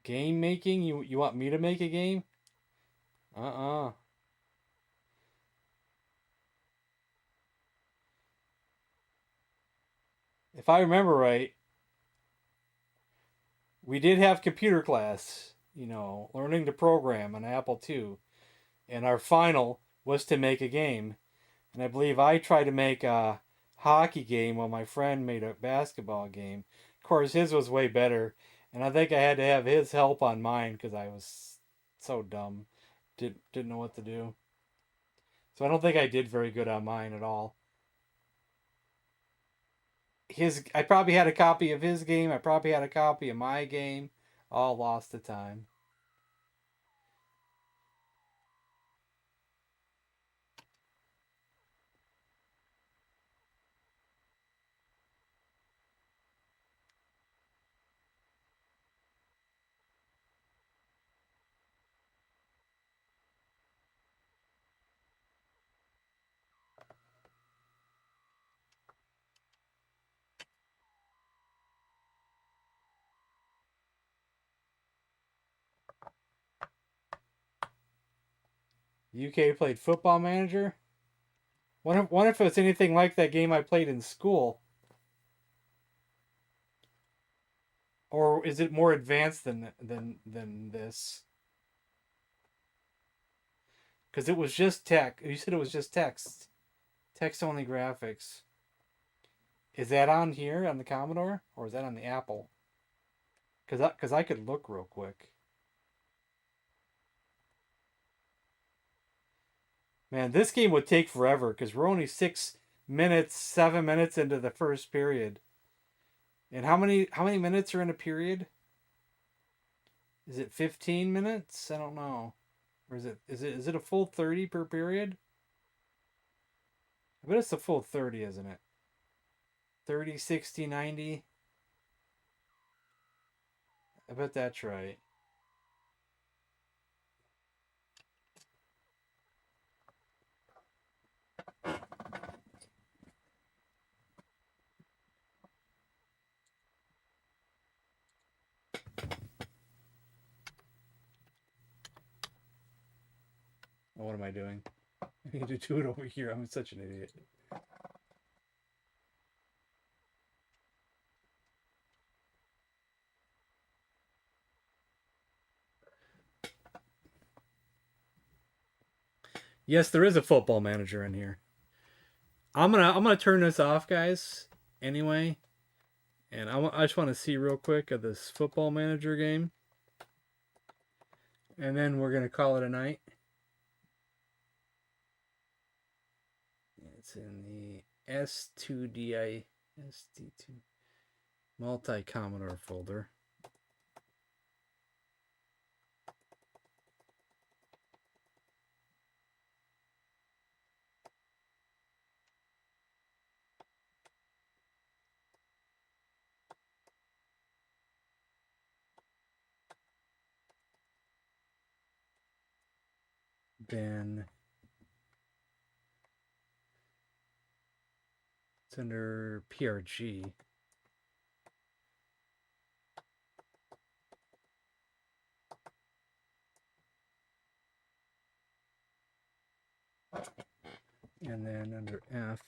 Game making? You want me to make a game? Uh-uh. If I remember right, we did have computer class, learning to program on Apple II, and our final was to make a game. And I believe I tried to make a hockey game while my friend made a basketball game. Of course, his was way better, and I think I had to have his help on mine because I was so dumb, didn't know what to do. So I don't think I did very good on mine at all. I probably had a copy of his game. I probably had a copy of my game. All lost to time. UK played Football Manager. Wonder if it's anything like that game I played in school, or is it more advanced than this? Because it was just tech. You said it was just text only graphics. Is that on here on the Commodore, or is that on the Apple? Because I could look real quick. Man, this game would take forever because we're only 6 minutes, 7 minutes into the first period. And how many minutes are in a period? Is it 15 minutes? I don't know. Or is it a full 30 per period? I bet it's a full 30, isn't it? 30, 60, 90. I bet that's right. What am I doing? I need to do it over here. I'm such an idiot. Yes, there is a football manager in here. I'm gonna turn this off, guys. Anyway, and I just want to see real quick of this football manager game, and then we're gonna call it a night. It's in the S2DI SD2 multi Commodore folder. Then it's under PRG. And then under F,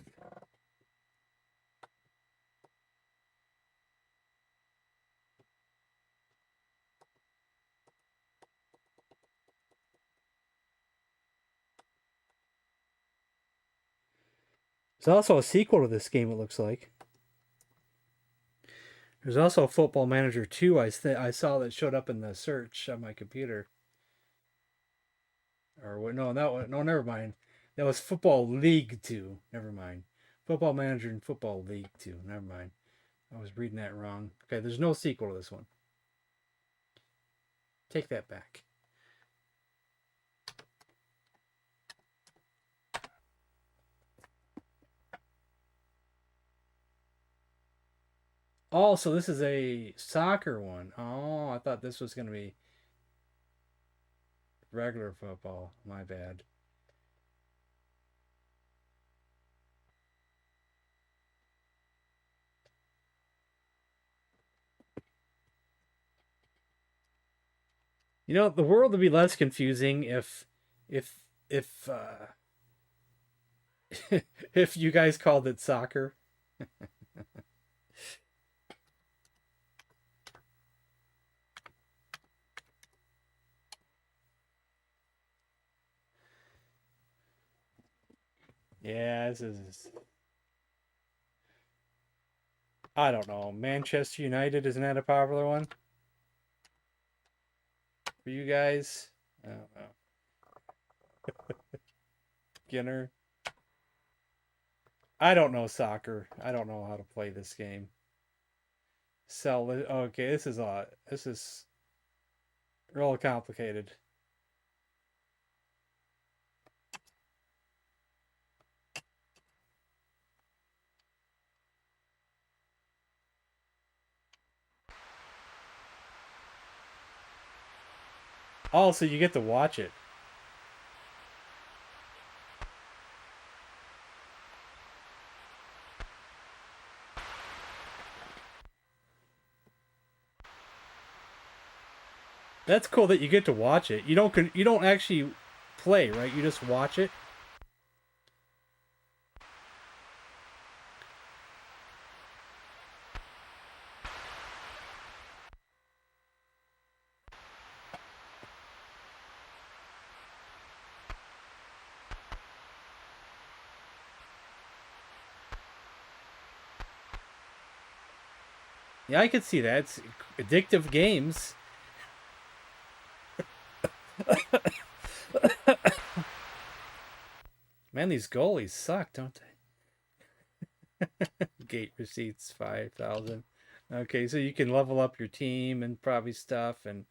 there's also a sequel to this game, it looks like. There's also Football Manager 2 I saw that showed up in the search on my computer. Or what? No, never mind. That was Football League 2. Never mind. Football Manager and Football League 2. Never mind. I was reading that wrong. Okay, there's no sequel to this one. Take that back. Oh, so this is a soccer one. Oh, I thought this was going to be regular football. My bad. You know, the world would be less confusing if if if you guys called it soccer. Yeah, this is. I don't know. Manchester United, isn't that a popular one for you guys? I don't know. Beginner. I don't know soccer. I don't know how to play this game. Sell it. Okay, this is real complicated. Also, you get to watch it. That's cool that you get to watch it. You don't actually play, right? You just watch it. Yeah, I could see that. It's addictive games. Man, these goalies suck, don't they? Gate receipts 5,000. Okay, so you can level up your team and probably stuff and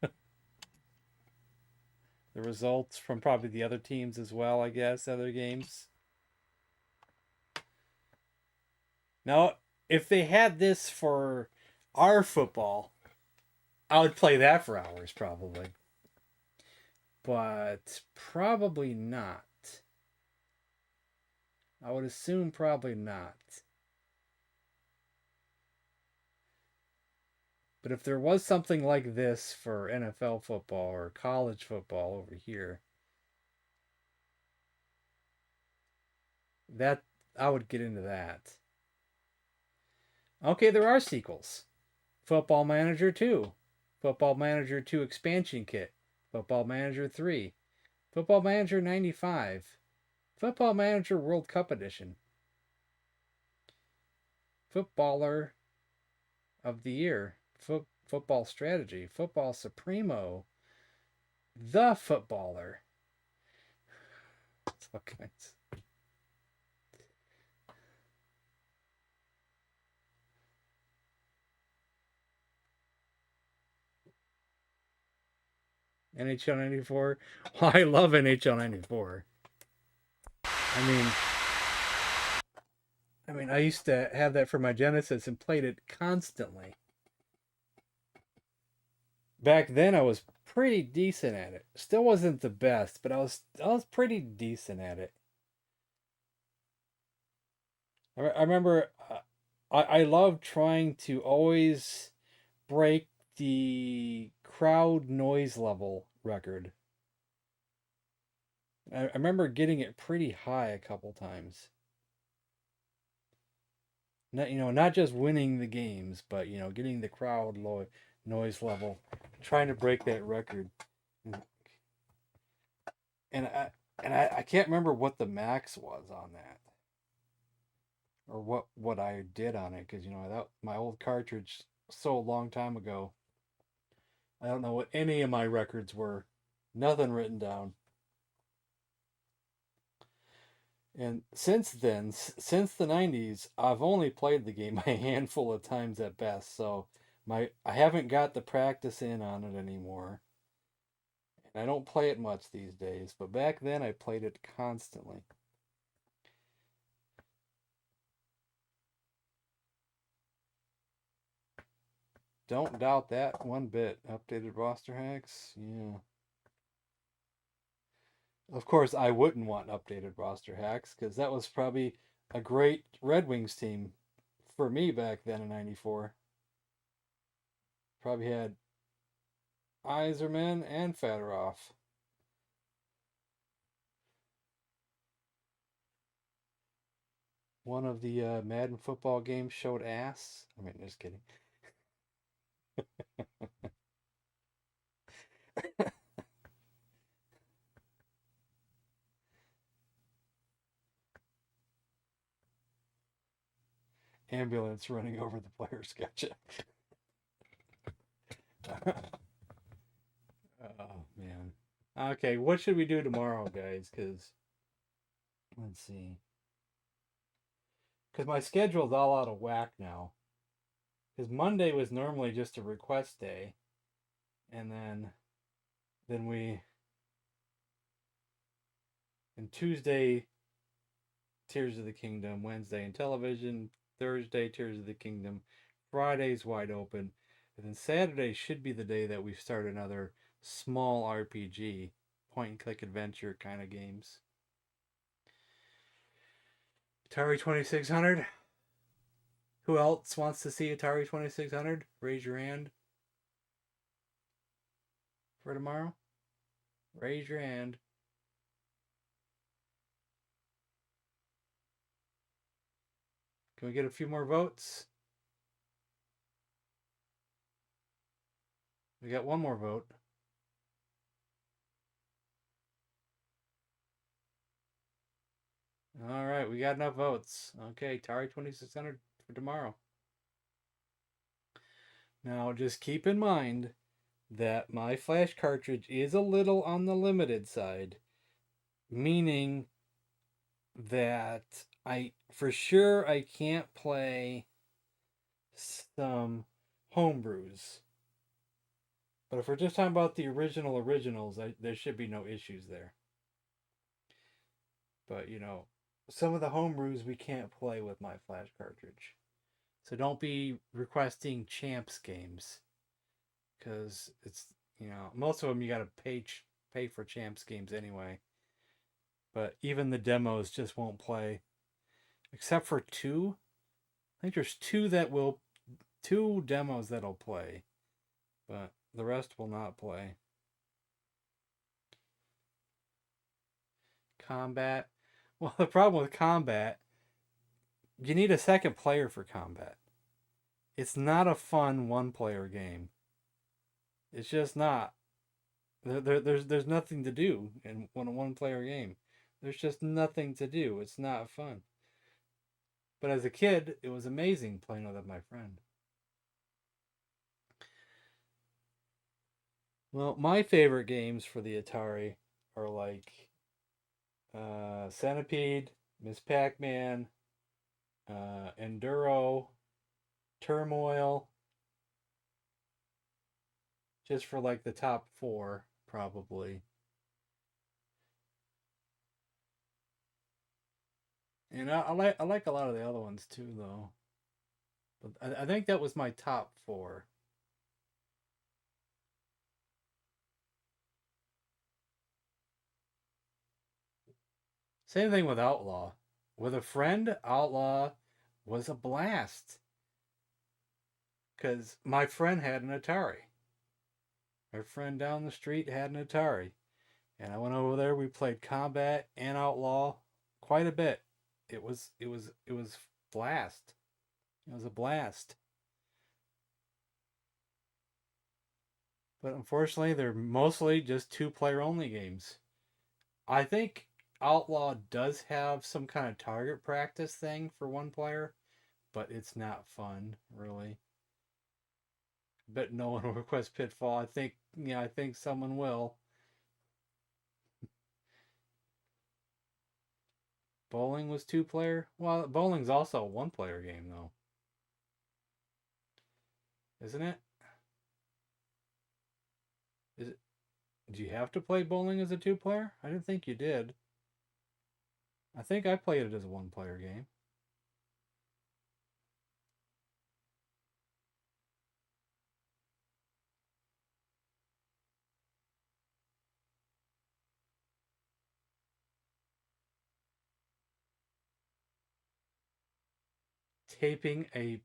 the results from probably the other teams as well, I guess, other games. Now, if they had this for our football, I would play that for hours probably. But probably not. I would assume probably not. But if there was something like this for NFL football or college football over here, that I would get into that. Okay, there are sequels. Football Manager 2, Football Manager 2 Expansion Kit, Football Manager 3, Football Manager 95, Football Manager World Cup Edition, Footballer of the Year, Football Strategy, Football Supremo, The Footballer. It's all kinds. NHL 94. Well, I love NHL 94. I used to have that for my Genesis and played it constantly. Back then, I was pretty decent at it. Still wasn't the best, but I was pretty decent at it. I remember I loved trying to always break the crowd noise level record. I remember getting it pretty high a couple times. Not just winning the games, but getting the crowd noise level, trying to break that record. And I can't remember what the max was on that, or what I did on it, because that my old cartridge so long time ago. I don't know what any of my records were. Nothing written down. And since then, since the 90s, I've only played the game a handful of times at best. So I haven't got the practice in on it anymore. And I don't play it much these days, but back then I played it constantly. don't doubt that one bit. Updated roster hacks, yeah. Of course, I wouldn't want updated roster hacks because that was probably a great Red Wings team for me back then in '94. Probably had Iserman and Fedorov. One of the Madden football games showed ass. I mean, just kidding. Ambulance running over the players. Gotcha. Oh, man. Okay, what should we do tomorrow, guys? Because, let's see. Because my schedule's all out of whack now. Because Monday was normally just a request day. And then we... And Tuesday, Tears of the Kingdom. Wednesday, Intellivision. Thursday, Tears of the Kingdom. Friday's wide open. And then Saturday should be the day that we start another small RPG, point and click adventure kind of games. Atari 2600. Who else wants to see Atari 2600? Raise your hand. For tomorrow? Raise your hand. Can we get a few more votes? We got one more vote. All right, we got enough votes. Okay, Atari 2600 for tomorrow. Now, just keep in mind that my flash cartridge is a little on the limited side, meaning that for sure I can't play some homebrews. But if we're just talking about the originals, there should be no issues there. But, some of the homebrews we can't play with my flash cartridge. So don't be requesting Champs games. Because it's, most of them you got to pay for Champs games anyway. But even the demos just won't play. Except for two. I think there's two demos that'll play. But the rest will not play. Combat. Well, the problem with Combat, you need a second player for Combat. It's not a fun one-player game. It's just not. There's nothing to do in a one-player game. There's just nothing to do. It's not fun. But as a kid, it was amazing playing with my friend. Well, my favorite games for the Atari are like Centipede, Miss Pac-Man, Enduro, Turmoil. Just for like the top 4, probably. And I like a lot of the other ones too, though. But I think that was my top 4. Same thing with Outlaw. With a friend, Outlaw was a blast. Because my friend had an Atari. My friend down the street had an Atari. And I went over there, we played Combat and Outlaw quite a bit. It was blast. It was a blast. But unfortunately, they're mostly just 2-player only games. I think Outlaw does have some kind of target practice thing for 1 player, but it's not fun, really. Bet no one will request Pitfall. I think someone will. Bowling was 2-player? Well, bowling's also a 1-player game, though. Isn't it? Do you have to play bowling as a 2-player? I didn't think you did. I think I played it as a 1-player game. taping a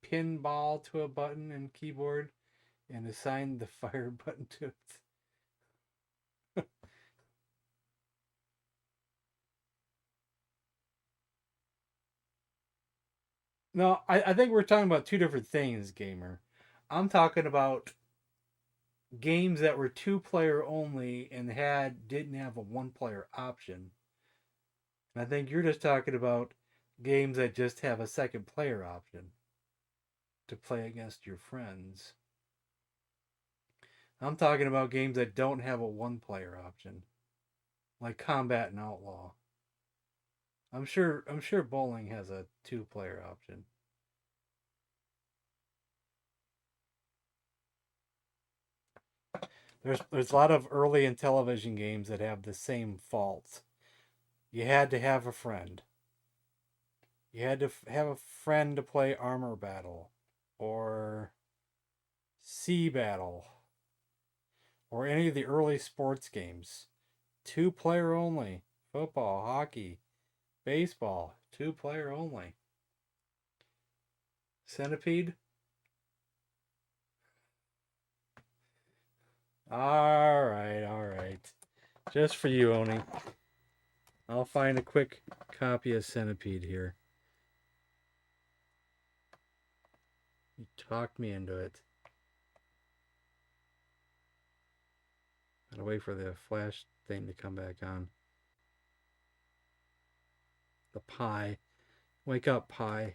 pinball to a button and keyboard and assign the fire button to it. No, I think we're talking about two different things, gamer. I'm talking about games that were 2-player only and didn't have a 1-player option. And I think you're just talking about games that just have a second player option to play against your friends. I'm talking about games that don't have a 1-player option, like Combat and Outlaw. I'm sure bowling has a 2-player option. There's a lot of early Intellivision games that have the same faults. You had to have a friend. You had to have a friend to play Armor Battle or Sea Battle or any of the early sports games. 2-player only. Football, hockey, baseball, 2-player only. Centipede? Alright. Just for you, Oni. I'll find a quick copy of Centipede here. You talked me into it. Gotta wait for the flash thing to come back on. The pie. Wake up, pie.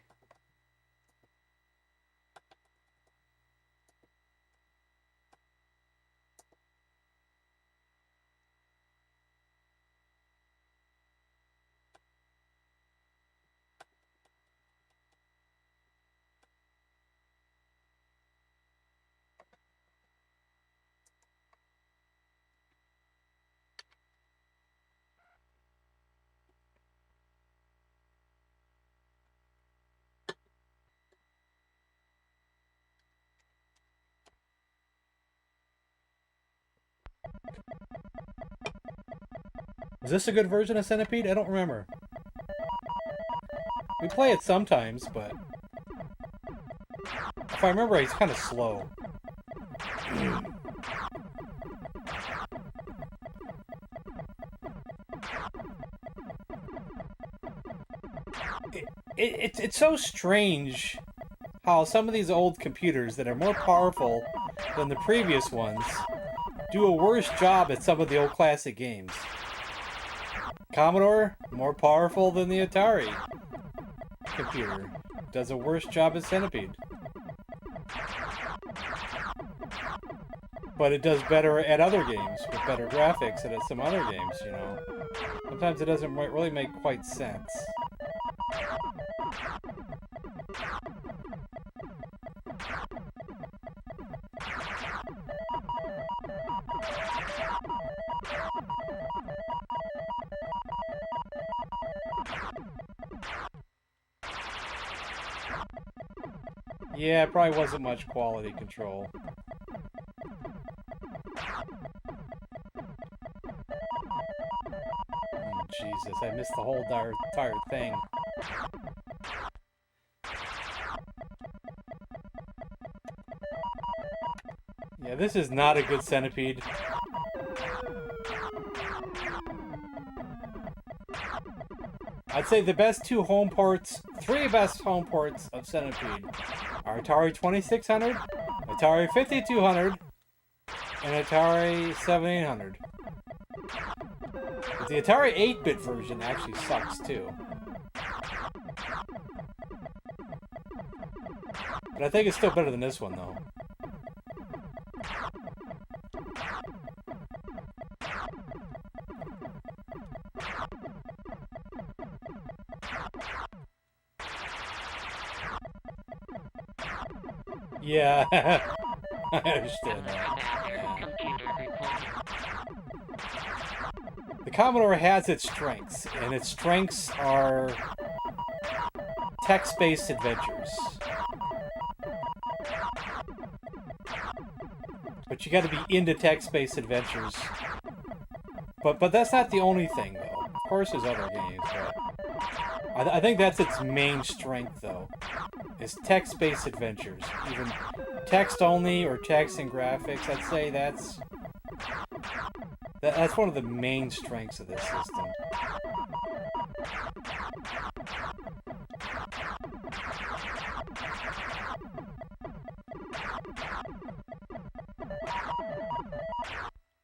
Is this a good version of Centipede? I don't remember. We play it sometimes, but if I remember, he's kind of slow. It's so strange how some of these old computers that are more powerful than the previous ones do a worse job at some of the old classic games. Commodore, more powerful than the Atari computer, does a worse job at Centipede. But it does better at other games, with better graphics than at some other games, you know. Sometimes it doesn't really make quite sense. Yeah, it probably wasn't much quality control. Oh, Jesus, I missed the whole entire thing. Yeah, this is not a good Centipede. I'd say the best three best home ports of Centipede are Atari 2600, Atari 5200, and Atari 7800. But the Atari 8-bit version actually sucks too. But I think it's still better than this one though. Yeah, I understand that. The Commodore has its strengths, and its strengths are text-based adventures. But you got to be into text-based adventures. But that's not the only thing, though. Of course, there's other games, but I think that's its main strength, though, is text-based adventures. Even text only or text and graphics, I'd say that's one of the main strengths of this system.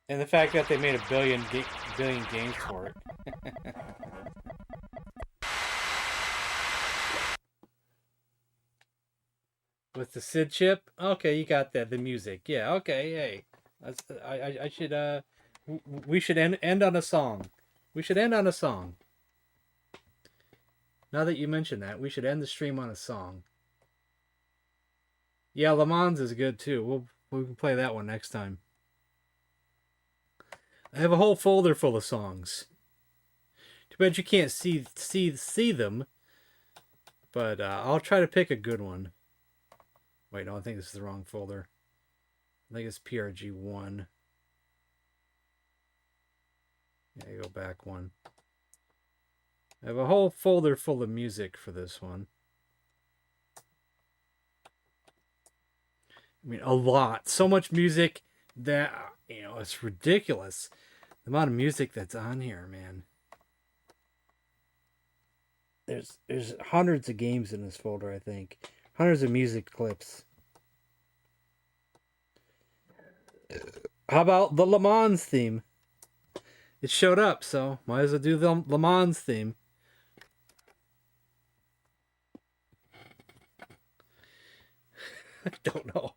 And the fact that they made a billion games for it. With the SID chip? Okay, you got that. The music. Yeah, okay, hey. I should, we should end on a song. We should end on a song. Now that you mention that, we should end the stream on a song. Yeah, Le Mans is good too. We can play that one next time. I have a whole folder full of songs. Too bad you can't see them. But I'll try to pick a good one. Wait, no, I think this is the wrong folder. I think it's PRG1. Yeah, go back one. I have a whole folder full of music for this one. I mean, a lot. So much music that, you know, it's ridiculous. The amount of music that's on here, man. There's hundreds of games in this folder, I think. Hundreds of music clips. How about the Le Mans theme? It showed up, so might as well do the Le Mans theme. I don't know.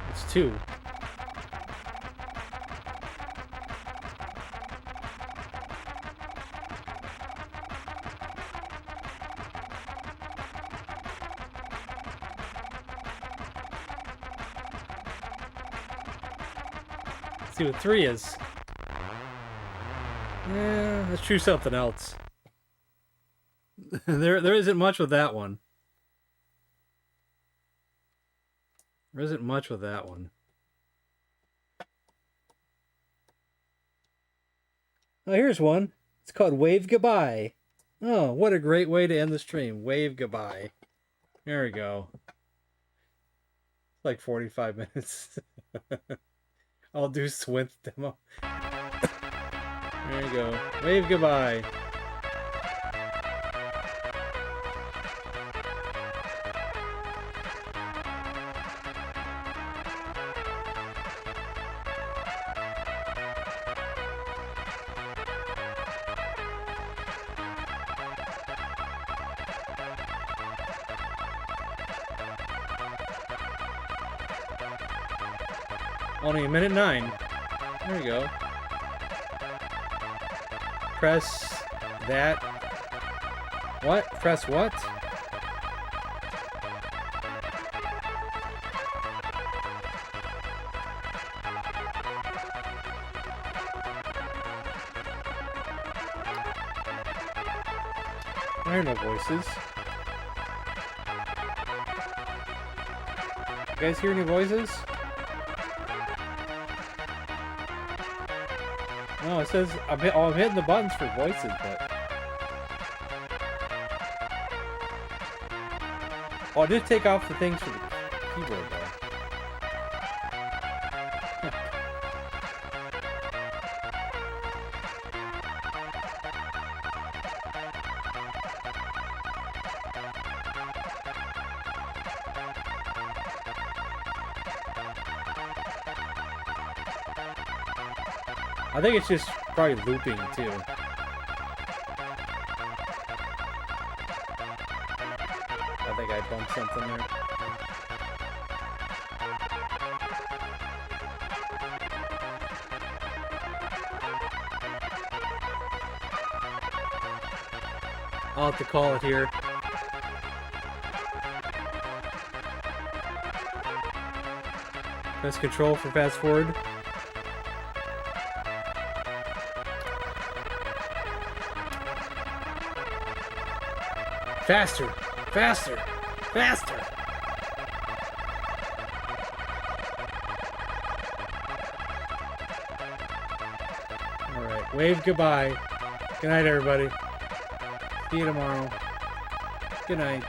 It's 2. Let's see what 3 is. Yeah, let's choose something else. There isn't much with that one. There isn't much with that one. Oh, here's one. It's called Wave Goodbye. Oh, what a great way to end the stream. Wave Goodbye. There we go. Like 45 minutes. I'll do Swinth demo. There you go. Wave Goodbye. Only a minute 9. There we go. Press that. What? Press what? I hear no voices. You guys hear any voices? No, it says I'm hitting the buttons for voices, but I did take off the things for the keyboard though. I think it's just probably looping too. I think I bumped something there. I'll have to call it here. Press control for fast forward. Faster! Faster! Faster! Alright, wave goodbye. Good night, everybody. See you tomorrow. Good night.